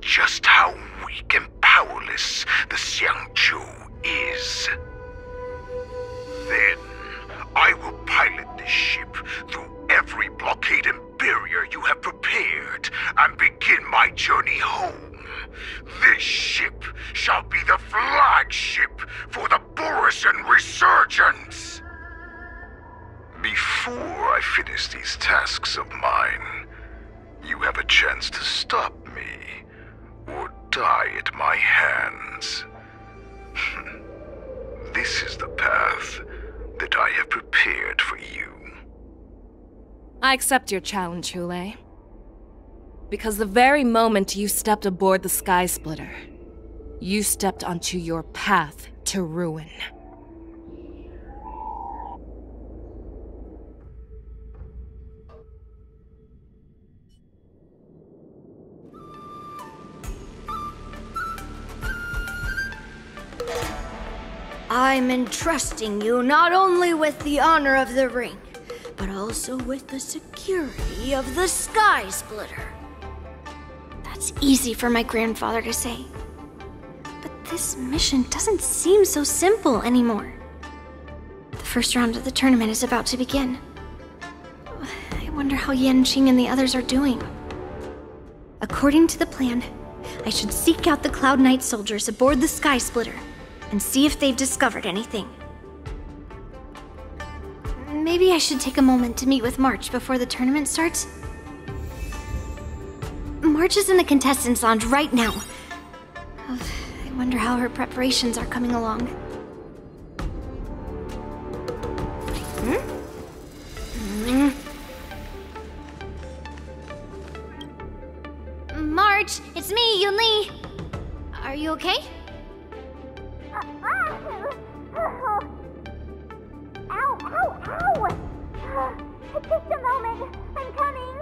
just how weak and powerless the Xiangzhou is. Then, I will pilot this ship through every blockade and barrier you have prepared and begin my journey home. This ship shall be the flagship for the Borison Resurgence. Before I finish these tasks of mine, you have a chance to stop me or die at my hands. This is the path that I have prepared for you. I accept your challenge, Hule. Because the very moment you stepped aboard the Sky Splitter, you stepped onto your path to ruin. I'm entrusting you not only with the honor of the ring, but also with the security of the Sky Splitter. That's easy for my grandfather to say. But this mission doesn't seem so simple anymore. The first round of the tournament is about to begin. I wonder how Yanqing and the others are doing. According to the plan, I should seek out the Cloud Knight soldiers aboard the Sky Splitter and see if they've discovered anything. Maybe I should take a moment to meet with March before the tournament starts. March is in the contestants' lounge right now. I wonder how her preparations are coming along. March, it's me, Yunli. Are you okay? Just a moment. I'm coming.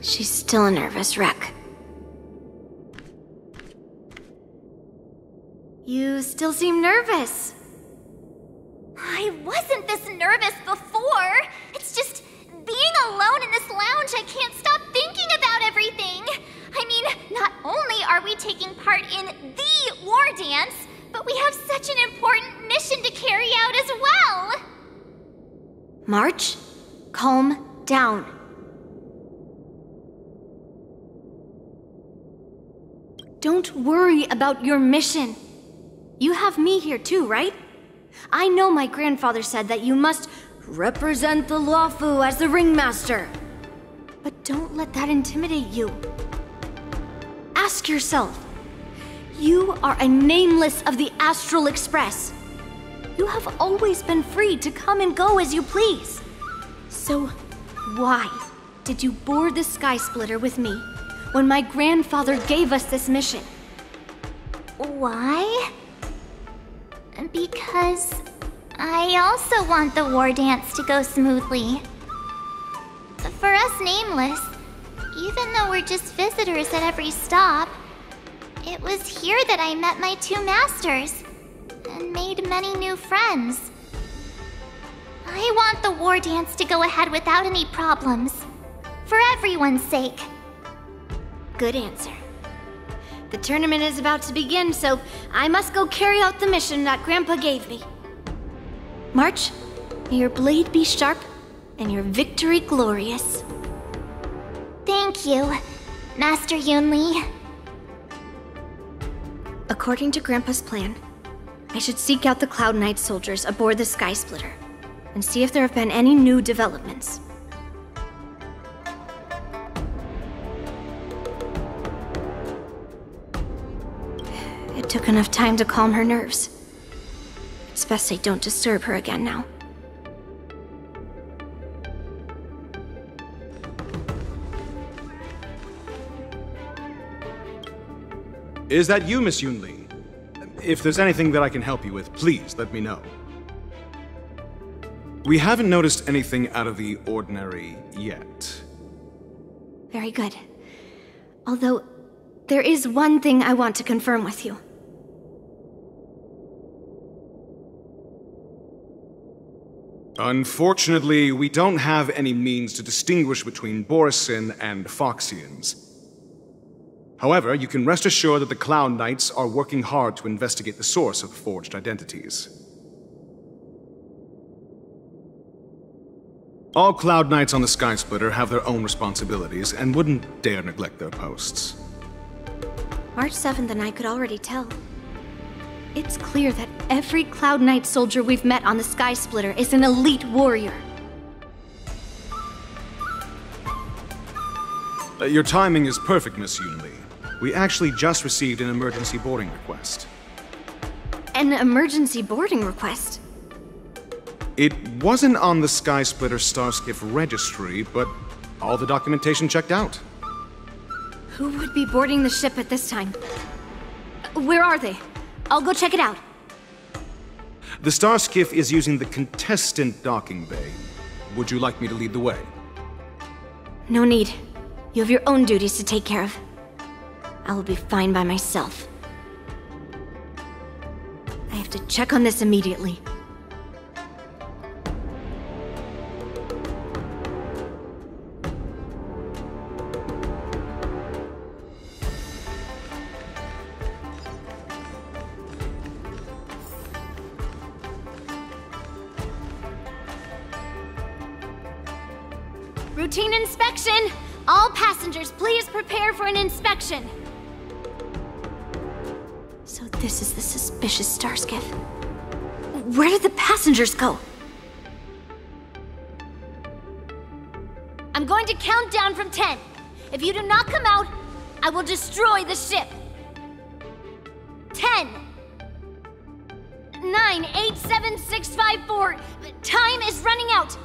She's still a nervous wreck. You still seem nervous. I wasn't this nervous before. It's just being alone in this lounge, I can't stop thinking about everything. I mean, not only are we taking part in the war dance, but we have such an important mission to carry out as well. March, calm down. Don't worry about your mission. You have me here too, right? I know my grandfather said that you must represent the Luofu as the ringmaster. But don't let that intimidate you. Ask yourself, you are a nameless of the Astral Express. You have always been free to come and go as you please. So, why did you board the Sky Splitter with me when my grandfather gave us this mission? Why? Because I also want the war dance to go smoothly. For us Nameless, even though we're just visitors at every stop, it was here that I met my two masters and made many new friends. I want the war dance to go ahead without any problems, for everyone's sake. Good answer. The tournament is about to begin, so I must go carry out the mission that Grandpa gave me. March, may your blade be sharp and your victory glorious. Thank you, Master Yunli. According to Grandpa's plan, I should seek out the Cloud Knight soldiers aboard the Sky Splitter and see if there have been any new developments. It took enough time to calm her nerves. It's best I don't disturb her again now. Is that you, Miss Yunli? If there's anything that I can help you with, please let me know. We haven't noticed anything out of the ordinary yet. Very good. Although, there is one thing I want to confirm with you. Unfortunately, we don't have any means to distinguish between Borisin and Foxians. However, you can rest assured that the Cloud Knights are working hard to investigate the source of forged identities. All Cloud Knights on the Sky Splitter have their own responsibilities and wouldn't dare neglect their posts. March 7th and I could already tell. It's clear that every Cloud Knight soldier we've met on the Sky Splitter is an elite warrior. Your timing is perfect, Miss Yunli. We actually just received an emergency boarding request. An emergency boarding request? It wasn't on the Sky Splitter Starskiff registry, but all the documentation checked out. Who would be boarding the ship at this time? Where are they? I'll go check it out. The Starskiff is using the contestant docking bay. Would you like me to lead the way? No need. You have your own duties to take care of. I will be fine by myself. I have to check on this immediately. Routine inspection! All passengers, please prepare for an inspection! So this is the suspicious Starskiff. Where did the passengers go? I'm going to count down from 10. If you do not come out, I will destroy the ship. 10, 9, 8, 7, 6, 5, 4. Time is running out.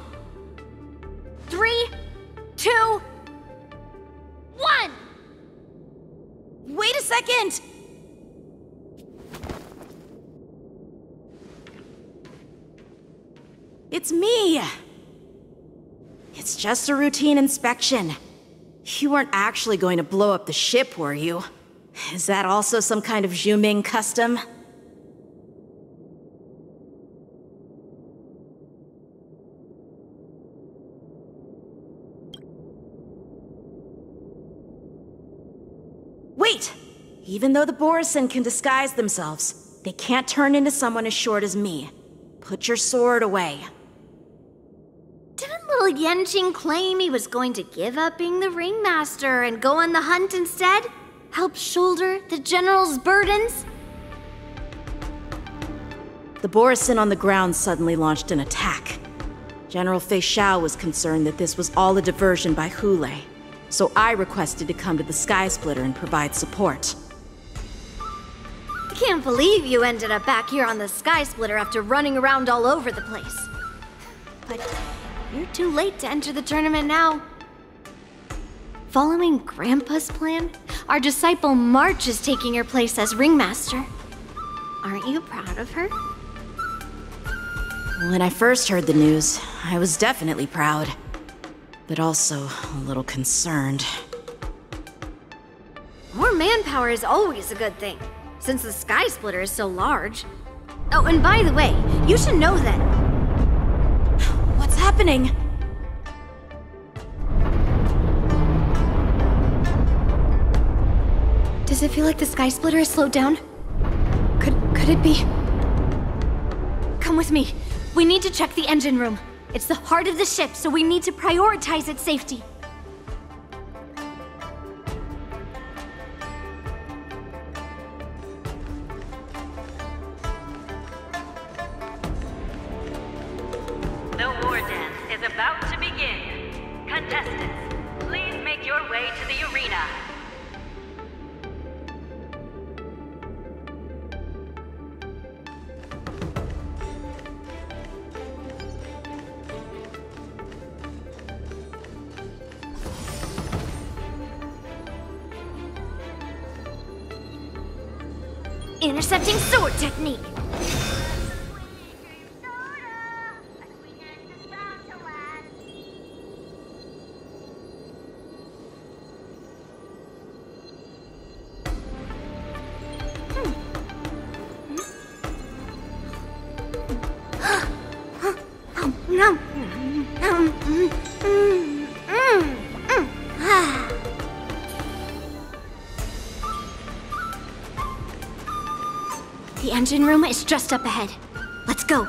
3, 2, 1! Wait a second! It's me! It's just a routine inspection. You weren't actually going to blow up the ship, were you? Is that also some kind of Zhuming custom? Wait! Even though the Borisin can disguise themselves, they can't turn into someone as short as me. Put your sword away. Didn't little Yanqing claim he was going to give up being the ringmaster and go on the hunt instead? Help shoulder the general's burdens? The Borisin on the ground suddenly launched an attack. General Fei Xiao was concerned that this was all a diversion by Hule, so I requested to come to the Sky Splitter and provide support. I can't believe you ended up back here on the Sky Splitter after running around all over the place. But you're too late to enter the tournament now. Following Grandpa's plan, our disciple March is taking your place as ringmaster. Aren't you proud of her? When I first heard the news, I was definitely proud, but also a little concerned. More manpower is always a good thing, since the Sky Splitter is so large. Oh, and by the way, you should know that... What's happening? Does it feel like the Sky Splitter has slowed down? Could it be? Come with me. We need to check the engine room. It's the heart of the ship, so we need to prioritize its safety. contestants, please make your way to the arena. Intercepting sword technique. The engine room is just up ahead. Let's go.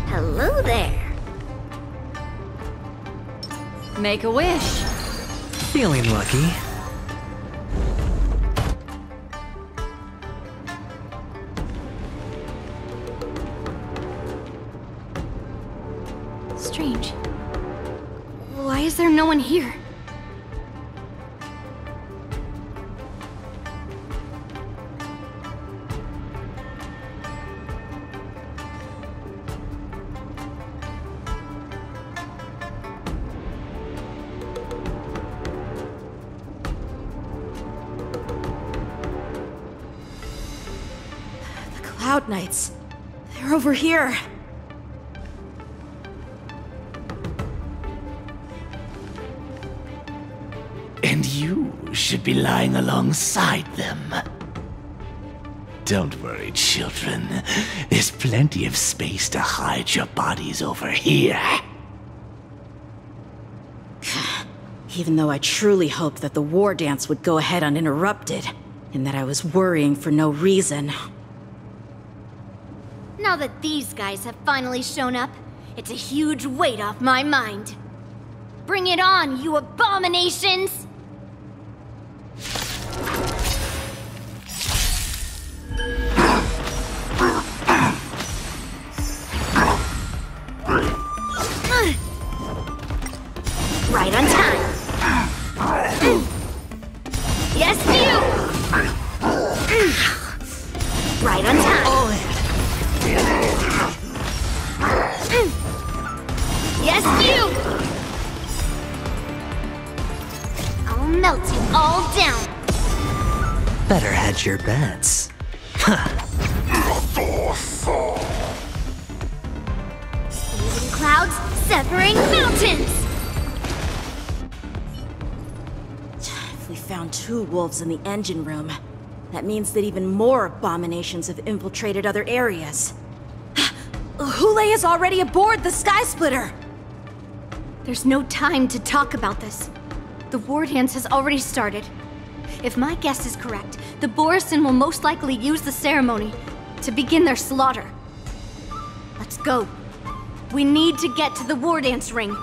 Hello there. Make a wish. Feeling lucky. Strange. Why is there no one here? Cloud Knights. They're over here. And you should be lying alongside them. Don't worry, children. There's plenty of space to hide your bodies over here. Even though I truly hoped that the war dance would go ahead uninterrupted, and that I was worrying for no reason. Now that these guys have finally shown up, it's a huge weight off my mind. Bring it on, you abominations! Right on time. Yes, you! Right on time. Yes, you! I'll melt you all down. Better hedge your bets. Squeezing clouds, severing mountains! If we found 2 wolves in the engine room, that means that even more abominations have infiltrated other areas. Hule is already aboard the Sky Splitter! There's no time to talk about this. The war dance has already started. If my guess is correct, the Borisin will most likely use the ceremony to begin their slaughter. Let's go. We need to get to the war dance ring.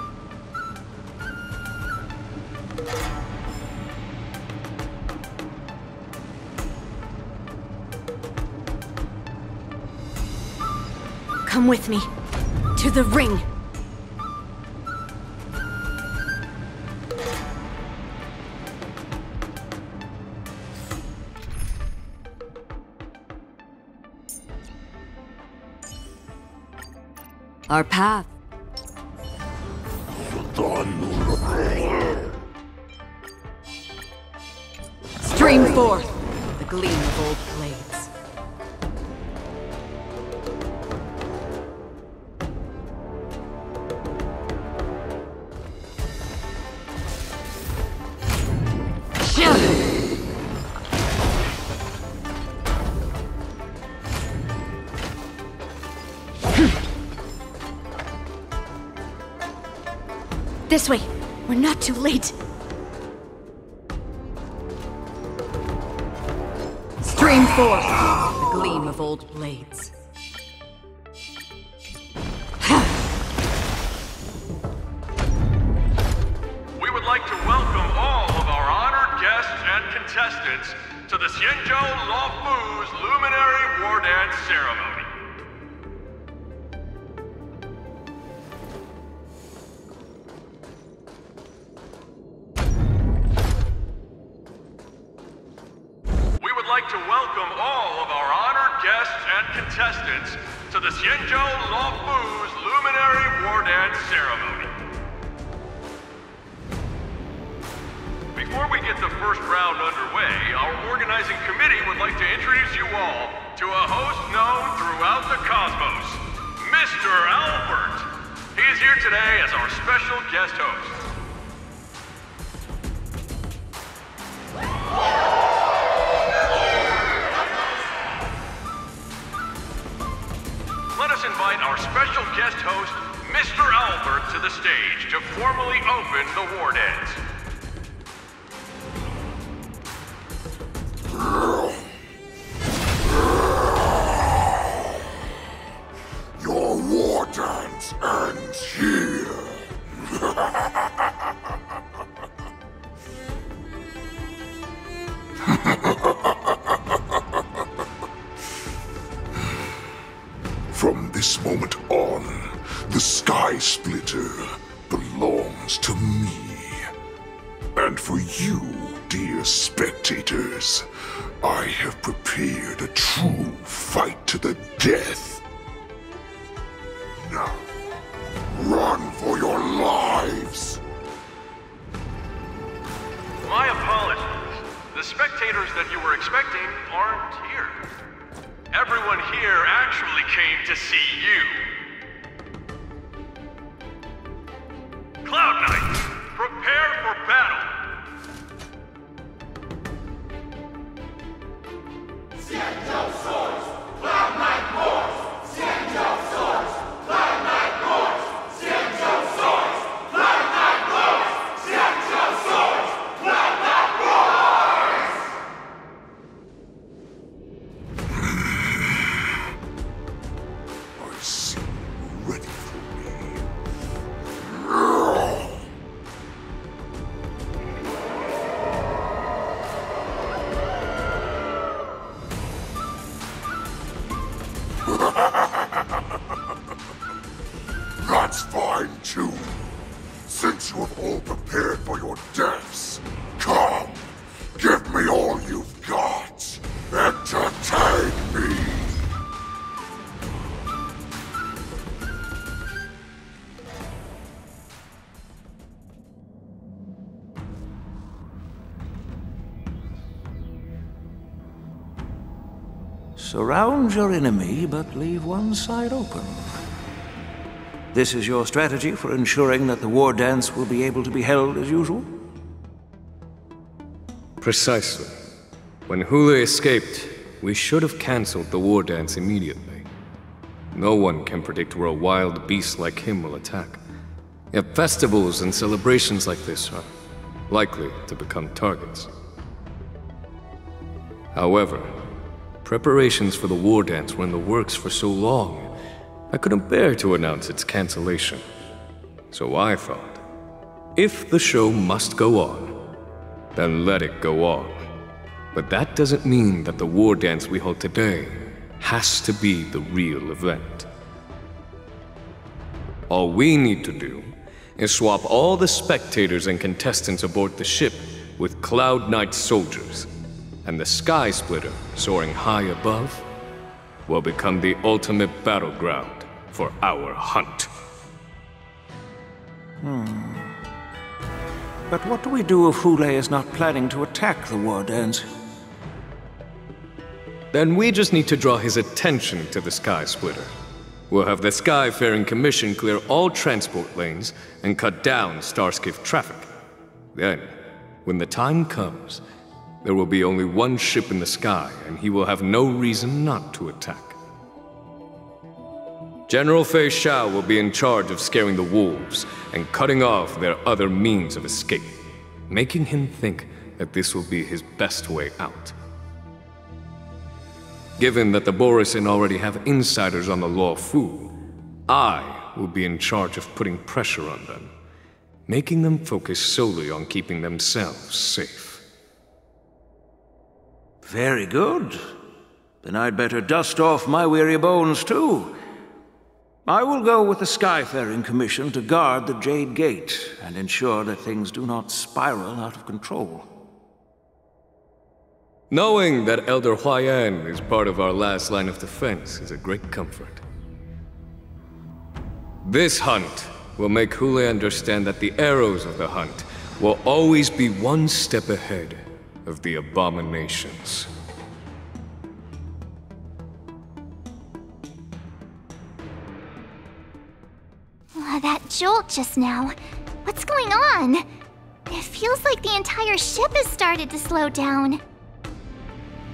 Come with me. To the ring. Our path. Stream forth the gleam of old blades. This way. We're not too late. Stream forth the gleam of old blades. We would like to welcome all of our honored guests and contestants to the Xianzhou Luofu's Luminary War Dance Ceremony. We would like to welcome all of our honored guests and contestants to the Xianzhou Luofu's Luminary War Dance Ceremony. Before we get the first round underway, our organizing committee would like to introduce you all to a host known throughout the cosmos, Mr. Albert. He is here today as our special guest host. Let us invite our special guest host, Mr. Albert, to the stage to formally open the war dance. Your war dance ends here. From this moment on, the Sky Splitter belongs to me. And for you, dear spectators, I have prepared a true fight to the death. Now, run for your lives! My apologies. The spectators that you were expecting aren't here. Everyone here actually came to see you. Cloud Knights, prepare for battle! Xianzhou swords, Cloud Knight wars! Xianzhou swords, Cloud Knight wars! Xianzhou swords, Cloud Knight wars! Xianzhou swords, Cloud Knight wars! I see you ready for me. That's fine too. Since you have all prepared for your deaths, come, give me all you've got. Entertain me. Surround your enemy, but leave one side open. This is your strategy for ensuring that the war dance will be able to be held as usual? Precisely. When Hule escaped, we should have cancelled the war dance immediately. No one can predict where a wild beast like him will attack. Yet festivals and celebrations like this are likely to become targets. However, preparations for the war dance were in the works for so long, I couldn't bear to announce its cancellation. So I thought, if the show must go on, then let it go on. But that doesn't mean that the war dance we hold today has to be the real event. All we need to do is swap all the spectators and contestants aboard the ship with Cloud Knight soldiers, and the Sky Splitter, soaring high above, will become the ultimate battleground for our hunt. But what do we do if Hule is not planning to attack the war dance? Then we just need to draw his attention to the Sky Splitter. We'll have the Skyfaring Commission clear all transport lanes and cut down Starskiff traffic. Then, when the time comes, there will be only one ship in the sky, and he will have no reason not to attack. General Fei Xiao will be in charge of scaring the wolves and cutting off their other means of escape, making him think that this will be his best way out. Given that the Borisin already have insiders on the Law Fu, I will be in charge of putting pressure on them, making them focus solely on keeping themselves safe. Very good. Then I'd better dust off my weary bones too. I will go with the Skyfaring Commission to guard the Jade Gate and ensure that things do not spiral out of control. Knowing that Elder Huayan is part of our last line of defense is a great comfort. This hunt will make Hule understand that the arrows of the hunt will always be one step ahead of the abominations. That jolt just now. What's going on? It feels like the entire ship has started to slow down.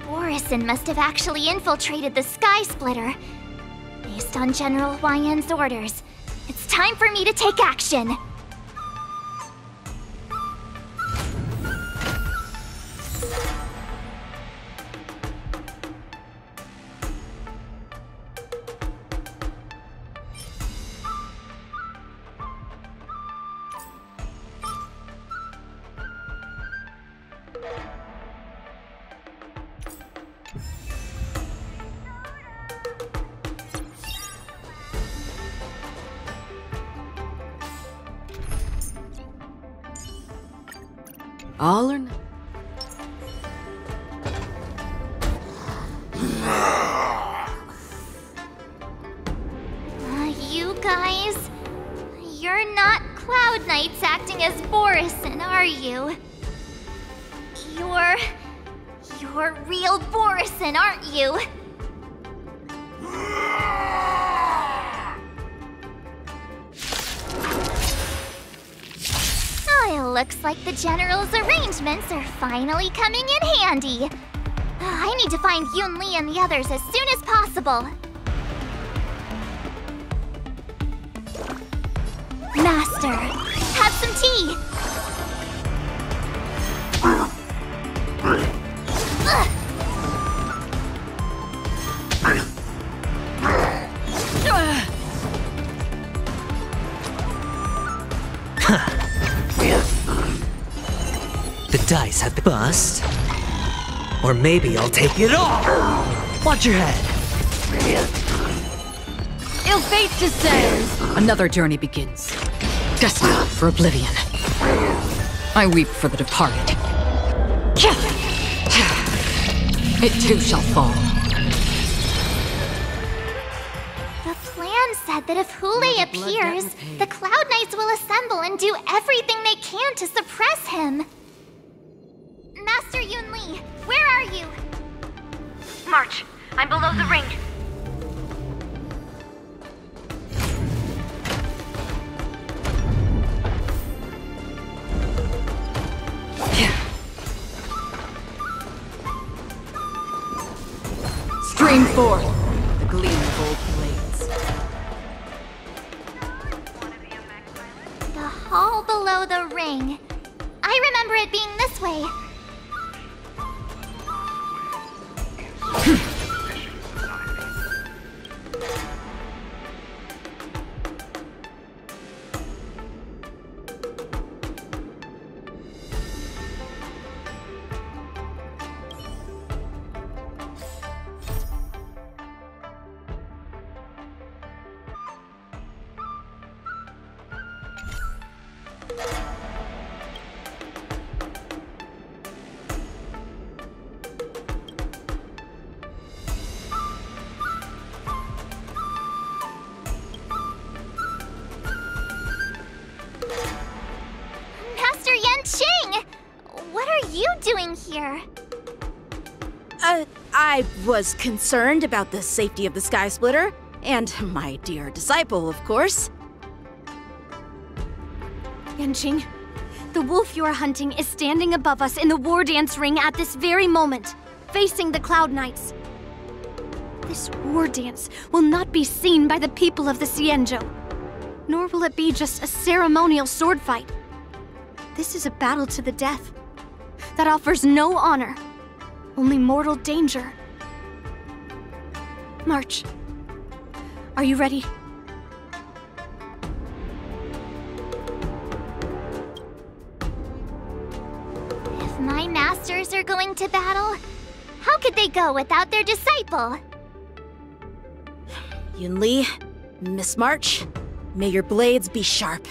Borisin must have actually infiltrated the Sky Splitter. Based on General Huayan's orders, it's time for me to take action. All or nothing. You guys... You're not Cloud Knights acting as Borisin, are you? You're real Borisin, aren't you? Oh, it looks like the General's arrangements are finally coming in handy. I need to find Yunli and the others as soon as possible. Master, have some tea! The dice have bust. Or maybe I'll take it all! Watch your head! Ill fate descends! Another journey begins. Destined for oblivion. I weep for the departed. It too shall fall. The plan said that if Hule appears, the Cloud Knights will assemble and do everything they can to suppress him. Master Yunli, where are you? March. I'm below the ring. Stream forth, the gleam of old blades. The hall below the ring. I remember it being this way. Here. I was concerned about the safety of the Sky Splitter, and my dear disciple, of course. Yanqing, the wolf you are hunting is standing above us in the war dance ring at this very moment, facing the Cloud Knights. This war dance will not be seen by the people of the Xianzhou, nor will it be just a ceremonial sword fight. This is a battle to the death that offers no honor, only mortal danger. March, are you ready? If my masters are going to battle, how could they go without their disciple? Yunli, Miss March, may your blades be sharp,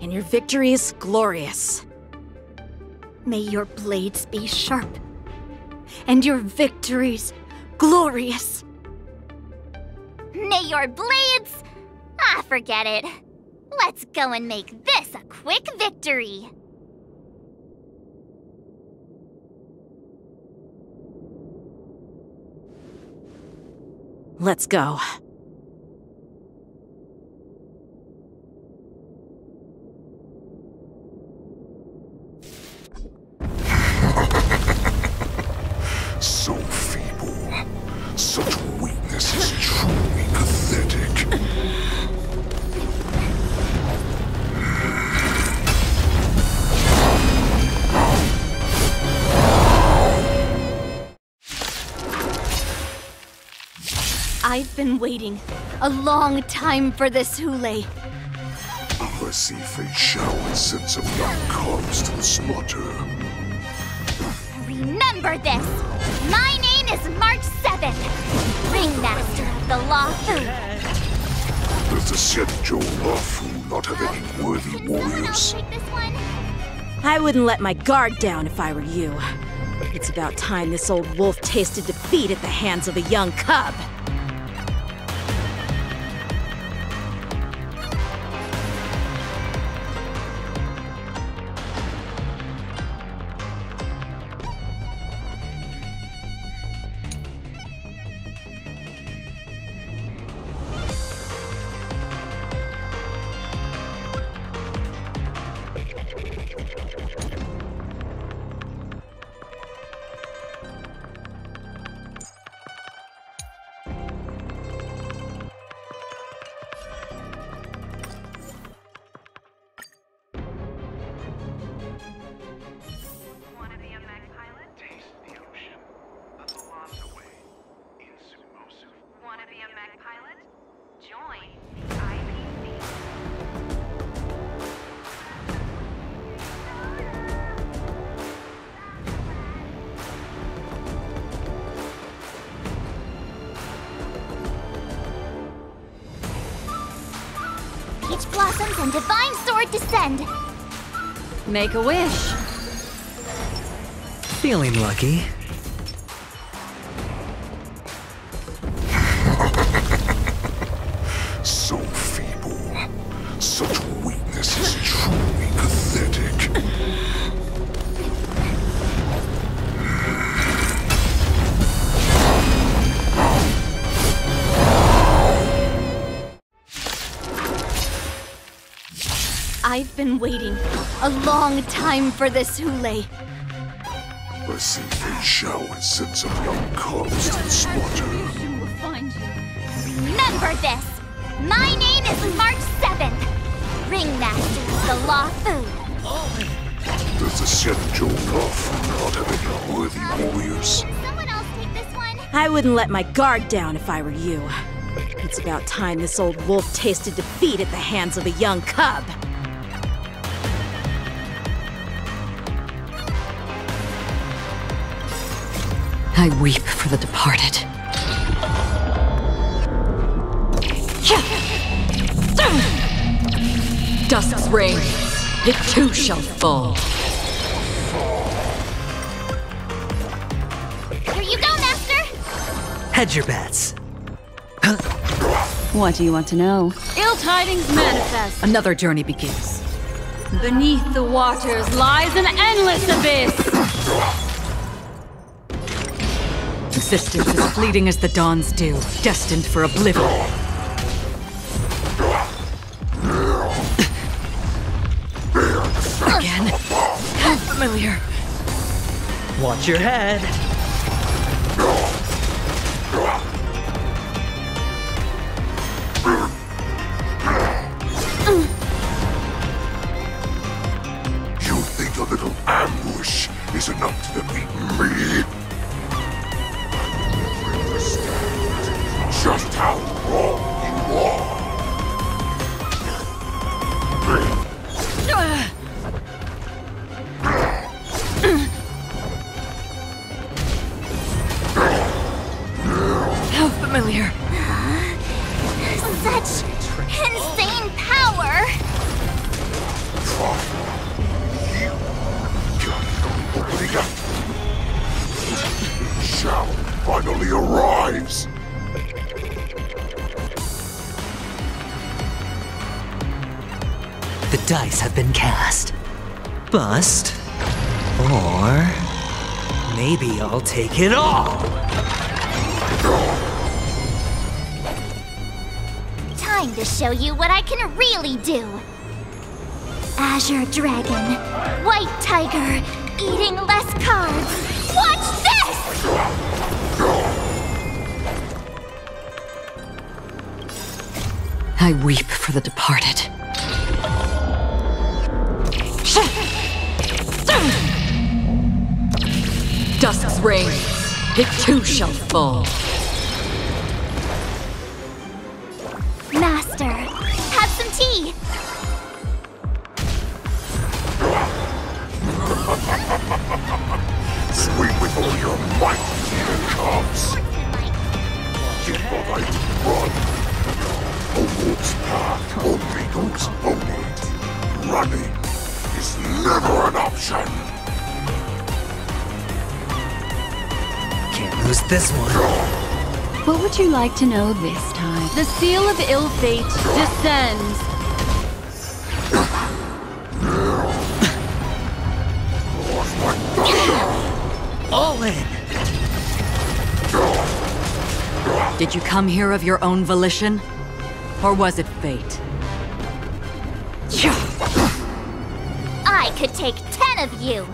and your victories glorious. May your blades be sharp, and your victories glorious. May your blades... Ah, forget it. Let's go and make this a quick victory. Let's go. So feeble. Such weakness is truly pathetic. I've been waiting a long time for this Hule. I see Fei Shao and send some young cubs to the slaughter. Remember this! My name is March 7th, Ringmaster of the Lawfu. Does the Xianzhou Lawfu not have any worthy warriors? I wouldn't let my guard down if I were you. It's about time this old wolf tasted defeat at the hands of a young cub. Peach blossoms and divine sword descend. Make a wish. Feeling lucky. So feeble. Such weakness is truly pathetic. I've been waiting a long time for this Hule. I see Fei Shao and send some young cubs to the slaughter. Remember this! My name is March 7th, Ringmaster of the Lawfu. Does the Xianzhou Lawfu not have any worthy warriors? Someone else take this one. I wouldn't let my guard down if I were you. It's about time this old wolf tasted defeat at the hands of a young cub. I weep for the departed. Dusk's reign, it too shall fall. Here you go, Master! Hedge your bets. What do you want to know? Ill tidings manifest. Another journey begins. Beneath the waters lies an endless abyss. Existence is fleeting as the dawn's dew, destined for oblivion. Again? How familiar. Watch your head. You think a little ambush is enough to defeat me? Show such insane power! Shao finally arrives! The dice have been cast. Bust. Or maybe I'll take it all! Time to show you what I can really do! Azure Dragon, White Tiger, eating less cards. Watch this! I weep for the departed. Dusk's reign, it too shall fall. Master, have some tea! Swing with all your might, here comes! Give the light run! A wolf's path only goes forward. Running is never an option! Can't lose this one. What would you like to know this time? The seal of ill fate descends. All in! Did you come here of your own volition? Or was it fate? I could take 10 of you!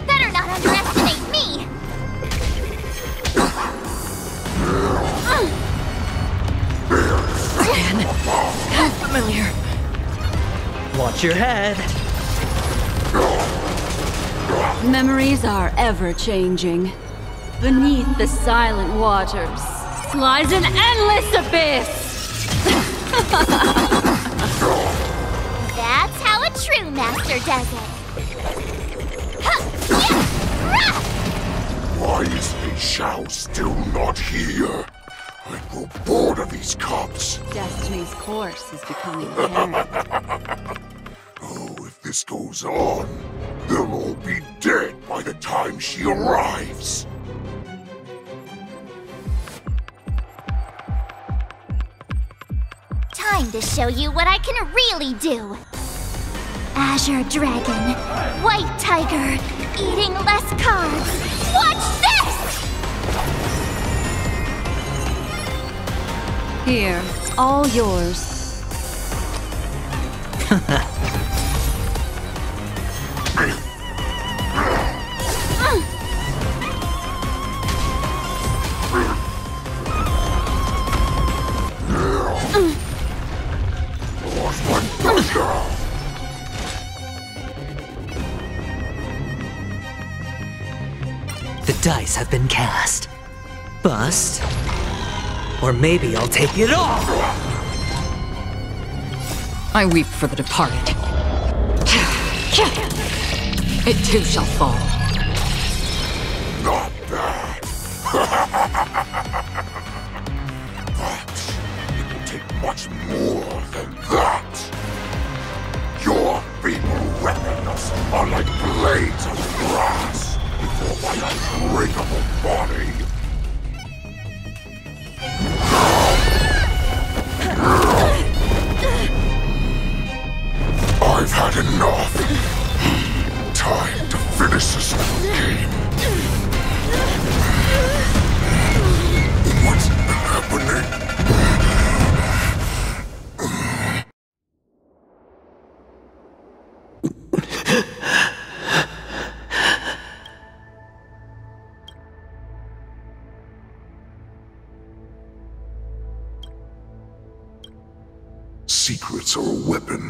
Better not underestimate me! Again? How familiar. Watch your head. Memories are ever-changing. Beneath the silent waters lies an endless abyss! That's how a true master does it. Why is Fei Shao still not here? I grow bored of these cops. Destiny's course is becoming apparent. Oh, if this goes on, they'll all be dead by the time she arrives. Time to show you what I can really do! Azure Dragon, White Tiger, eating less cards. Watch this! Here, it's all yours. The dice have been cast. Bust. Or maybe I'll take it all! I weep for the departed. It too shall fall. Not bad. But it will take much more than that. Your feeble weapons are like blades of grass before my unbreakable body. I've had enough. Time to finish this game. What's happening? Secrets are a weapon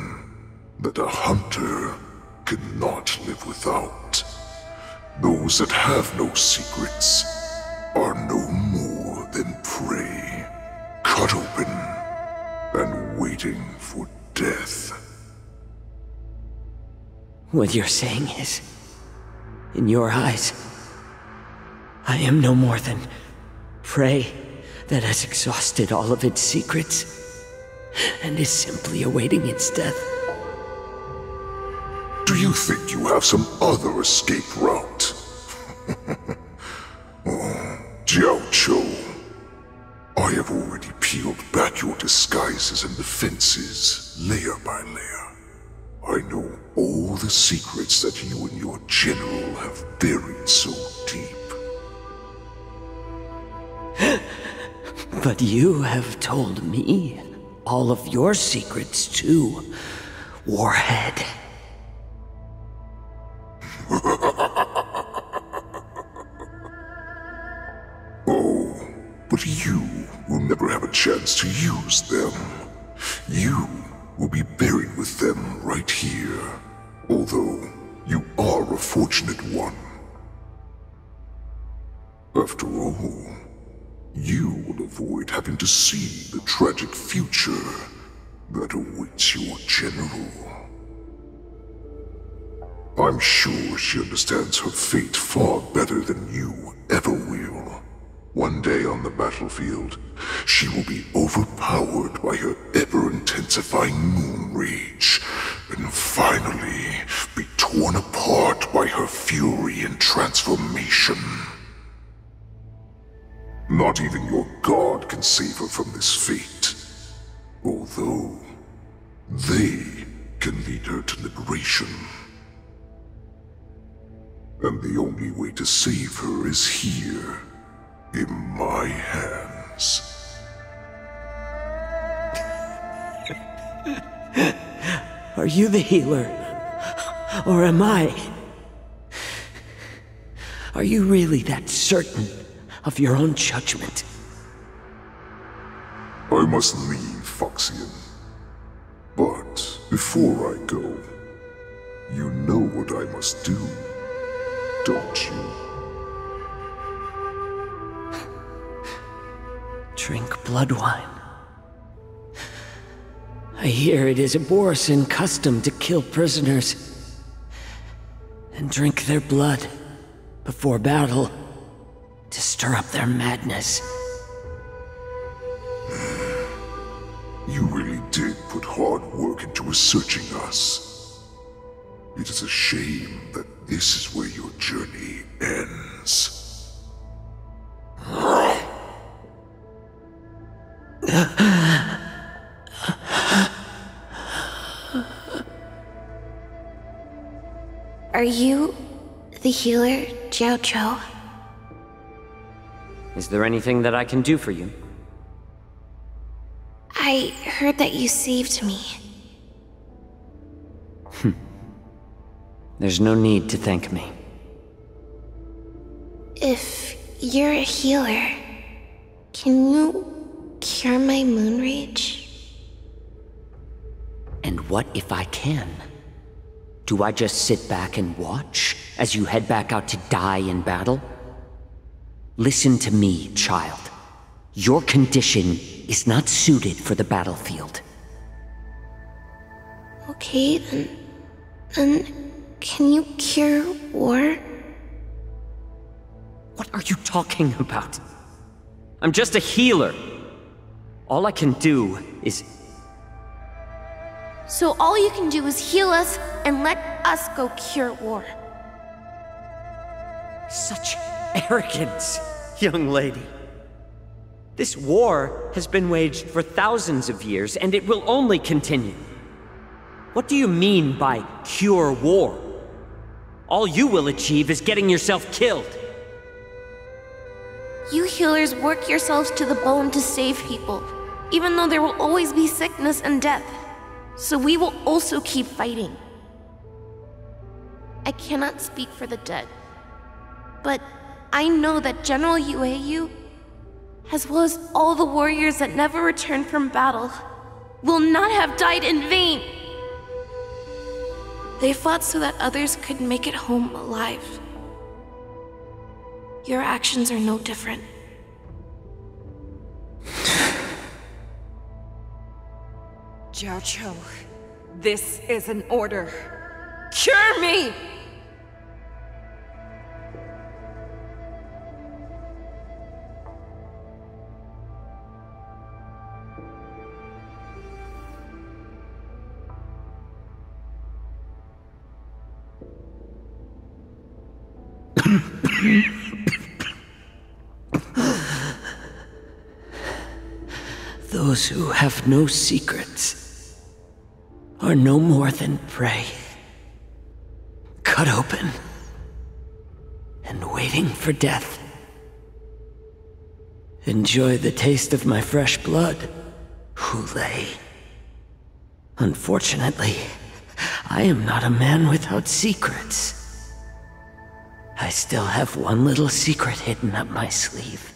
that a hunter cannot live without. Those that have no secrets are no more than prey, cut open and waiting for death. What you're saying is, in your eyes, I am no more than prey that has exhausted all of its secrets and is simply awaiting its death. Do you think you have some other escape route? Oh, Jiao-Cho, I have already peeled back your disguises and defenses, layer by layer. I know all the secrets that you and your general have buried so deep. But you have told me all of your secrets too, Warhead. Oh, but you will never have a chance to use them. You will be buried with them right here, although you are a fortunate one. After all, you will avoid having to see the tragic future that awaits your general. I'm sure she understands her fate far better than you ever will. One day on the battlefield, she will be overpowered by her ever-intensifying moon rage, and finally be torn apart by her fury and transformation. Not even your god can save her from this fate, although they can lead her to liberation. And the only way to save her is here, in my hands. Are you the healer? Or am I? Are you really that certain of your own judgment? I must leave, Foxian. But before I go, you know what I must do, don't you? Drink blood wine. I hear it is a Borisin custom to kill prisoners and drink their blood before battle to stir up their madness. You really did put hard work into researching us. It is a shame that this is where your journey ends. Are you the healer, Jiao-Cho? Is there anything that I can do for you? I heard that you saved me. There's no need to thank me. If you're a healer, can you cure my moon rage? And what if I can? Do I just sit back and watch as you head back out to die in battle? Listen to me, child. Your condition is not suited for the battlefield. Okay, then can you cure war? What are you talking about? I'm just a healer. All I can do is... So all you can do is heal us and let us go cure war. Such arrogance, young lady. This war has been waged for thousands of years, and it will only continue. What do you mean by cure war? All you will achieve is getting yourself killed. You healers work yourselves to the bone to save people, even though there will always be sickness and death. So we will also keep fighting. I cannot speak for the dead, but I know that General Yueyu, as well as all the warriors that never returned from battle, will not have died in vain. They fought so that others could make it home alive. Your actions are no different. Jiao-Cho, this is an order. Cure me! Those who have no secrets are no more than prey, cut open and waiting for death. Enjoy the taste of my fresh blood, Hulei. Unfortunately, I am not a man without secrets. I still have one little secret hidden up my sleeve.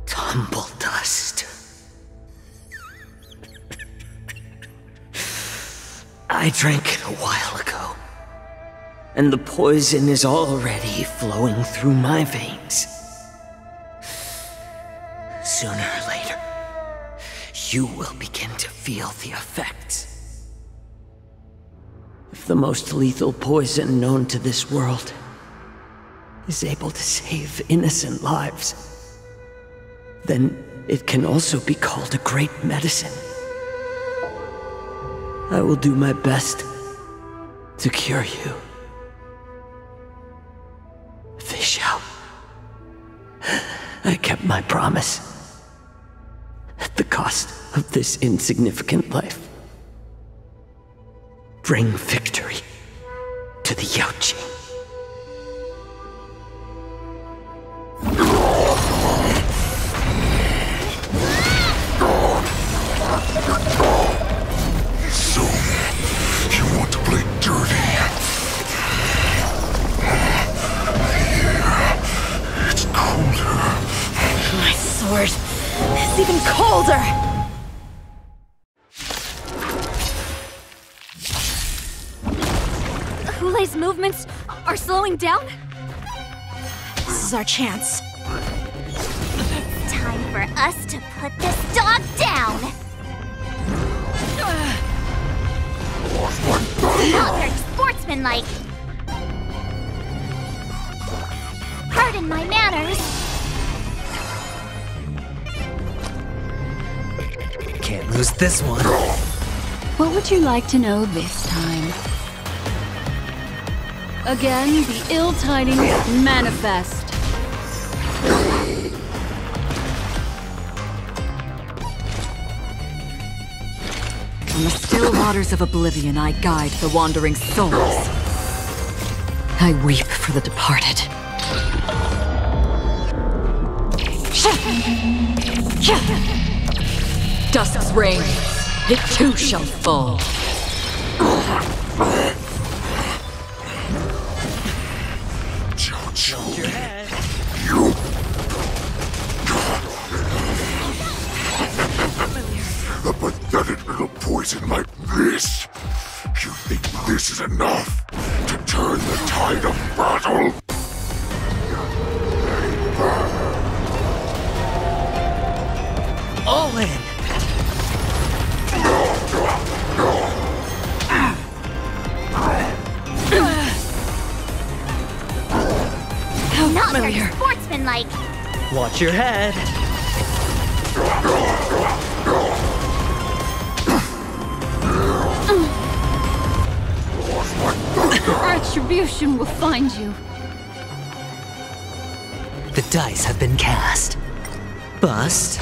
Tumble dust. I drank it a while ago, and the poison is already flowing through my veins. Sooner or later, you will begin to feel the effects. If the most lethal poison known to this world is able to save innocent lives, then it can also be called a great medicine. I will do my best to cure you. Fei Xiao, I kept my promise at the cost of this insignificant life. Bring victory to the Yaoqing. So, you want to play dirty? Yeah, it's colder. My sword is even colder! Hulei's movements are slowing down? This is our chance. It's time for us to put this dog down! Not very sportsmanlike. Pardon my manners. Can't lose this one. What would you like to know this time? Again, the ill tidings manifest. On the still waters of oblivion, I guide the wandering souls. I weep for the departed. Dusk's reign, it too shall fall. A pathetic little poison like this? You think this is enough to turn the tide of battle? All in! Not very sportsmanlike. Watch your head. Retribution will find you. The dice have been cast. Bust.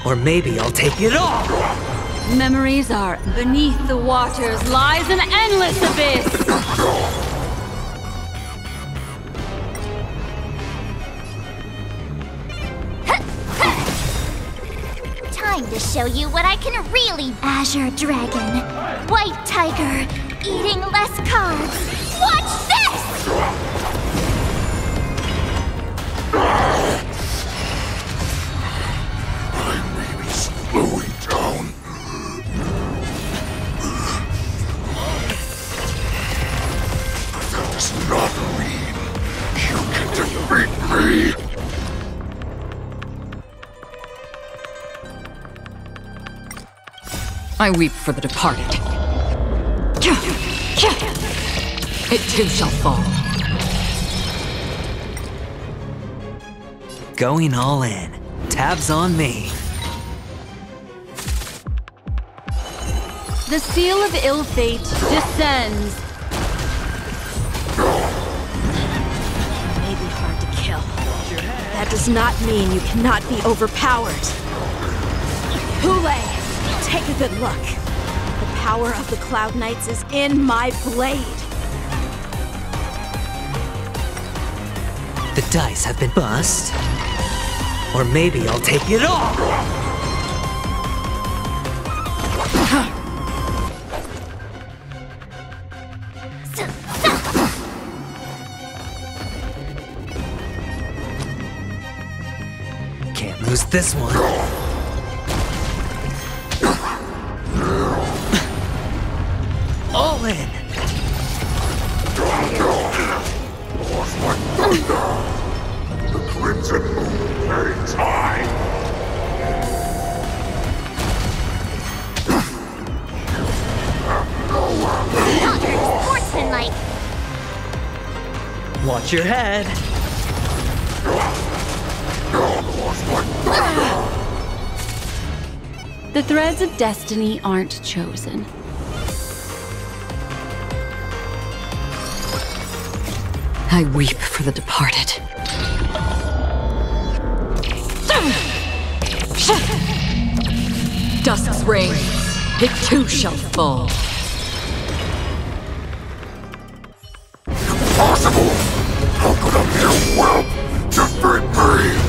Or maybe I'll take it all! Memories are beneath the waters lies an endless abyss! Time to show you what I can really. Azure Dragon, White Tiger, eating less carbs. Watch this! I may be slowing down. But that does not mean you can defeat me. I weep for the departed. It too shall fall. Going all in. Tabs on me. The seal of ill fate descends. That does not mean you cannot be overpowered. Hule, take a good look. The power of the Cloud Knights is in my blade. The dice have been bust. Or maybe I'll take it all! Can't lose this one. All in! The Crimson Moon hangs high! Not very sportsmanlike. Watch your head! The threads of destiny aren't chosen. I weep for the departed. Dusk's reign, it too shall fall. Impossible! How could a mere whelp defeat me?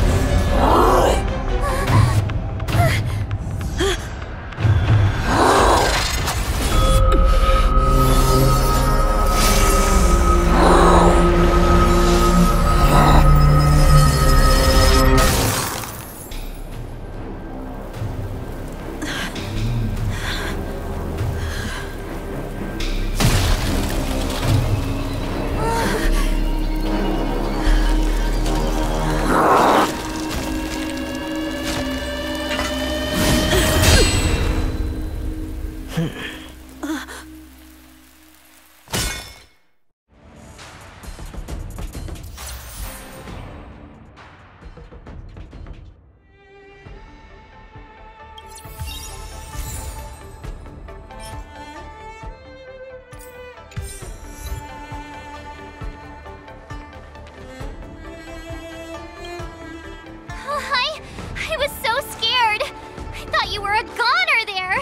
I was so scared. I thought you were a goner there.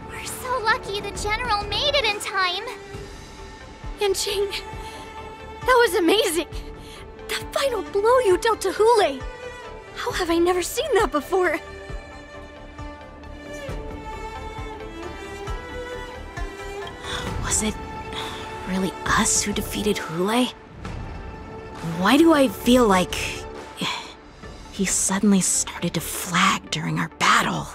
We're so lucky the General made it in time. Yanqing, that was amazing. That final blow you dealt to Hule. How have I never seen that before? Was it really us who defeated Hule? Why do I feel like he suddenly started to flag during our battle?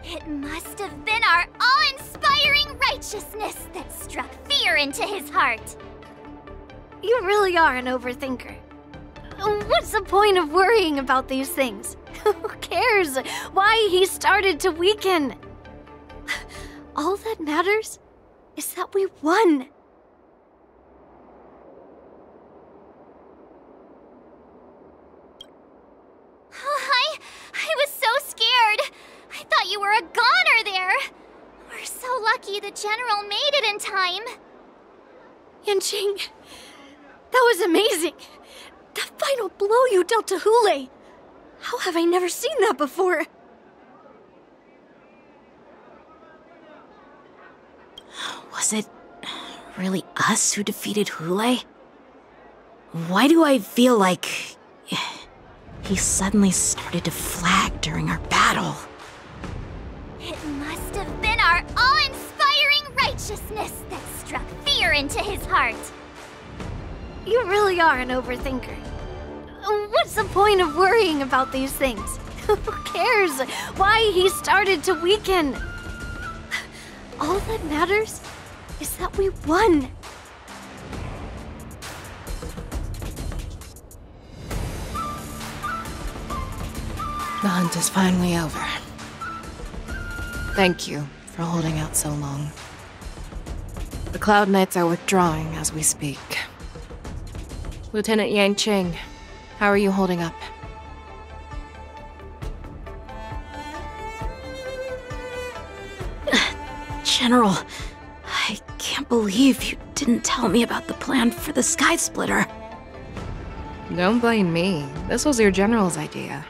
It must have been our awe-inspiring righteousness that struck fear into his heart. You really are an overthinker. What's the point of worrying about these things? Who cares why he started to weaken? All that matters is that we won. I was so scared. I thought you were a goner there. We're so lucky the General made it in time. Yanqing, that was amazing. That final blow you dealt to Hule. How have I never seen that before? Was it really us who defeated Hule? Why do I feel like he suddenly started to flag during our battle? It must have been our awe-inspiring righteousness that struck fear into his heart. You really are an overthinker. What's the point of worrying about these things? Who cares why he started to weaken? All that matters is that we won. The hunt is finally over. Thank you for holding out so long. The Cloud Knights are withdrawing as we speak. Lieutenant Yanqing, how are you holding up? General, I can't believe you didn't tell me about the plan for the Sky Splitter. Don't blame me. This was your general's idea.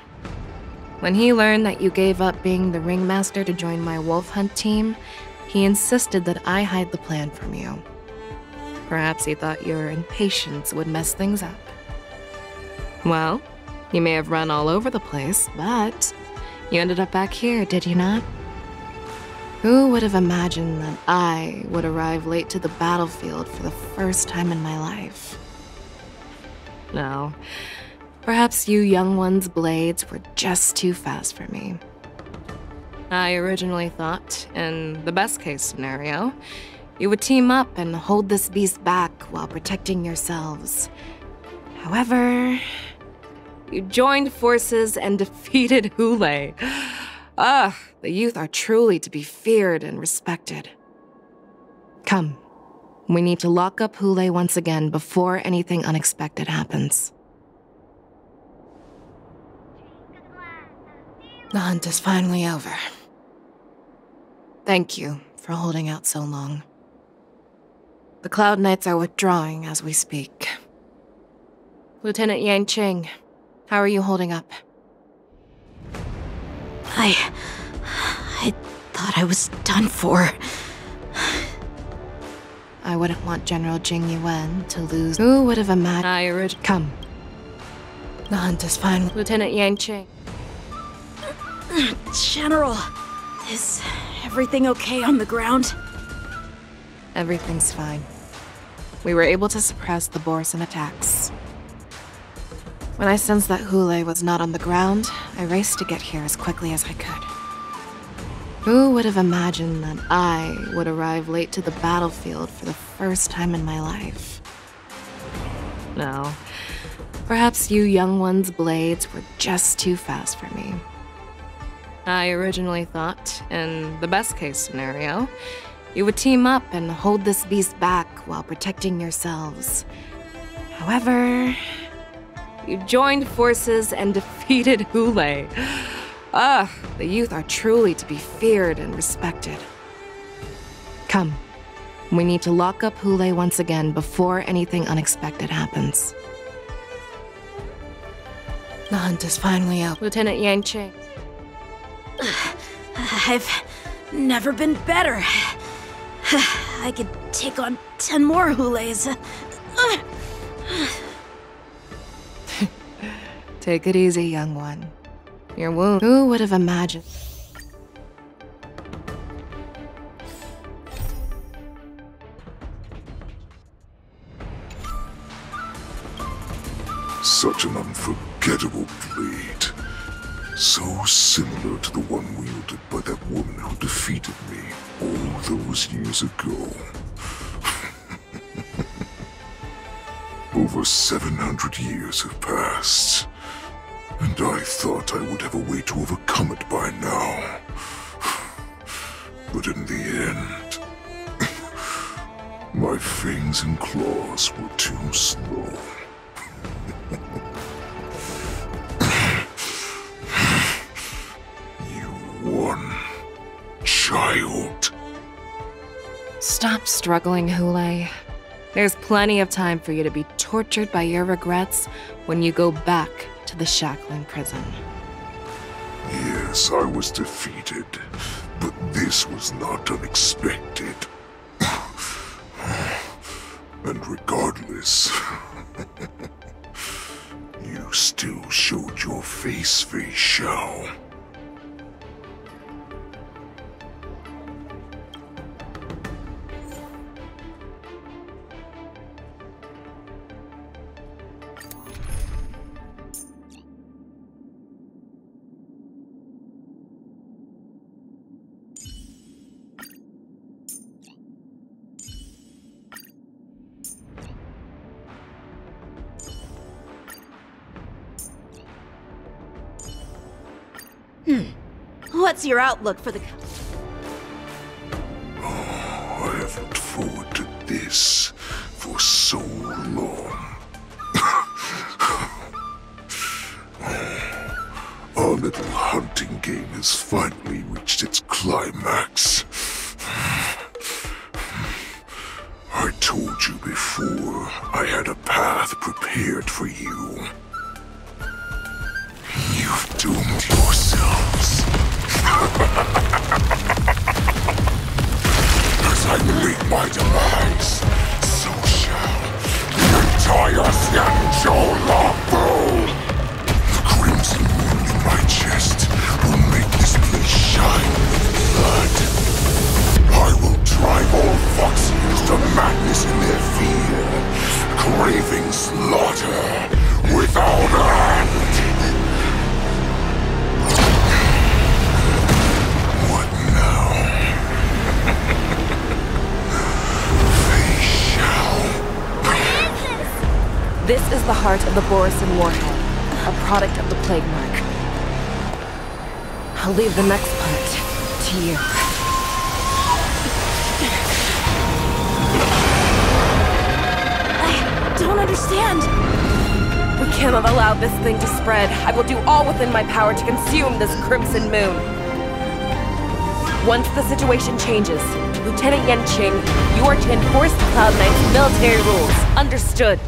When he learned that you gave up being the ringmaster to join my wolf hunt team, he insisted that I hide the plan from you. Perhaps he thought your impatience would mess things up. Well, you may have run all over the place, but you ended up back here, did you not? Who would have imagined that I would arrive late to the battlefield for the first time in my life? No. Perhaps you young ones' blades were just too fast for me. I originally thought, in the best-case scenario, you would team up and hold this beast back while protecting yourselves. However, you joined forces and defeated Hule. The youth are truly to be feared and respected. Come, we need to lock up Hule once again before anything unexpected happens. The hunt is finally over. Thank you for holding out so long. The Cloud Knights are withdrawing as we speak. Lieutenant Yanqing, how are you holding up? I thought I was done for. I wouldn't want General Jing Yuan to lose. Who would have imagined? Come. The hunt is finally. Lieutenant Yanqing. General, is everything okay on the ground? Everything's fine. We were able to suppress the Borisin attacks. When I sensed that Hule was not on the ground, I raced to get here as quickly as I could. Who would have imagined that I would arrive late to the battlefield for the first time in my life? No. Perhaps you young ones' blades were just too fast for me. I originally thought, in the best-case scenario, you would team up and hold this beast back while protecting yourselves. However, you joined forces and defeated Hule. The youth are truly to be feared and respected. Come, we need to lock up Hule once again before anything unexpected happens. The hunt is finally out. Lieutenant Yanqing. I've never been better. I could take on 10 more Hules. Take it easy, young one. Your wound. Who would have imagined? Such an unforgettable blade. So similar to the one wielded by that woman who defeated me all those years ago. Over 700 years have passed, and I thought I would have a way to overcome it by now. But in the end, my fangs and claws were too slow. One child. Stop struggling, Hule. There's plenty of time for you to be tortured by your regrets when you go back to the shackling prison. Yes, I was defeated, but this was not unexpected. And regardless, you still showed your face, Fei Xiao. What's your outlook for the... Oh, I have looked forward to this for so long. Our little hunting game has finally reached its climax. I told you before, I had a path prepared for you. You've doomed yourselves. As I meet my demise, so shall the entire Xianzhou Longbow. The crimson wound in my chest will make this place shine with blood. I will drive all Foxians to madness in their fear, craving slaughter without end. What now? They shall. This is the heart of the Borisin warhead, a product of the plague mark. I'll leave the next part to you. I don't understand. We cannot allow this thing to spread. I will do all within my power to consume this crimson moon. Once the situation changes, Lieutenant Yanqing, you are to enforce the Cloud Knight's military rules. Understood.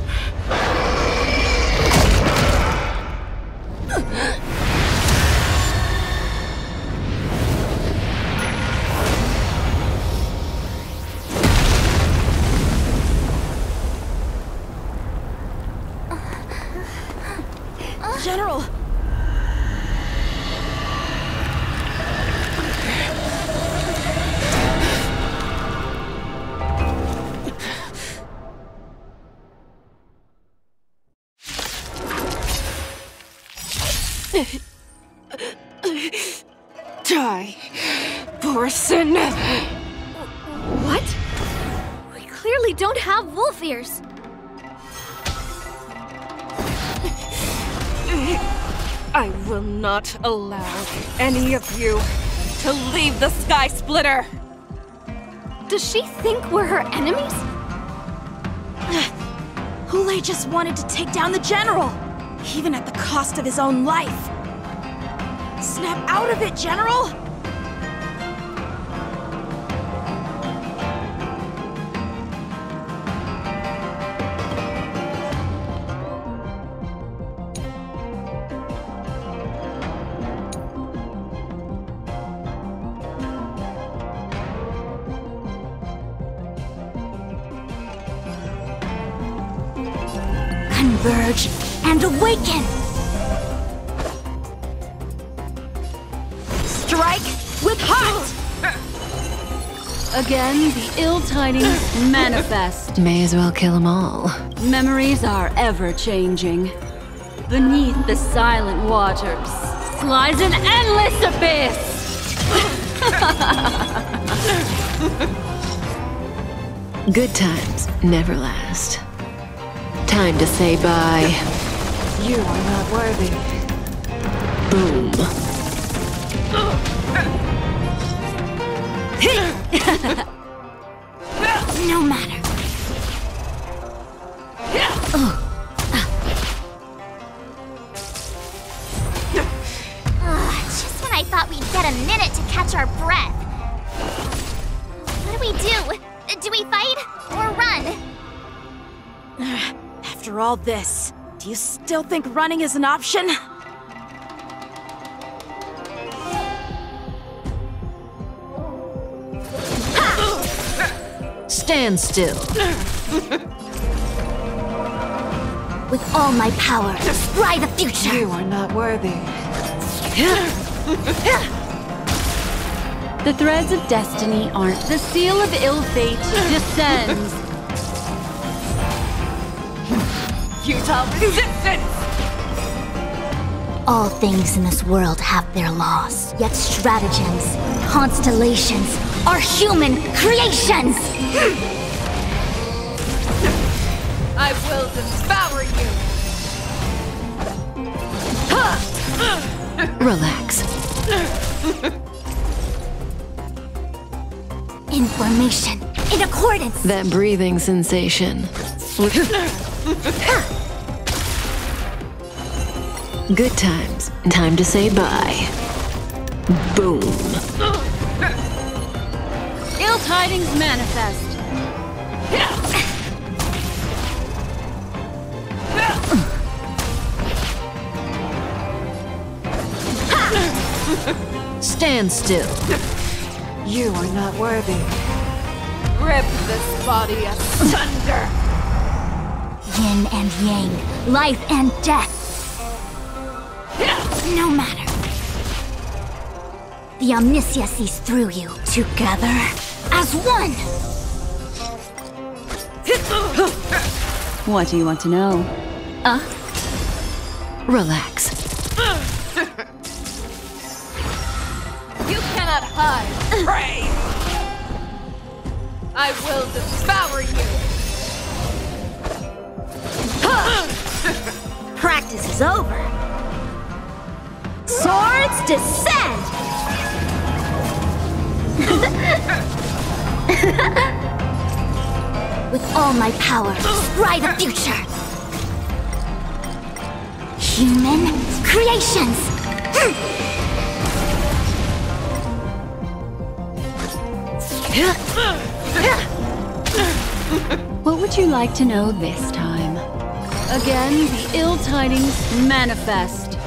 General! Die, Borisin! What? We clearly don't have wolf ears. I will not allow any of you to leave the Sky Splitter! Does she think we're her enemies? Hulei just wanted to take down the General, even at the cost of his own life. Snap out of it, General! Converge and awaken! Strike with heart! Again, the ill tidings manifest. May as well kill them all. Memories are ever-changing. Beneath the silent waters lies an endless abyss! Good times never last. Time to say bye. You are not worthy. Boom. No matter. Just when I thought we'd get a minute to catch our breath. What do we do? Do we fight or run? After all this, do you still think running is an option? Stand still. With all my power, scry the future! You are not worthy. The threads of destiny aren't. The seal of ill fate descends. Futile resistance! All things in this world have their laws, yet stratagems, constellations, are human creations! I will devour you! Relax. Information, in accordance! That breathing sensation. Good times. Time to say bye. Boom. Ill tidings manifest. Stand still. You are not worthy. Rip this body asunder! Yin and yang, life and death. No matter. The Omniscia sees through you, together as one. What do you want to know? Relax. You cannot hide, prey! I will devour you! Practice is over. Swords descend! With all my power, scry the future! Human creations! What would you like to know this time? Again, the ill tidings manifest.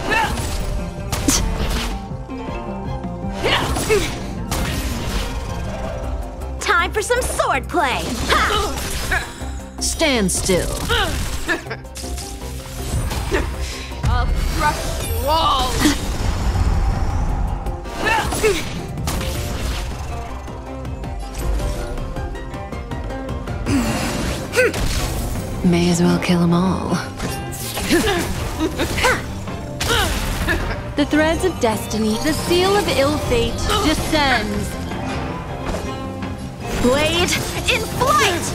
Time for some sword play! Stand still. I'll crush you all! May as well kill them all. The threads of destiny, the seal of ill fate, descends. Blade in flight!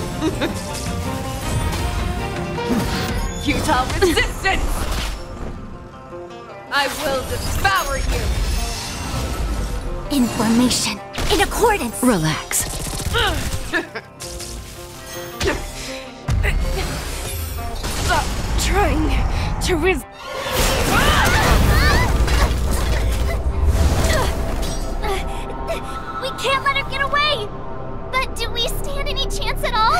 Futile resistance! I will devour you! Information in accordance! Relax. Stop trying to resist. We can't let her get away! But do we stand any chance at all?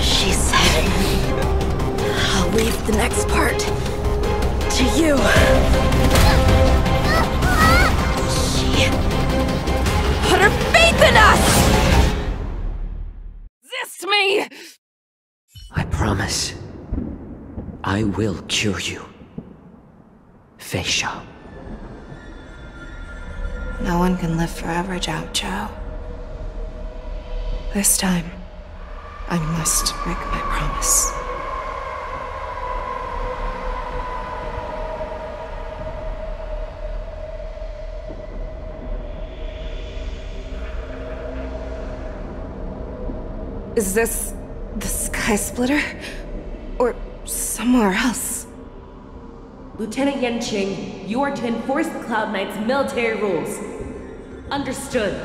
She said, I'll leave the next part to you. She put her faith in us! Resist me! I promise. I will cure you. Fei Shao. No one can live forever, Zhao Zhao. This time, I must break my promise. Is this the Sky Splitter? Or somewhere else? Lieutenant Yanqing, you are to enforce the Cloud Knight's military rules. Understood.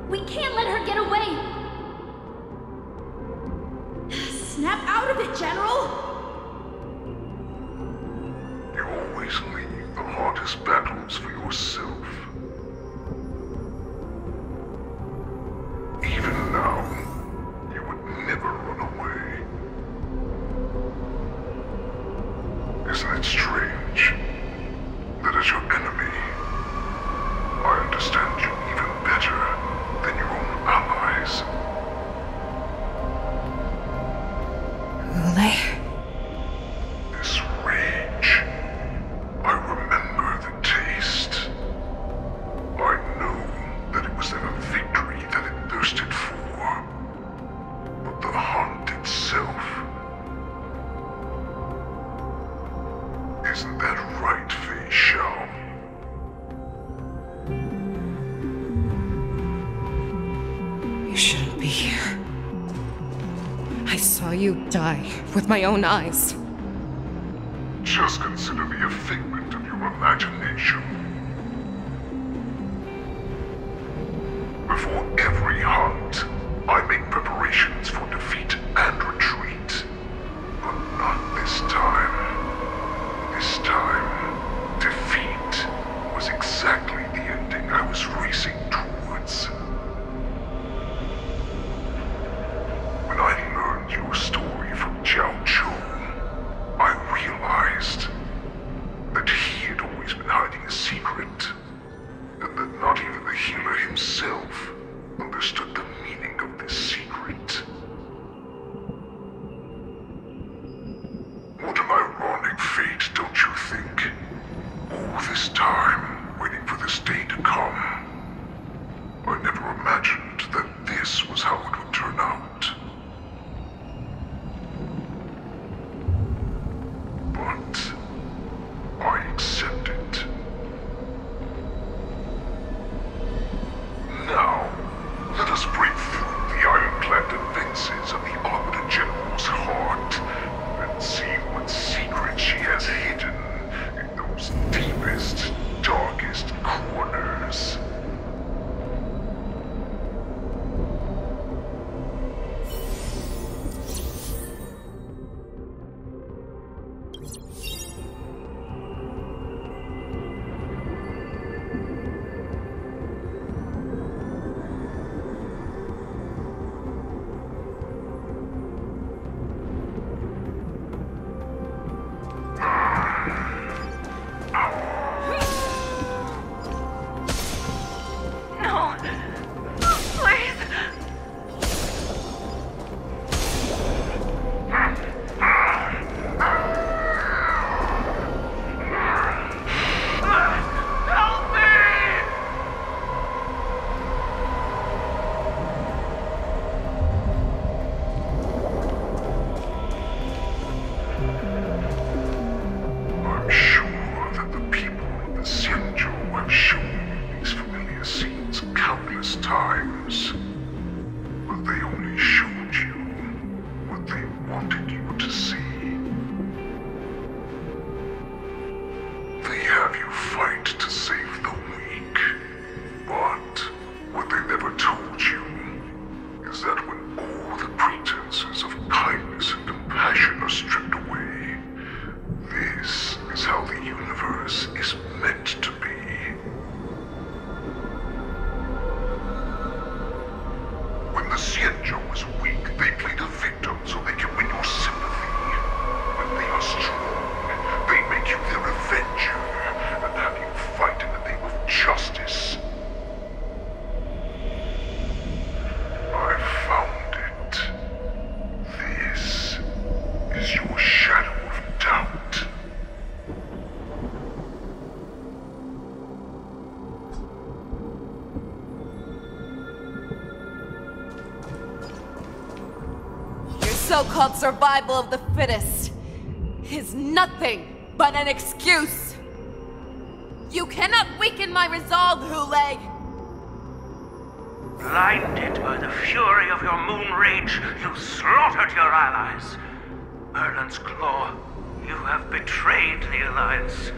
We can't let her get away! Snap out of it, General! You always leave the hardest battles for yourself. Even now, you would never run away. Isn't it strange that as your enemy, I understand you even better than your own allies? This rage, I remember the taste. I know that it was never victory that it thirsted for, but the hunt itself. Isn't that right, Fei Shao? You shouldn't be here. I saw you die with my own eyes. Just consider me a figment of your imagination. Before every hunt, I make preparations for defeat. become. I never imagined that this was how it would turn out. But I accept it. Now, let us break through the ironclad defenses of the Arbiter General's heart and see what secrets she has hidden in those deepest, darkest corners. So-called survival of the fittest is nothing but an excuse. You cannot weaken my resolve, Huleg. Blinded by the fury of your moon rage, you slaughtered your allies. Merlin's Claw, you have betrayed the Alliance.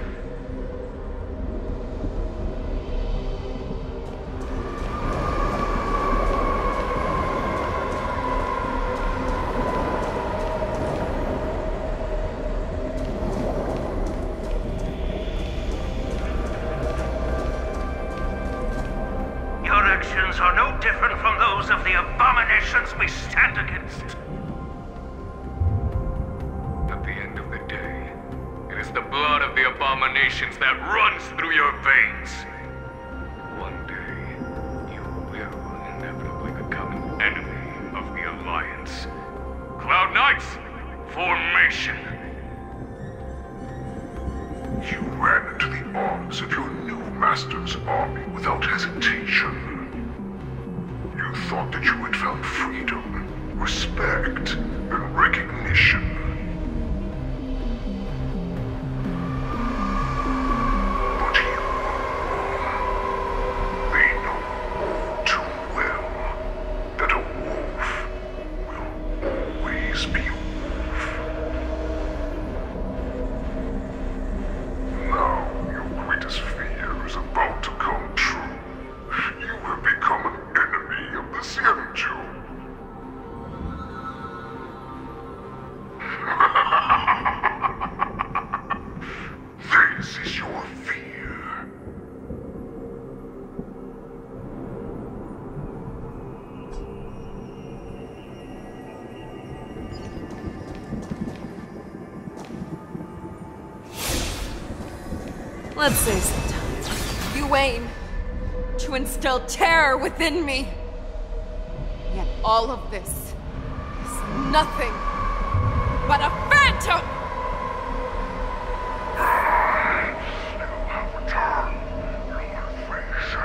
Are no different from those of the abominations we stand against. At the end of the day, it is the blood of the abominations that runs through your veins. One day, you will inevitably become an enemy of the Alliance. Cloud Knights, formation! You ran into the arms of your new master's army without hesitation. You thought that you had found freedom, respect, and recognition. But you they know all too well that a wolf will always be a wolf. Now your greatest fear is about to come true. You have become an enemy of the Xianzhou. This is your fear. Let's say sometimes you aim to instill terror within me. Yet all of this is nothing but a phantom! You have returned, Lord Fei Shao.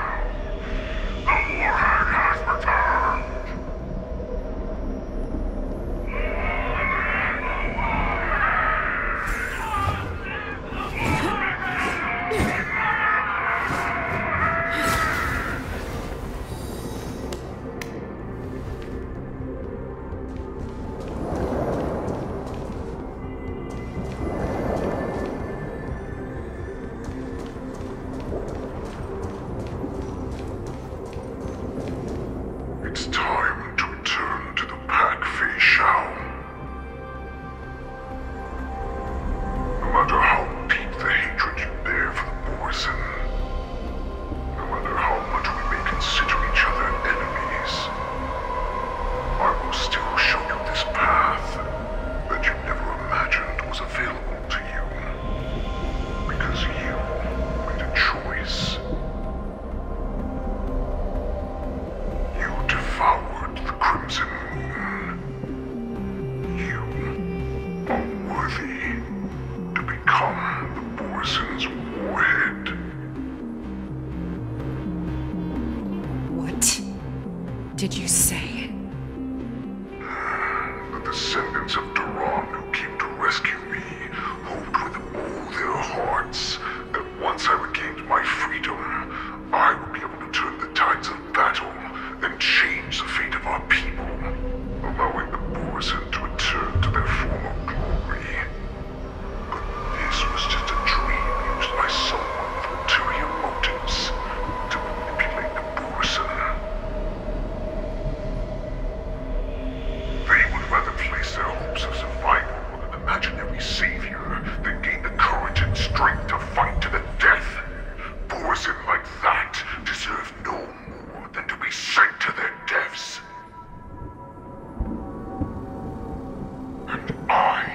did you say? The descendants of Duran who came to rescue me hoped with all their hearts that once I regained my freedom, I would be able to turn the tides of battle and change the fate of our people, allowing the Borisin to return to their former glory. But this was just a dream used by someone with ulterior motives to manipulate the Borisin. They would rather place their hopes of survival on an imaginary savior than gain the courage and strength to fight to the death. Borisin like that deserve no more than to be sent to their deaths. And I,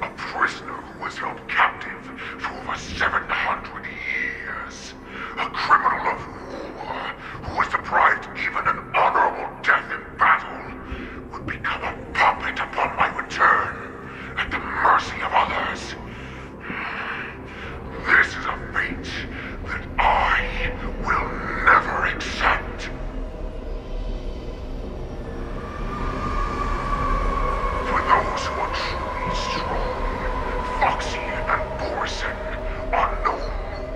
a prisoner who was held captive for over 700 years, a criminal of war who was deprived even an honorable death in battle, would become a puppet upon my return, at the mercy of others. This is a fate that I will never accept. For those who are truly strong, Foxian and Borisin are no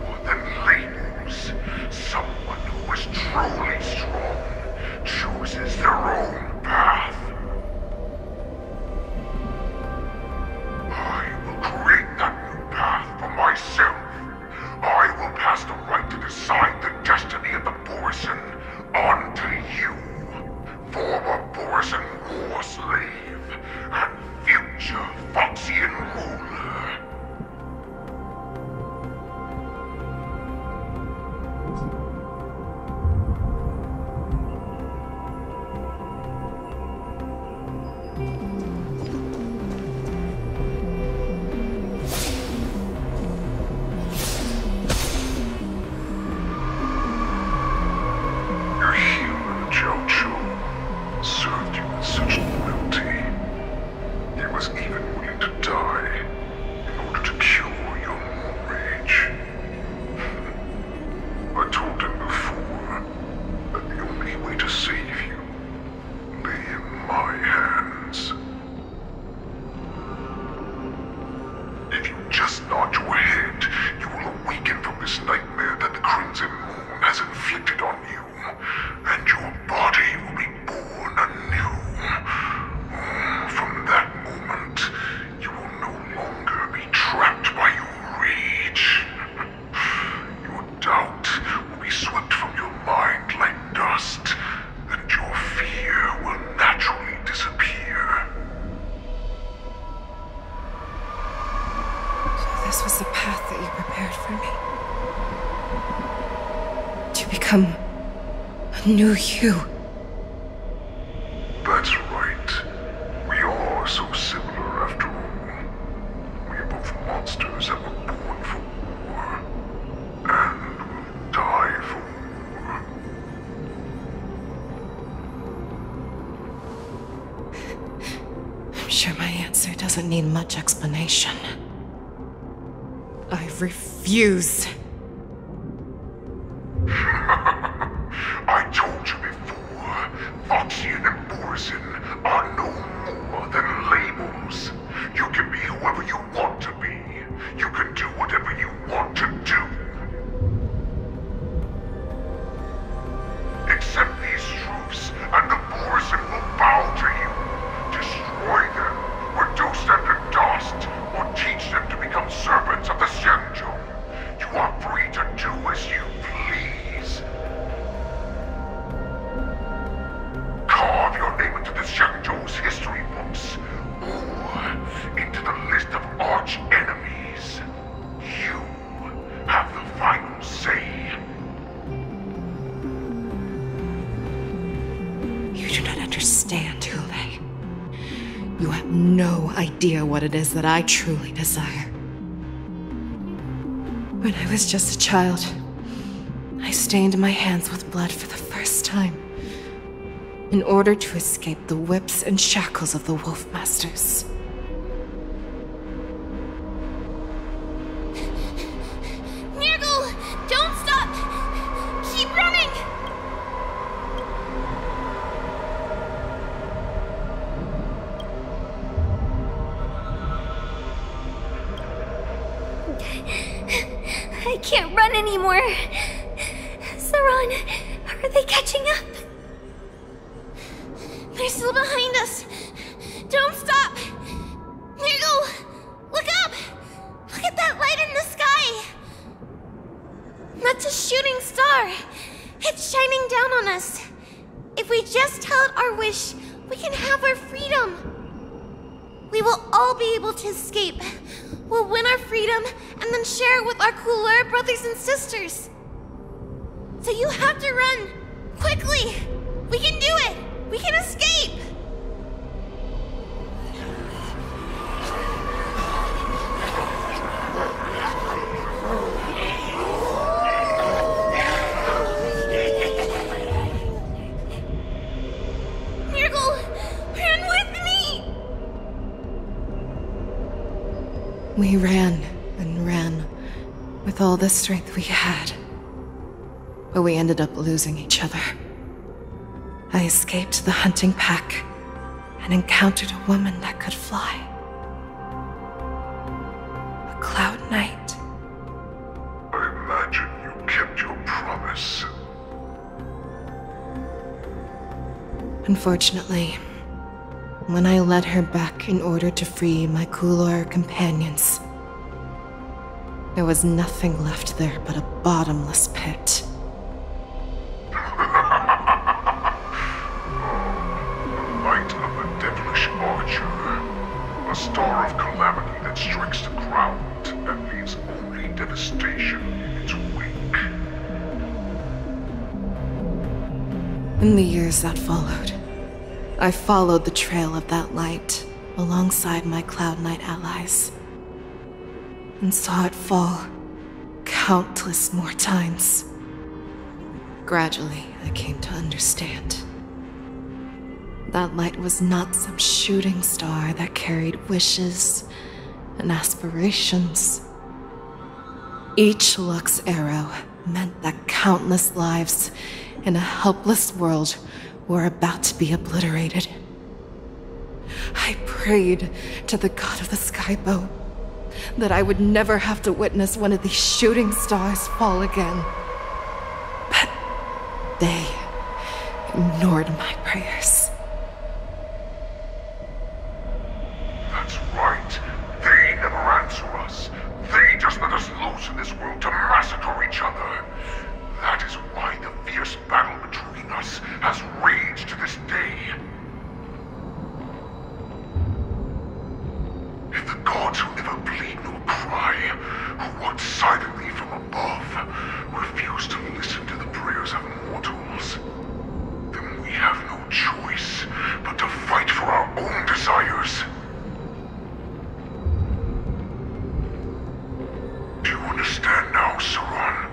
more than labels. Someone who is truly strong chooses their own path. I will create that new path for myself. I will pass the right to decide the destiny of the Borisin on to you, former Borisin war slave and future Foxian ruler. Your human Jojo served you with such loyalty. He was even willing to die in order to cure your rage. I told him before that the only way to save you lay in my hands. If you just nod your head, you will awaken from this nightmare that the Crimson Moon has inflicted on you, and your body will be born anew. From that moment, you will no longer be trapped by your rage. Your doubt will be swept from your mind like dust, and your fear will naturally disappear. So this was the path that you prepared for me. To become a new you. That's right. We are so similar after all. We are both monsters that were born for war, and will die for war. I'm sure my answer doesn't need much explanation. I refuse. I told you before, Foxian and Borisin are no more than labels. You can be whoever you want to be. You can do whatever you want to do. Accept these truths, and the Borisin will bow to you. Destroy them, reduce them to dust, or teach them to become servants of the Xianzhou. You are free to do as you please. Carve your name into the Xianzhou's history books, or into the list of arch enemies. You have the final say. You do not understand, Hule. You have no idea what it is that I truly desire. When I was just a child, I stained my hands with blood for the first time, in order to escape the whips and shackles of the Wolf Masters. Nirgal! Don't stop! Keep running! anymore. Saran, are they catching up? They're still behind us. Don't stop. Nigel, look up. Look at that light in the sky. That's a shooting star. It's shining down on us. If we just tell it our wish, we can have our freedom. We will all be able to escape. We'll win our freedom and then share it with our cooler brothers and sisters. So you have to run. Quickly. We can do it. We can escape. We ran and ran with all the strength we had, but we ended up losing each other. I escaped the hunting pack and encountered a woman that could fly. A Cloud Knight. I imagine you kept your promise. Unfortunately, when I led her back in order to free my Kulor companions, there was nothing left there but a bottomless pit. Light of a devilish archer. A star of calamity that strikes the ground and leaves only devastation in its wake. In the years that followed, I followed the trail of that light alongside my Cloud Knight allies, and saw it fall countless more times. Gradually, I came to understand. That light was not some shooting star that carried wishes and aspirations. Each Lux arrow meant that countless lives in a helpless world were about to be obliterated. I prayed to the god of the skybow that I would never have to witness one of these shooting stars fall again. But they ignored my prayers. That's right. They never answer us. They just let us loose in this world to massacre each other. That is why the fierce battle between us has raged to this day. If the gods who never bleed nor cry, who watch silently from above, refuse to listen to the prayers of mortals, then we have no choice but to fight for our own desires. Do you understand now, Saran?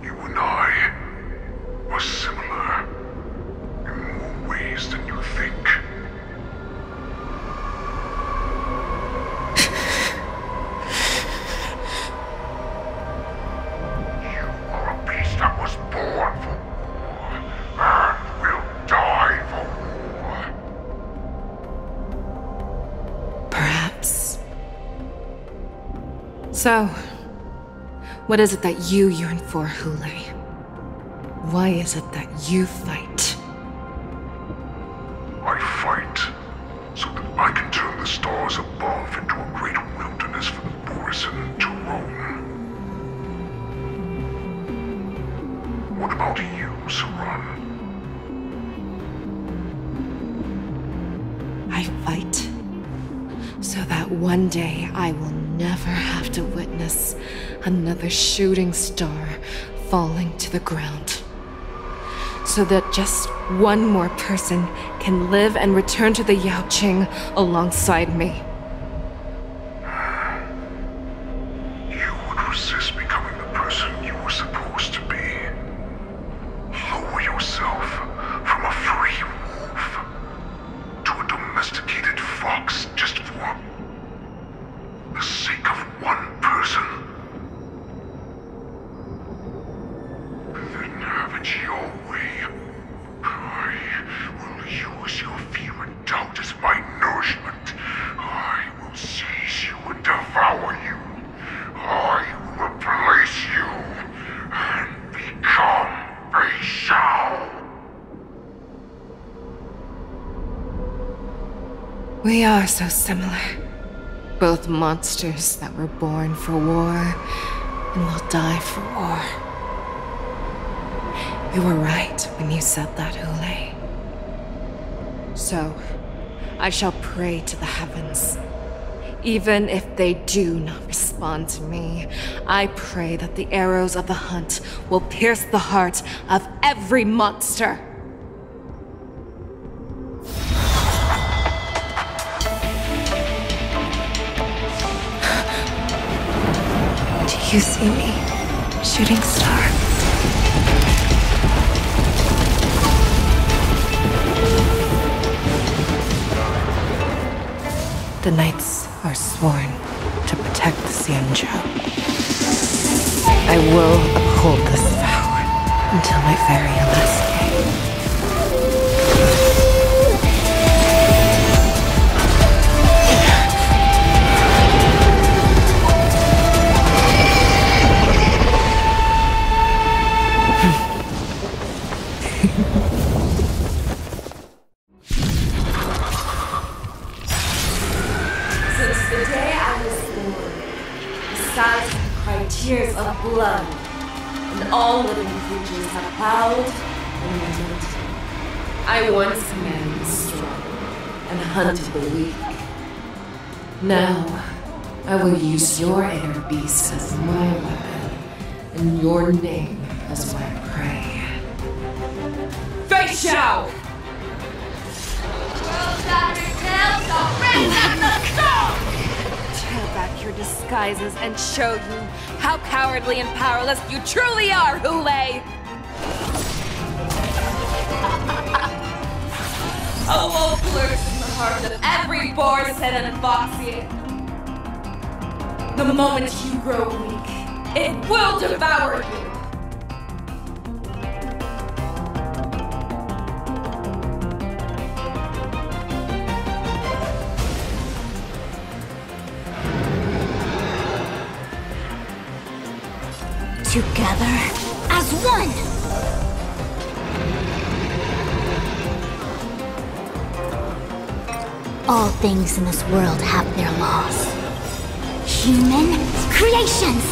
You and I are similar in more ways than you think. You are a beast that was born for war and will die for war. Perhaps. So, what is it that you yearn for, Hule? Why is it that you fight? I fight so that I can turn the stars above into a great wilderness for the Borisin to roam. What about you, Saran? I fight so that one day I will never have to witness another shooting star falling to the ground. So that just one more person can live and return to the Yaoqing alongside me. You would resist becoming the person you were supposed to be. Lower yourself from a free wolf to a domesticated fox just for the sake of one person. Then have it your way. I will use your fear and doubt as my nourishment. I will seize you and devour you. I will replace you. We are so similar. Both monsters that were born for war and will die for war. You were right when you said that, Ule. So, I shall pray to the heavens. Even if they do not respond to me, I pray that the arrows of the hunt will pierce the heart of every monster. Do you see me, shooting star? The knights are sworn to protect the Xianzhou. I will uphold this vow until my very last day. Since the day I was born, the skies have cried tears of blood, and all living creatures have howled and lamented. I once commanded the strong and hunted the weak. Now, I will use your inner beast as my weapon, and your name as my prey. Fei Xiao! Tear back your disguises and show you how cowardly and powerless you truly are, Hule! A wolf lurks in the heart of every Borsen and Foxian. The moment you grow weak, it will devour you. Together as one! All things in this world have their laws. Human creations!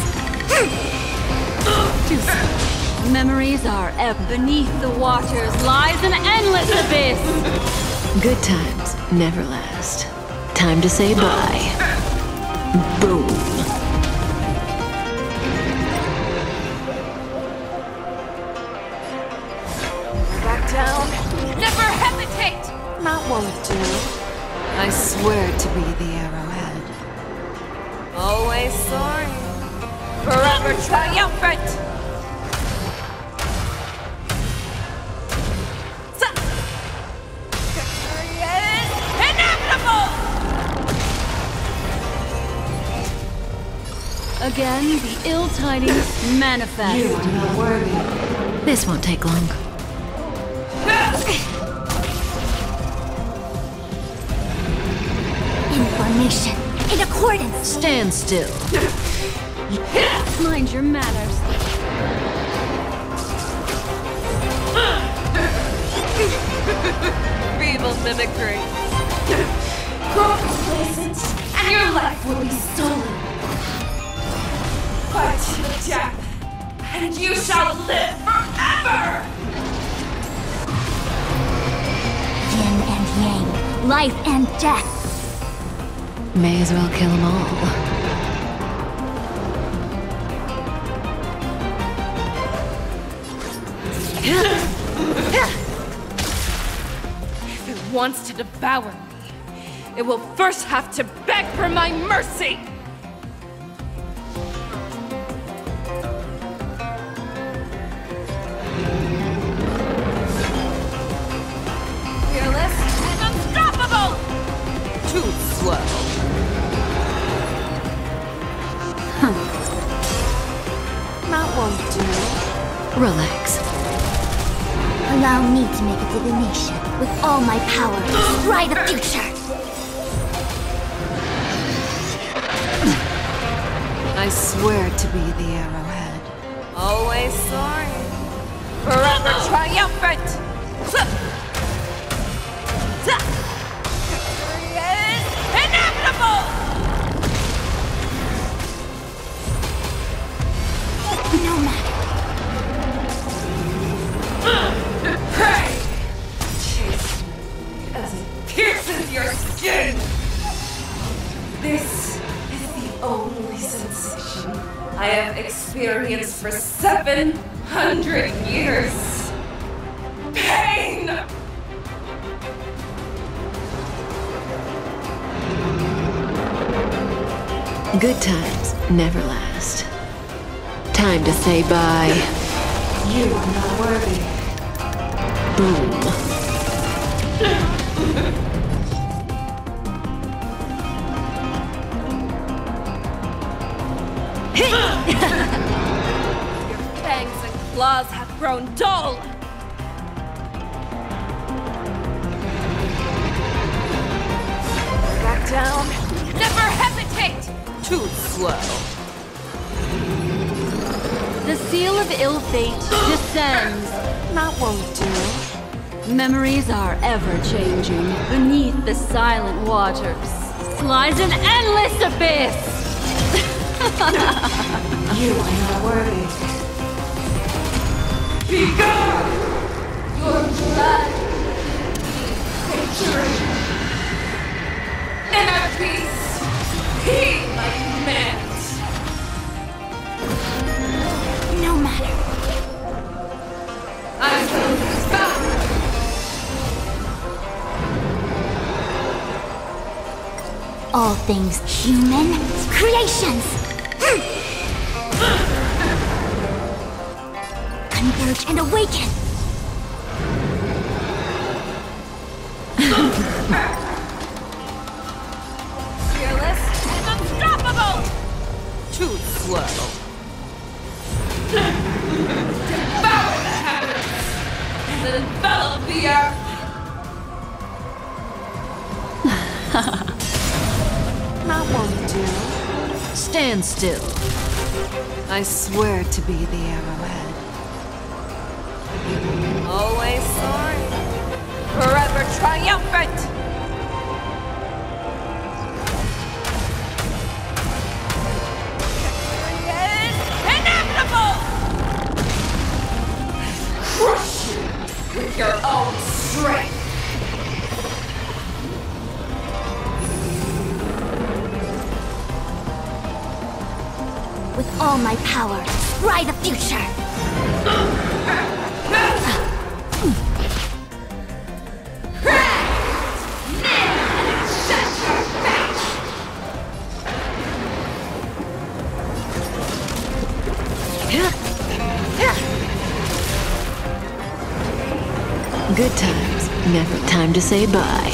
Memories are ebb beneath the waters lies an endless abyss. Good times never last. Time to say bye. Boom. Back down. Never hesitate! That won't do. I swear to be the arrowhead. Always soaring. Forever triumphant! Victory is inevitable! Again, the ill tidings manifest. You are not worthy. This won't take long. Information in accordance. Stand still. Mind your manners. Feeble mimicry. Grow complacent, and your life will be stolen. Fight to the death, and you shall live forever! Yin and yang, life and death. May as well kill them all. If it wants to devour me, it will first have to beg for my mercy! Fearless and unstoppable! Too slow. That won't do. Relax. Allow me to make a divination with all my power. Try the future. I swear to be the arrowhead. Always soaring. Forever triumphant! Victory is have experienced for 700 years. Pain! Good times never last. Time to say bye. You are not worthy. Boom. Your fangs and claws have grown dull. Back down. Never hesitate! Too slow. The seal of ill fate descends. That won't do. Memories are ever-changing. Beneath the silent waters lies an endless abyss. You are not worthy. Be gone! Your blood needs victory. Inner peace, he my command. No matter. I will stop. All things human creations. Converge and awaken. Fearless and unstoppable. Too slow. Devour the heavens and envelop the earth. That won't do. Stand still. I swear to be the arrowhead. Always soaring, forever triumphant. Victory is inevitable. Crush you with your own strength. With all my power, scry the future. Good times never. Time to say bye.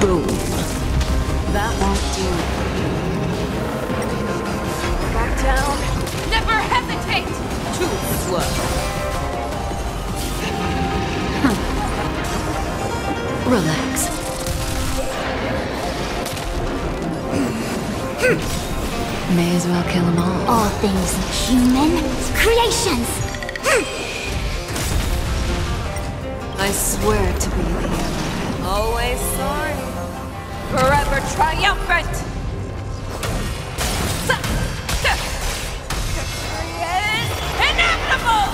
Boom. That won't do. Back down. Never hesitate. Too slow. Relax. May as well kill them all. All things human creations. I swear to be the arrowhead. Always soaring, forever triumphant. Victory is inevitable.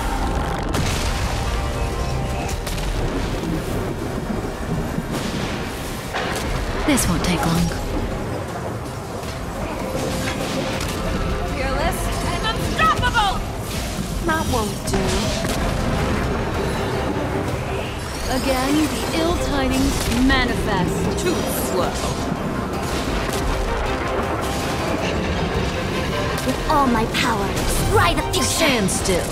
This won't take long. Fearless and unstoppable. That won't do. Again, the ill tidings manifest. Too slow. With all my power, scry the future. Stand still.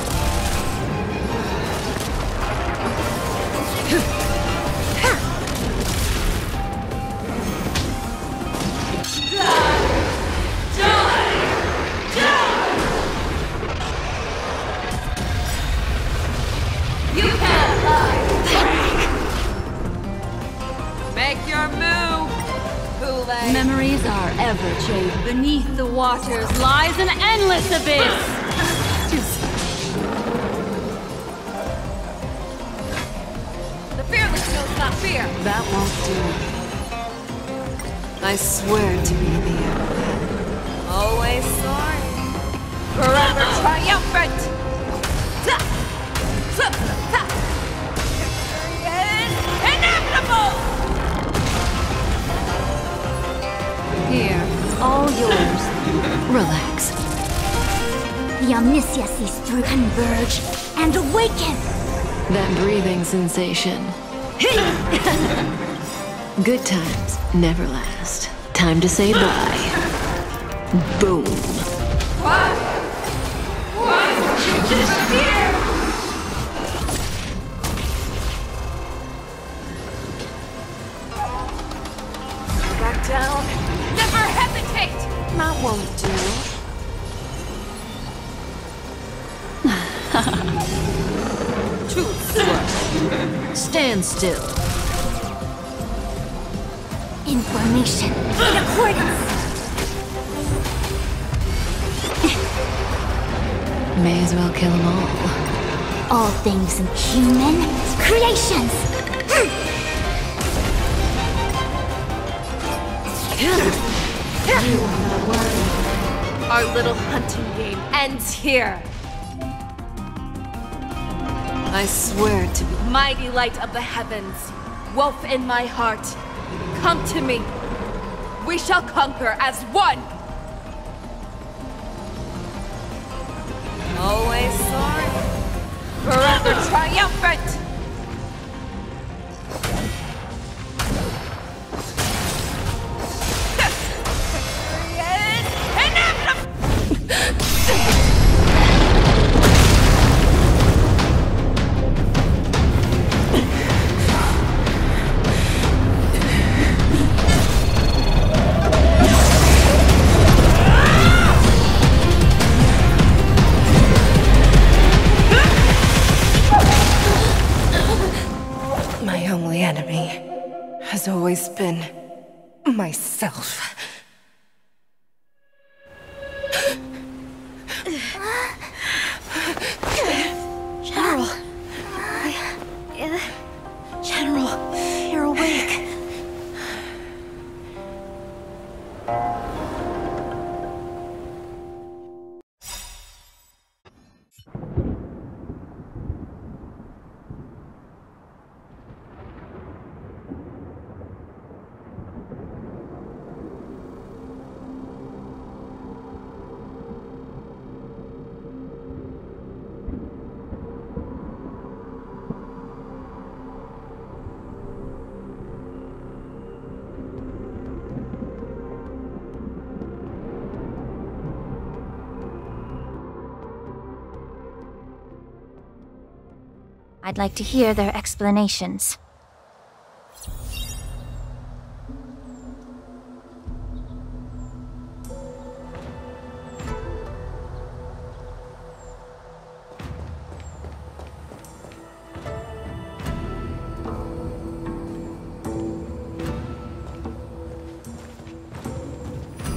You can't lie. Make your move, Kool-Aid. Memories are ever-changing. Beneath the waters lies an endless abyss. The fearless knows not fear. That won't do. I swear to be the arrowhead. Always soaring, forever triumphant. Victory is inevitable. Here, all yours. Relax. initiacies through converge and awaken. That breathing sensation. Good times never last. Time to say bye. Boom. What? Why did you disappear? Back down. Never hesitate! That won't do. Too slow. Stand still. Information in accordance. May as well kill them all. All things human creations. Our little hunting game ends here. I swear to be mighty light of the heavens, wolf in my heart, come to me. We shall conquer as one. Always soaring, forever triumphant. My only enemy has always been myself. General. General, you're awake. I'd like to hear their explanations.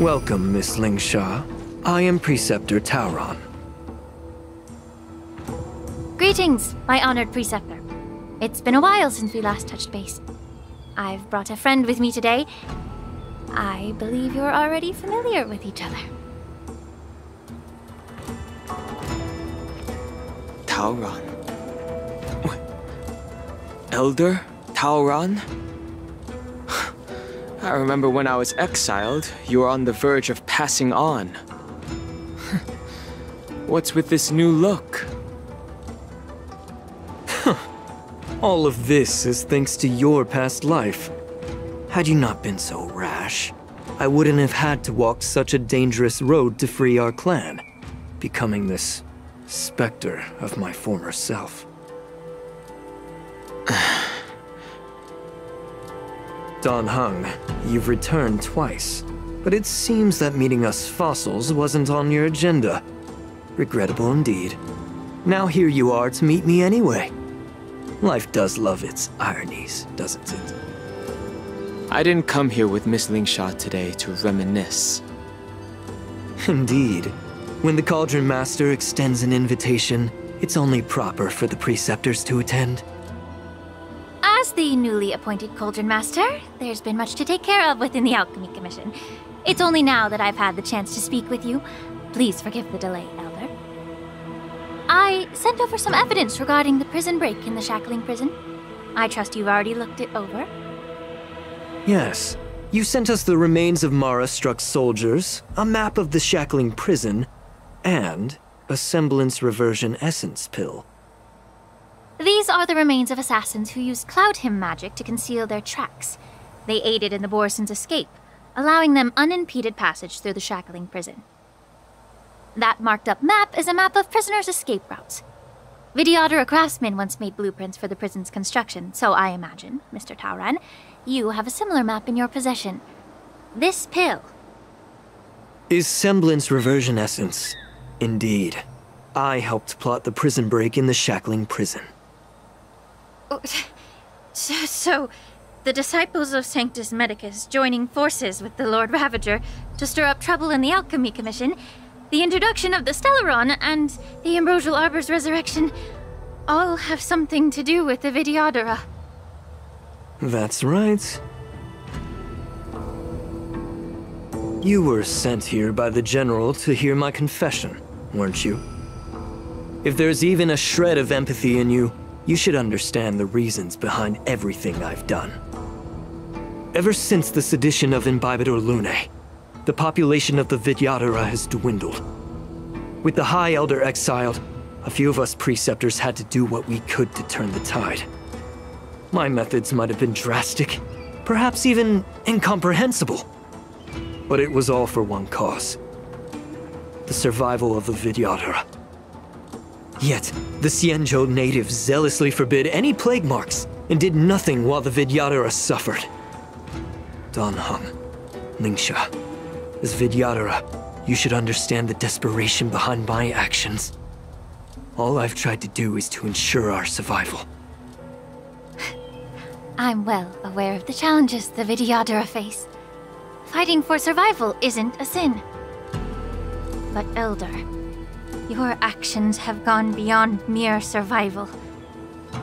Welcome, Miss Lingsha. I am Preceptor Tauron. Greetings, my honored preceptor. It's been a while since we last touched base. I've brought a friend with me today. I believe you're already familiar with each other. Tauron? Elder Tauron? I remember when I was exiled, you were on the verge of passing on. What's with this new look? All of this is thanks to your past life. Had you not been so rash, I wouldn't have had to walk such a dangerous road to free our clan, becoming this specter of my former self. Dan Heng, you've returned twice, but it seems that meeting us fossils wasn't on your agenda. Regrettable indeed. Now here you are to meet me anyway. Life does love its ironies, doesn't it? I didn't come here with Miss Lingsha today to reminisce. Indeed. When the Cauldron Master extends an invitation, it's only proper for the Preceptors to attend. As the newly appointed Cauldron Master, there's been much to take care of within the Alchemy Commission. It's only now that I've had the chance to speak with you. Please forgive the delay, Elder. I sent over some evidence regarding the prison break in the Shackling Prison. I trust you've already looked it over. Yes. You sent us the remains of Mara-struck soldiers, a map of the Shackling Prison, and a semblance reversion essence pill? These are the remains of assassins who used Cloud Hymn magic to conceal their tracks. They aided in the Borisons' escape, allowing them unimpeded passage through the shackling prison. That marked-up map is a map of prisoners' escape routes. Vidyadhara craftsmen once made blueprints for the prison's construction, so I imagine, Mr. Tauran, you have a similar map in your possession. This pill. Is semblance reversion essence. Indeed. I helped plot the prison break in the shackling prison. So, the disciples of Sanctus Medicus joining forces with the Lord Ravager to stir up trouble in the Alchemy Commission, the introduction of the Stellaron, and the Ambrosial Arbor's resurrection all have something to do with the Vidyadhara. That's right. You were sent here by the General to hear my confession, weren't you? If there's even a shred of empathy in you, you should understand the reasons behind everything I've done. Ever since the sedition of Imbibitor Lunae, the population of the Vidyadhara has dwindled. With the High Elder exiled, a few of us preceptors had to do what we could to turn the tide. My methods might have been drastic, perhaps even incomprehensible. But it was all for one cause. The survival of the Vidyadhara. Yet, the Xianzhou natives zealously forbid any plague marks and did nothing while the Vidyadhara suffered. Dan Heng, Lingsha, as Vidyadhara, you should understand the desperation behind my actions. All I've tried to do is to ensure our survival. I'm well aware of the challenges the Vidyadhara face. Fighting for survival isn't a sin. But Elder, your actions have gone beyond mere survival.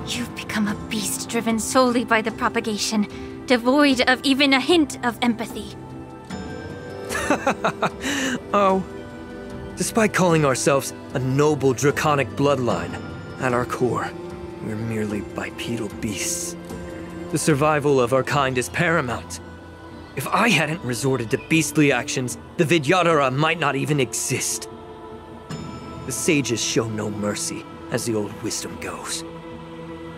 You've become a beast driven solely by the propagation, devoid of even a hint of empathy. Oh. Despite calling ourselves a noble draconic bloodline, at our core, we're merely bipedal beasts. The survival of our kind is paramount. If I hadn't resorted to beastly actions, the Vidyadhara might not even exist. The sages show no mercy, as the old wisdom goes.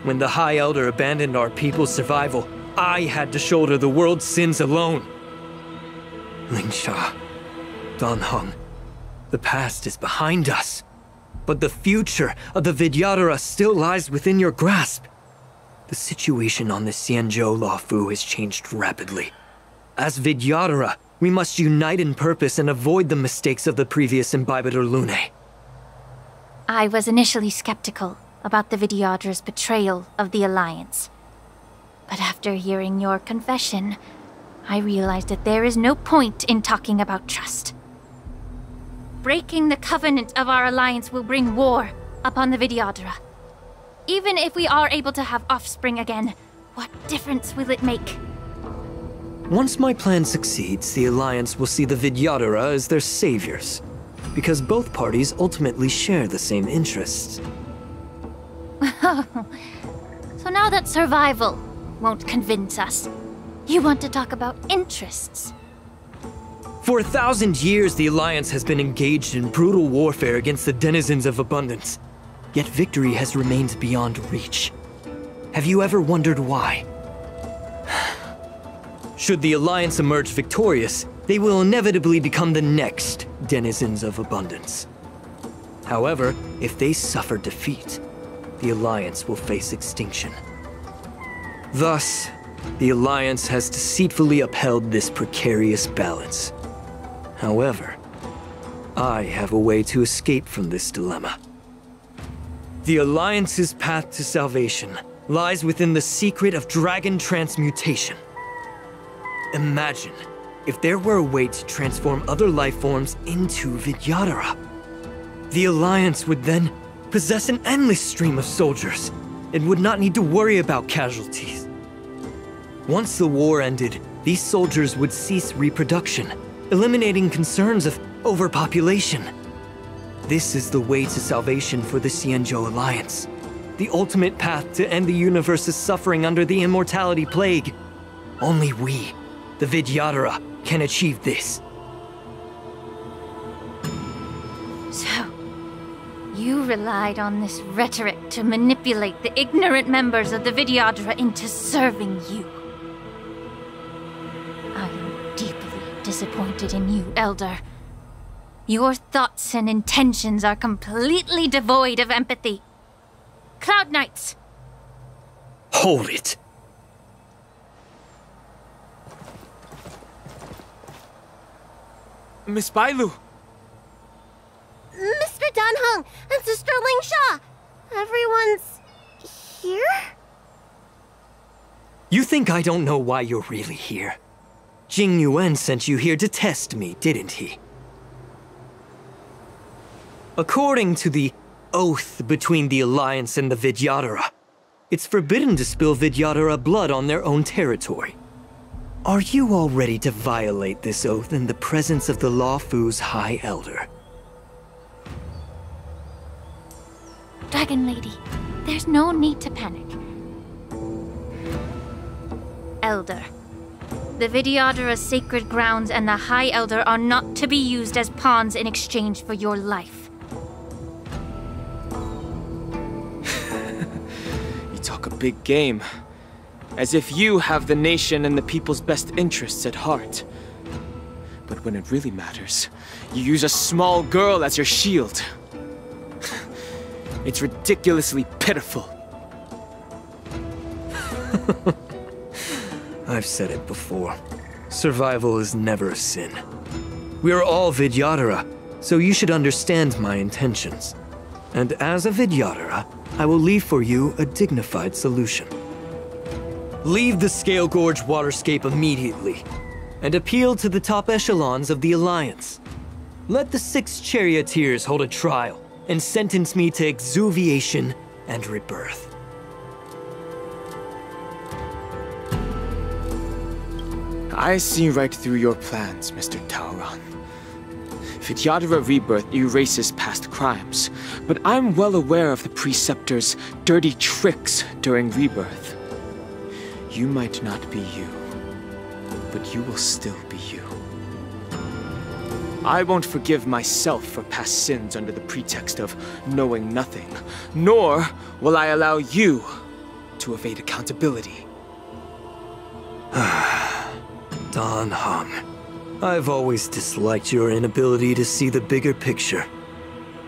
When the High Elder abandoned our people's survival, I had to shoulder the world's sins alone. Lingsha, Dan Heng, the past is behind us, but the future of the Vidyadhara still lies within your grasp. The situation on the Xianzhou Luofu has changed rapidly. As Vidyadhara, we must unite in purpose and avoid the mistakes of the previous Imbibitor Lunae. I was initially skeptical about the Vidyadhara's betrayal of the Alliance. But after hearing your confession, I realized that there is no point in talking about trust. Breaking the covenant of our alliance will bring war upon the Vidyadhara. Even if we are able to have offspring again, what difference will it make? Once my plan succeeds, the Alliance will see the Vidyadhara as their saviors, because both parties ultimately share the same interests. So now that survival won't convince us, you want to talk about interests? For 1,000 years, the Alliance has been engaged in brutal warfare against the denizens of abundance, yet victory has remained beyond reach. Have you ever wondered why? Should the Alliance emerge victorious, they will inevitably become the next denizens of abundance. However, if they suffer defeat, the Alliance will face extinction. Thus, the Alliance has deceitfully upheld this precarious balance. However, I have a way to escape from this dilemma. The Alliance's path to salvation lies within the secret of dragon transmutation. Imagine if there were a way to transform other life forms into Vidyadhara. The Alliance would then possess an endless stream of soldiers and would not need to worry about casualties. Once the war ended, these soldiers would cease reproduction, eliminating concerns of overpopulation. This is the way to salvation for the Xianzhou Alliance. The ultimate path to end the universe's suffering under the immortality plague. Only we, the Vidyadhara, can achieve this. So, You relied on this rhetoric to manipulate the ignorant members of the Vidyadhara into serving you. I am deeply disappointed in you, Elder. Your thoughts and intentions are completely devoid of empathy. Cloud Knights! Hold it! Miss Bailu! Mr. Danheng and Sister Lingsha! Everyone's here? You think I don't know why you're really here? Jing Yuan sent you here to test me, didn't he? According to the oath between the Alliance and the Vidyadhara, it's forbidden to spill Vidyadhara blood on their own territory. Are you all ready to violate this oath in the presence of the Luofu's High Elder? Dragon Lady, there's no need to panic. Elder, the Vidyadhara's sacred grounds and the High Elder are not to be used as pawns in exchange for your life. You talk a big game. As if you have the nation and the people's best interests at heart. But when it really matters, you use a small girl as your shield. It's ridiculously pitiful. I've said it before. Survival is never a sin. We are all Vidyadhara, so you should understand my intentions. And as a Vidyadhara, I will leave for you a dignified solution. Leave the Scale Gorge waterscape immediately, and appeal to the top echelons of the Alliance. Let the 6 charioteers hold a trial, and sentence me to exuviation and rebirth. I see right through your plans, Mr. Tauron. Vidyadhara Rebirth erases past crimes, but I'm well aware of the Preceptor's dirty tricks during Rebirth. You might not be you, but you will still be you. I won't forgive myself for past sins under the pretext of knowing nothing, nor will I allow you to evade accountability. Danheng, I've always disliked your inability to see the bigger picture.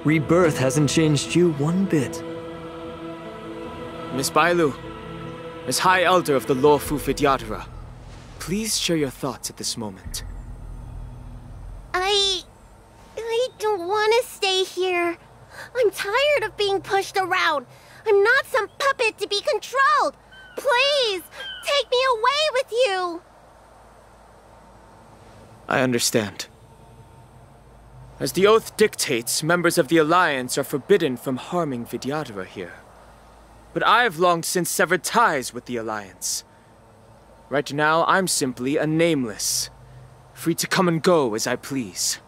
Rebirth hasn't changed you one bit. Miss Bailu, as High Elder of the Luofu Vidyadhara, please share your thoughts at this moment. I don't want to stay here. I'm tired of being pushed around. I'm not some puppet to be controlled. Please, take me away with you. I understand. As the oath dictates, members of the Alliance are forbidden from harming Vidyadhara here. But I've long since severed ties with the Alliance. Right now, I'm simply a nameless, free to come and go as I please.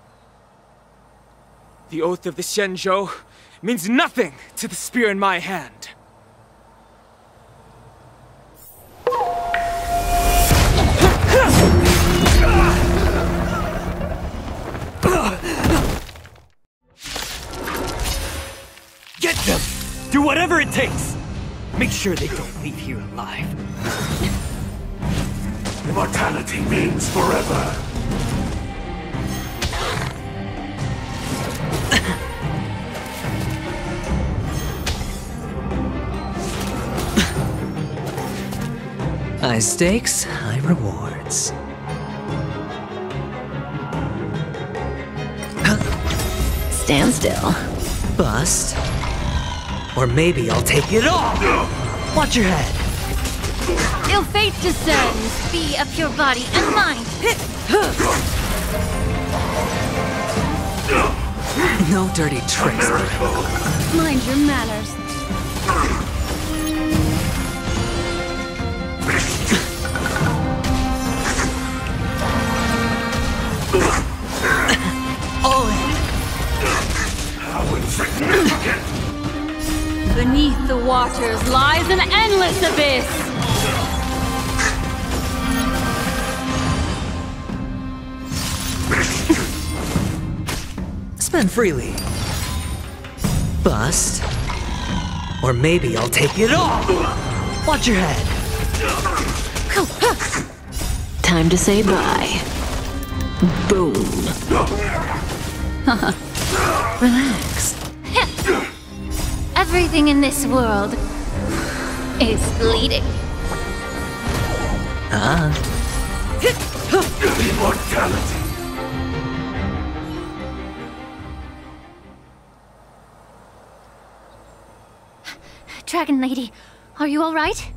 The oath of the Xianzhou means nothing to the spear in my hand. Get them! Do whatever it takes! Make sure they don't leave here alive. Immortality means forever. High stakes, high rewards. Stand still. Bust. Or maybe I'll take it all! Watch your head. Ill fate descends. Be of your body and mind. No dirty tricks. Mind your manners. Beneath the waters lies an endless abyss! Spend freely. bust. Or maybe I'll take it all! Watch your head! Time to say bye. Boom. Relax. Everything in this world is bleeding. Immortality. Dragon Lady, are you all right?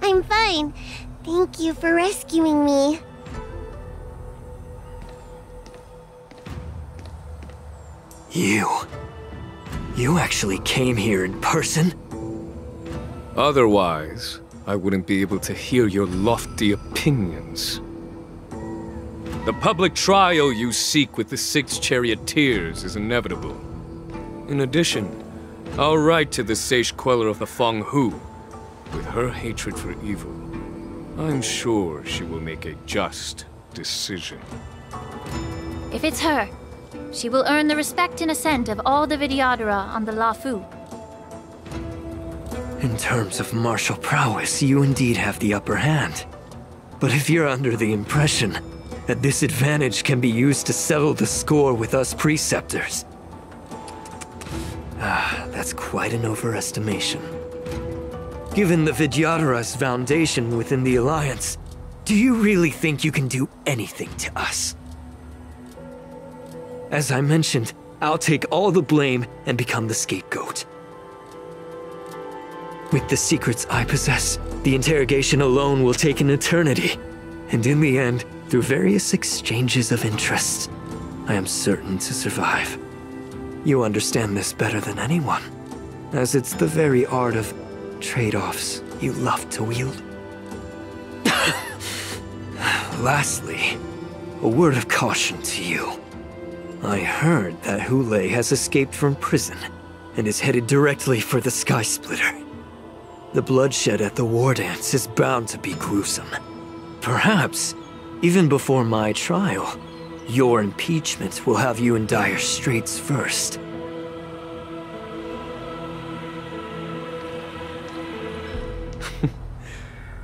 I'm fine. Thank you for rescuing me. You actually came here in person? Otherwise, I wouldn't be able to hear your lofty opinions. The public trial you seek with the 6 charioteers is inevitable. In addition, I'll write to the Sage Queller of the Feng Hu. With her hatred for evil, I'm sure she will make a just decision. If it's her, she will earn the respect and assent of all the Vidyadhara on the Lafu. In terms of martial prowess, you indeed have the upper hand. But if you're under the impression that this advantage can be used to settle the score with us preceptors, that's quite an overestimation. Given the Vidyadhara's foundation within the Alliance, do you really think you can do anything to us? As I mentioned, I'll take all the blame and become the scapegoat. With the secrets I possess, the interrogation alone will take an eternity. And in the end, through various exchanges of interest, I am certain to survive. You understand this better than anyone, as it's the very art of trade-offs you love to wield. Lastly, a word of caution to you. I heard that Hule has escaped from prison and is headed directly for the Sky Splitter. The bloodshed at the war dance is bound to be gruesome. Perhaps, even before my trial, your impeachment will have you in dire straits first.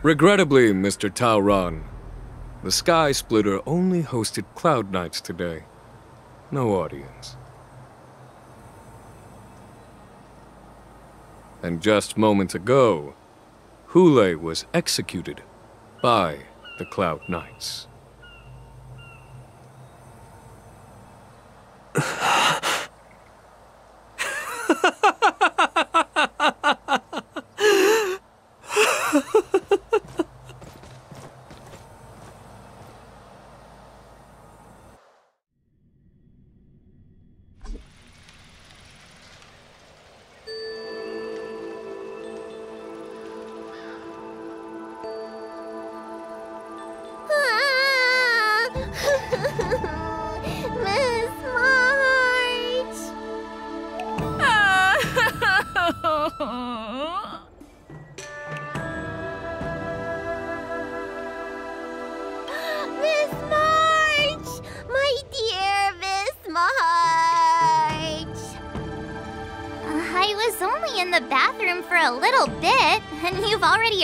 Regrettably, Mr. Taoran, the Sky Splitter only hosted Cloud Knights today. No audience. And just moments ago, Hule was executed by the Cloud Knights.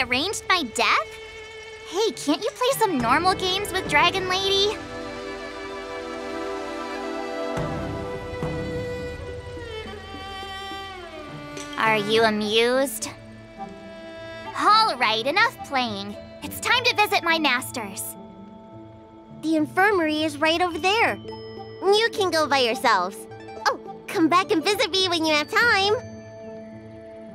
Arranged my death? Hey, can't you play some normal games with Dragon Lady? Are you amused? Alright, enough playing. It's time to visit my masters. The infirmary is right over there. You can go by yourselves. Oh, come back and visit me when you have time.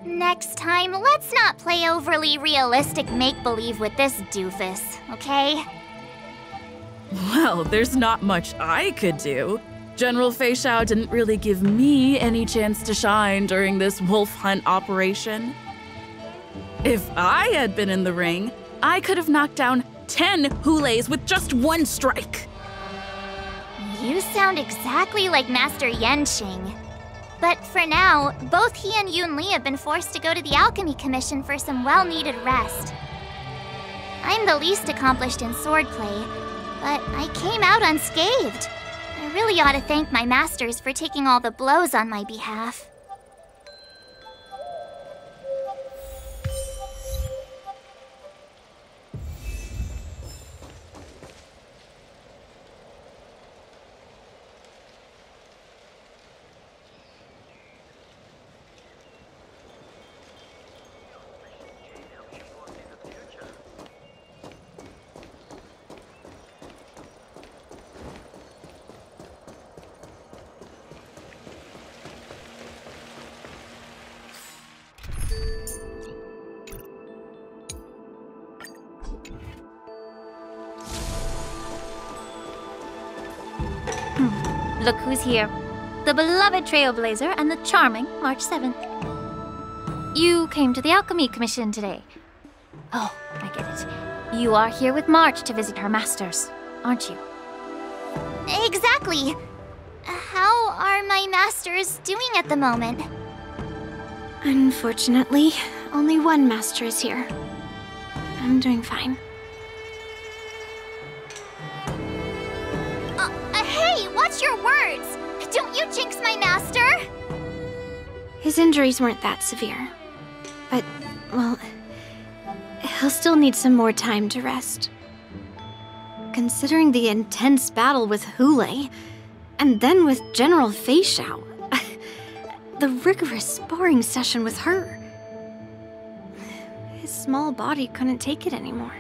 Next time, let's not play overly realistic make-believe with this doofus, okay? Well, there's not much I could do. General Fei Xiao didn't really give me any chance to shine during this wolf hunt operation. If I had been in the ring, I could have knocked down 10 Hules with just one strike. You sound exactly like Master Yenqing. But for now, both he and Yun Li have been forced to go to the Alchemy Commission for some well-needed rest. I'm the least accomplished in swordplay, but I came out unscathed. I really ought to thank my masters for taking all the blows on my behalf. Look who's here. The beloved Trailblazer and the charming March 7th. You came to the Alchemy Commission today. Oh, I get it. You are here with March to visit her masters, aren't you? Exactly. How are my masters doing at the moment? Unfortunately, only one master is here. I'm doing fine. Hey, watch your words! Don't you jinx my master! His injuries weren't that severe. But, well, he'll still need some more time to rest. Considering the intense battle with Hule, and then with General Fei Xiao, the rigorous sparring session with her, his small body couldn't take it anymore.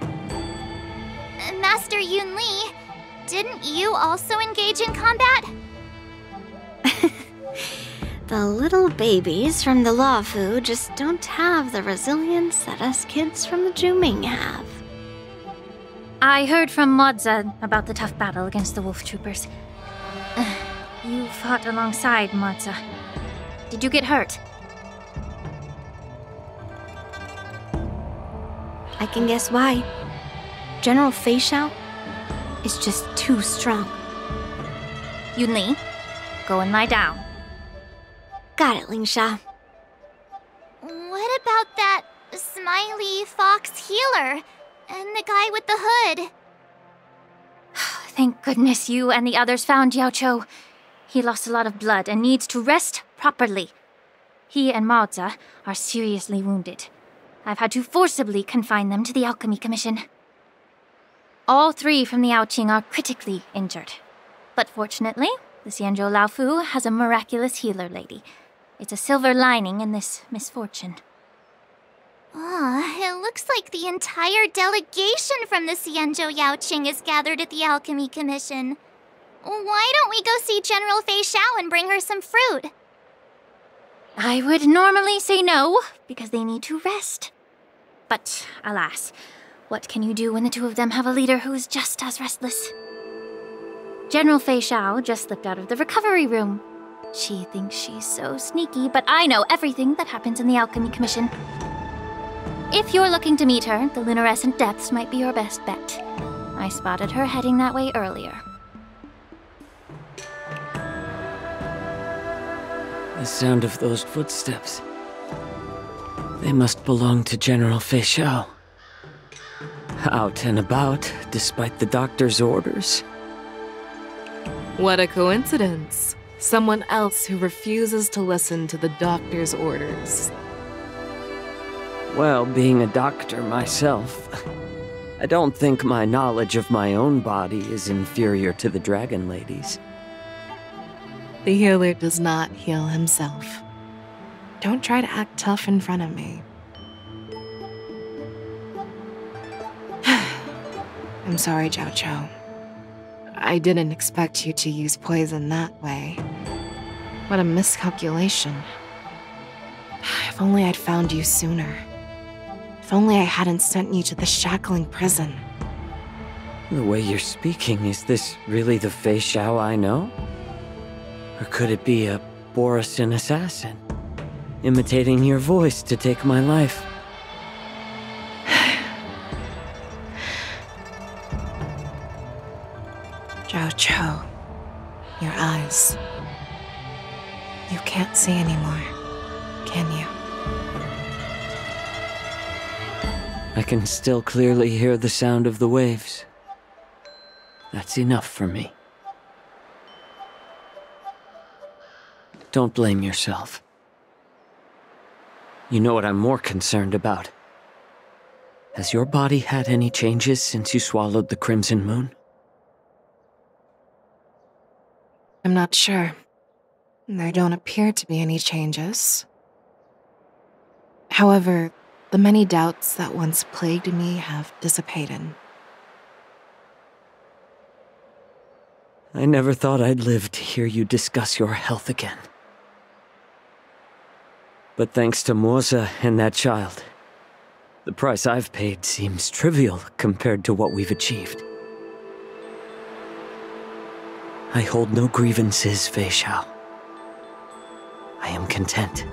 Master Yun Li, didn't you also engage in combat? The little babies from the Luofu just don't have the resilience that us kids from the Zhuming have. I heard from Moza about the tough battle against the wolf troopers. You fought alongside Moza. Did you get hurt? I can guess why. General Fei Xiao is just too strong. Yun Li, go and lie down. Got it, Lingsha. What about that smiley fox healer and the guy with the hood? Thank goodness you and the others found Yaoqiu. He lost a lot of blood and needs to rest properly. He and Maoza are seriously wounded. I've had to forcibly confine them to the Alchemy Commission. All three from the Yaoqing are critically injured. But fortunately, the Xianzhou Laofu has a miraculous healer lady. It's a silver lining in this misfortune. It looks like the entire delegation from the Xianzhou Yaoqing is gathered at the Alchemy Commission. Why don't we go see General Fei Xiao and bring her some fruit? I would normally say no, because they need to rest. But, alas, what can you do when the two of them have a leader who is just as restless? General Fei Xiao just slipped out of the recovery room. She thinks she's so sneaky, but I know everything that happens in the Alchemy Commission. If you're looking to meet her, the luminescent depths might be your best bet. I spotted her heading that way earlier. The sound of those footsteps. They must belong to General Fei Xiao. Out and about, despite the doctor's orders. What a coincidence. Someone else who refuses to listen to the doctor's orders. Well, being a doctor myself, I don't think my knowledge of my own body is inferior to the Dragon Lady's. The healer does not heal himself. Don't try to act tough in front of me. I'm sorry, Yaoqiu. I didn't expect you to use poison that way. What a miscalculation. If only I'd found you sooner. If only I hadn't sent you to the shackling prison. The way you're speaking, is this really the Fei Xiao I know? Or could it be a Borisin assassin, imitating your voice to take my life? Yaoqiu, your eyes. You can't see anymore, can you? I can still clearly hear the sound of the waves. That's enough for me. Don't blame yourself. You know what I'm more concerned about? Has your body had any changes since you swallowed the Crimson Moon? I'm not sure. There don't appear to be any changes. However, the many doubts that once plagued me have dissipated. I never thought I'd live to hear you discuss your health again. But thanks to Morza and that child, the price I've paid seems trivial compared to what we've achieved. I hold no grievances, Fei Xiao. I am content.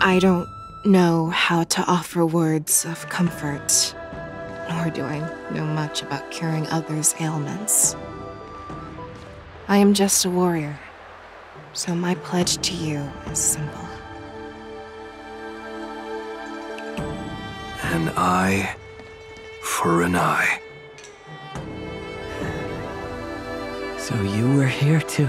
I don't know how to offer words of comfort, nor do I know much about curing others' ailments. I am just a warrior, so my pledge to you is simple. An eye for an eye. So you were here too.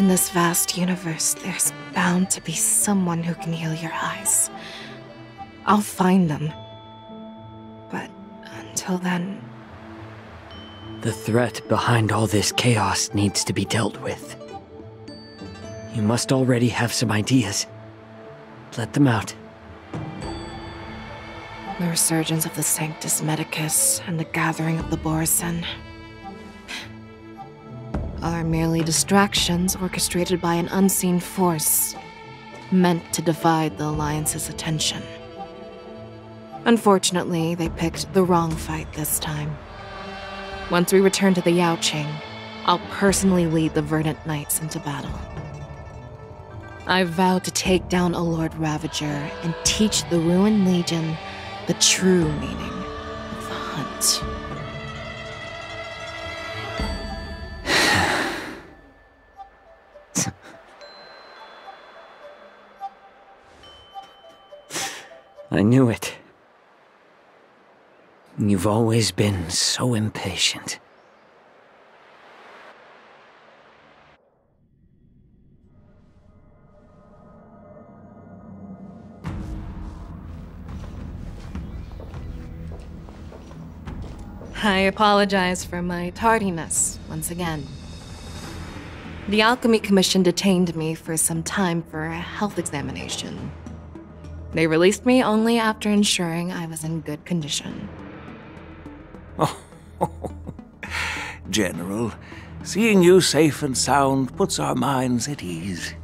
In this vast universe, there's bound to be someone who can heal your eyes. I'll find them. But until then... The threat behind all this chaos needs to be dealt with. You must already have some ideas. Let them out. The resurgence of the Sanctus Medicus and the gathering of the Borisin are merely distractions orchestrated by an unseen force, meant to divide the Alliance's attention. Unfortunately, they picked the wrong fight this time. Once we return to the Yaoqing, I'll personally lead the Verdant Knights into battle. I vow to take down a Lord Ravager and teach the Ruined Legion the true meaning of the hunt. I knew it. You've always been so impatient. I apologize for my tardiness once again. The Alchemy Commission detained me for some time for a health examination. They released me only after ensuring I was in good condition. General, seeing you safe and sound puts our minds at ease.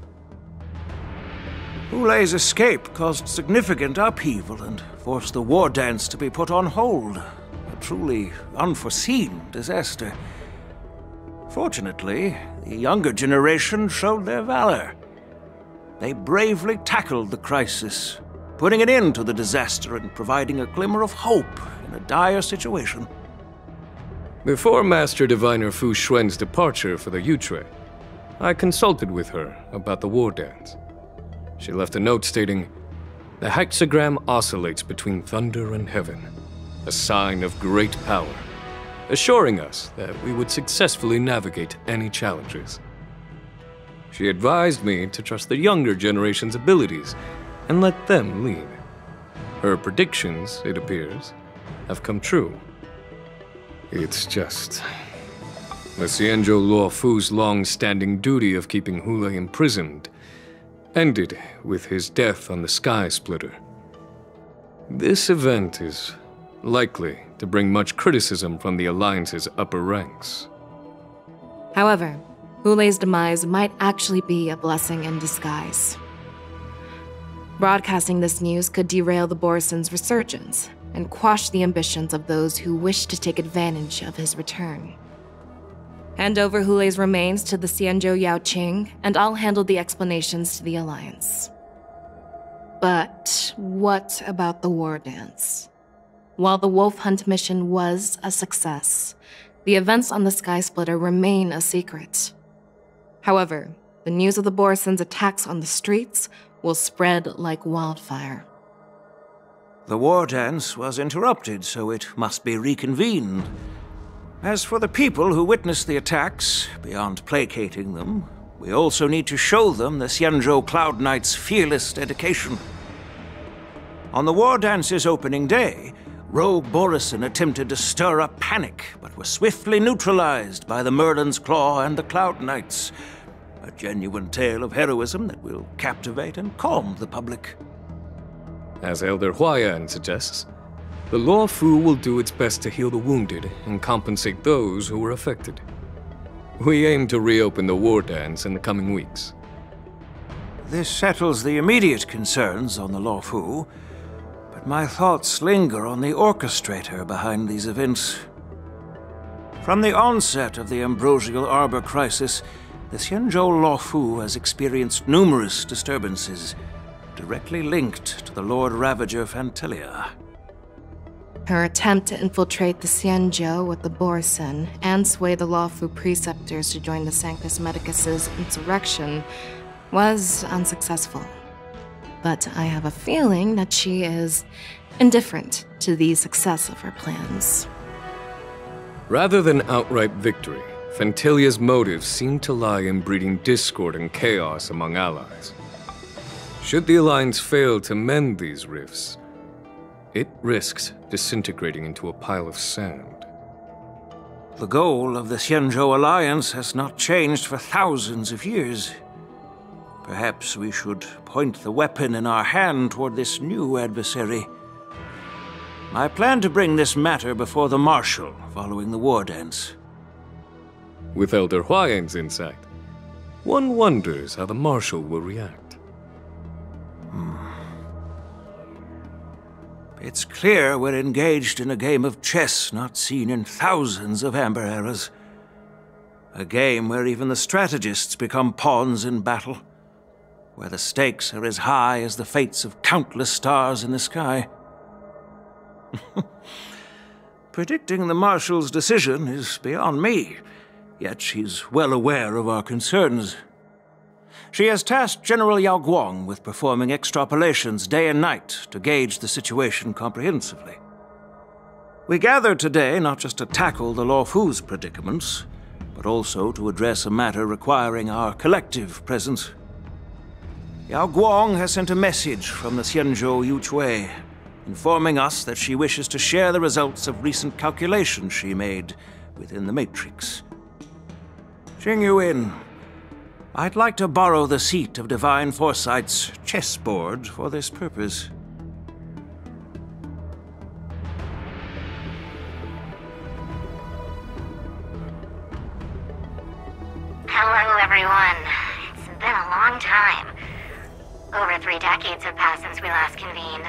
Hulei's escape caused significant upheaval and forced the war dance to be put on hold. A truly unforeseen disaster. Fortunately, the younger generation showed their valor. They bravely tackled the crisis, putting an end to the disaster and providing a glimmer of hope in a dire situation. Before Master Diviner Fu Xuan's departure for the Yutre, I consulted with her about the war dance. She left a note stating, "The hexagram oscillates between thunder and heaven, a sign of great power, assuring us that we would successfully navigate any challenges." She advised me to trust the younger generation's abilities and let them lead. Her predictions, it appears, have come true. It's just... the Xianzhou Luo Fu's long-standing duty of keeping Hulei imprisoned ended with his death on the Sky Splitter. This event is likely to bring much criticism from the Alliance's upper ranks. However, Hulei's demise might actually be a blessing in disguise. Broadcasting this news could derail the Borisin's resurgence and quash the ambitions of those who wish to take advantage of his return. Hand over Hulei's remains to the Xianzhou Yaoqing, and I'll handle the explanations to the Alliance. But what about the war dance? While the Wolf Hunt mission was a success, the events on the Sky Splitter remain a secret. However, the news of the Borisin's attacks on the streets will spread like wildfire. The war dance was interrupted, so it must be reconvened. As for the people who witnessed the attacks, beyond placating them, we also need to show them the Xianzhou Cloud Knight's fearless dedication. On the war dance's opening day, rogue Borison attempted to stir up panic, but was swiftly neutralized by the Merlin's Claw and the Cloud Knights. A genuine tale of heroism that will captivate and calm the public. As Elder Huayan suggests, the Law Fu will do its best to heal the wounded and compensate those who were affected. We aim to reopen the war dance in the coming weeks. This settles the immediate concerns on the Law Fu, but my thoughts linger on the orchestrator behind these events. From the onset of the Ambrosial Arbor crisis, the Xianzhou Law Fu has experienced numerous disturbances, directly linked to the Lord Ravager Fantelia. Her attempt to infiltrate the Xianzhou with the Borison and sway the Lawfu preceptors to join the Sanctus Medicus's insurrection was unsuccessful. But I have a feeling that she is indifferent to the success of her plans. Rather than outright victory, Fantelia's motives seem to lie in breeding discord and chaos among allies. Should the Alliance fail to mend these rifts, it risks disintegrating into a pile of sand. The goal of the Xianzhou Alliance has not changed for thousands of years. Perhaps we should point the weapon in our hand toward this new adversary. I plan to bring this matter before the Marshal following the war dance. With Elder Huayan's insight, one wonders how the Marshal will react. It's clear we're engaged in a game of chess not seen in thousands of Amber eras. A game where even the strategists become pawns in battle, where the stakes are as high as the fates of countless stars in the sky. Predicting the Marshal's decision is beyond me, yet she's well aware of our concerns. She has tasked General Yao Guang with performing extrapolations day and night to gauge the situation comprehensively. We gathered today not just to tackle the Law Fu's predicaments, but also to address a matter requiring our collective presence. Yao Guang has sent a message from the Xianzhou Yuchui, informing us that she wishes to share the results of recent calculations she made within the Matrix. Jing Yuan, I'd like to borrow the seat of Divine Foresight's chessboard for this purpose. Hello, everyone. It's been a long time. Over 3 decades have passed since we last convened.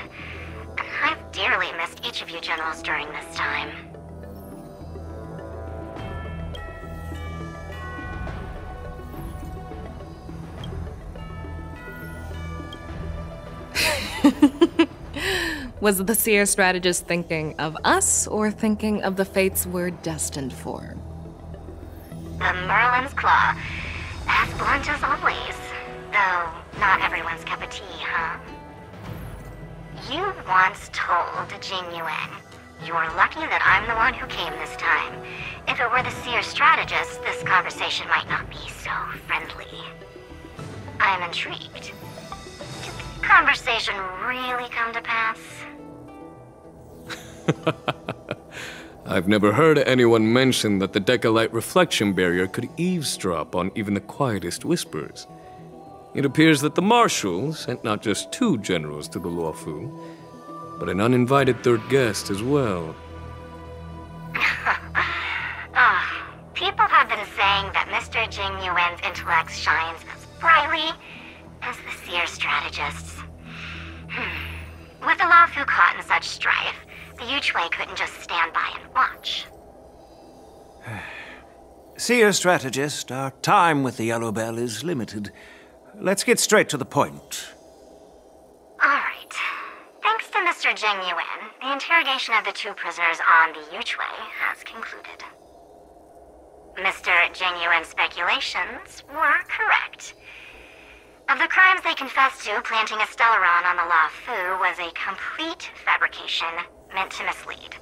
And I've dearly missed each of you generals during this time. Was the seer strategist thinking of us, or thinking of the fates we're destined for? The Merlin's Claw. As blunt as always. Though, not everyone's cup of tea, huh? You once told Jing Yuan, "You're lucky that I'm the one who came this time. If it were the seer strategist, this conversation might not be so friendly." I'm intrigued. Did the conversation really come to pass? I've never heard anyone mention that the Decalite reflection barrier could eavesdrop on even the quietest whispers. It appears that the Marshal sent not just 2 generals to the Luofu, but an uninvited 3rd guest as well. People have been saying that Mr. Jing Yuan's intellect shines as brightly as the seer strategist's. With the Luofu caught in such strife, the Yuchui couldn't just stand by and watch. Seer strategist, our time with the Yellow Bell is limited. Let's get straight to the point. Alright. Thanks to Mr. Jing Yuan, the interrogation of the 2 prisoners on the Yuchui has concluded. Mr. Jing Yuan's speculations were correct. Of the crimes they confessed to, planting a Stellaron on the Luofu was a complete fabrication meant to mislead.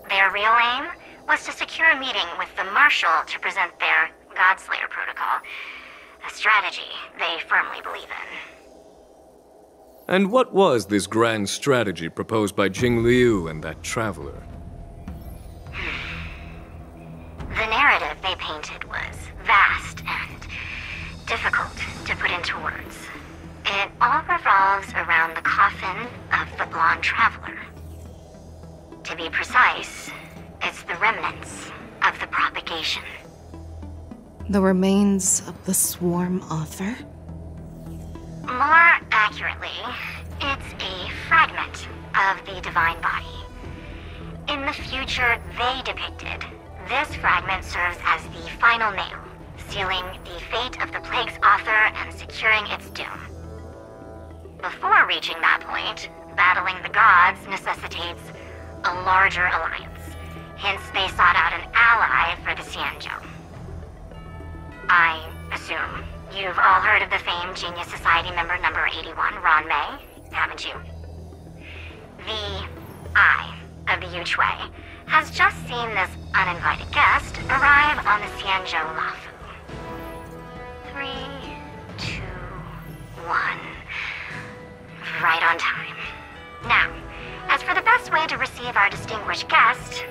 Their real aim was to secure a meeting with the Marshal to present their Godslayer protocol, a strategy they firmly believe in. And what was this grand strategy proposed by Jing Liu and that traveler? The narrative they painted was vast and difficult to put into words. It all revolves around the coffin of the blonde traveler. To be precise, it's the remnants of the propagation. The remains of the swarm author? More accurately, it's a fragment of the divine body. In the future they depicted, this fragment serves as the final nail, sealing the fate of the plague's author and securing its doom. Before reaching that point, battling the gods necessitates a larger alliance. Hence, they sought out an ally for the Xianzhou. I assume you've all heard of the famed Genius Society member number 81, Ron Mei, haven't you? The Eye of the Yuchui has just seen this uninvited guest arrive on the Xianzhou Luofu. 3, 2, 1. Right on time. Now, as for the best way to receive our distinguished guest,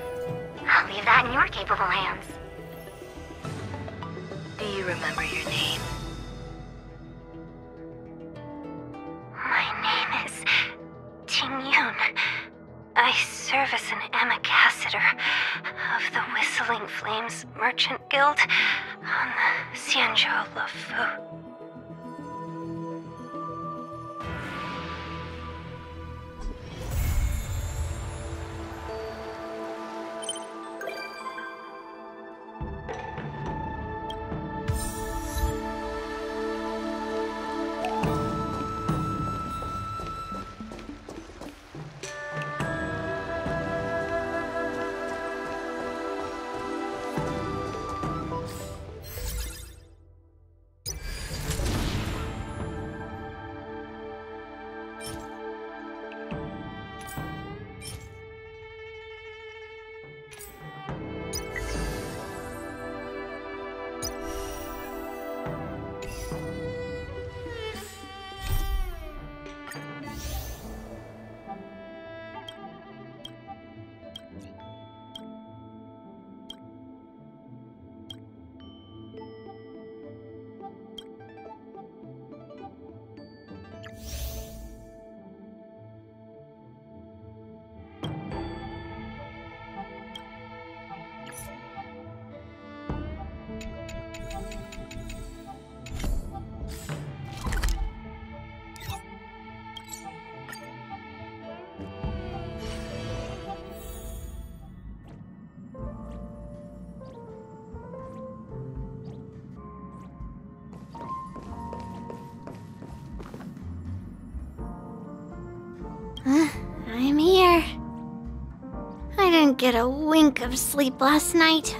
I'll leave that in your capable hands. Do you remember your name? My name is Tingyun. I serve as an ambassador of the Whistling Flames Merchant Guild on the Xianzhou Luofu. I'm here. I didn't get a wink of sleep last night.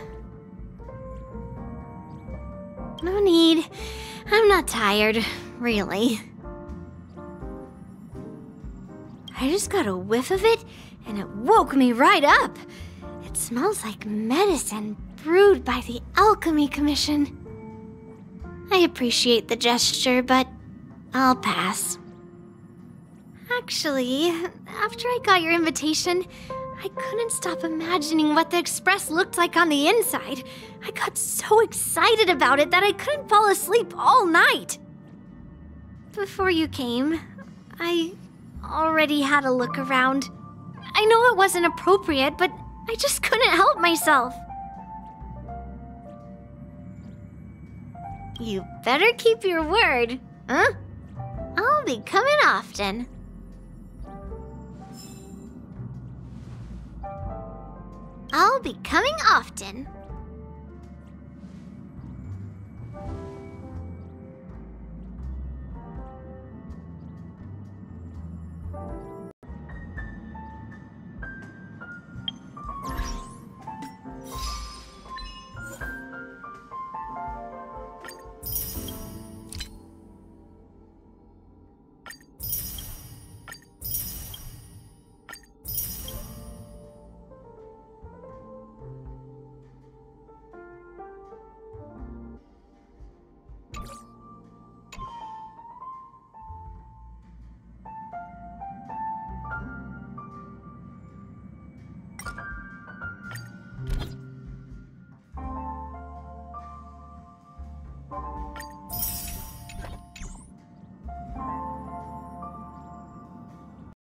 No need. I'm not tired, really. I just got a whiff of it, and it woke me right up. It smells like medicine brewed by the Alchemy Commission. I appreciate the gesture, but I'll pass. Actually, after I got your invitation, I couldn't stop imagining what the Express looked like on the inside. I got so excited about it that I couldn't fall asleep all night. Before you came, I already had a look around. I know it wasn't appropriate, but I just couldn't help myself. You better keep your word, huh? I'll be coming often. I'll be coming often.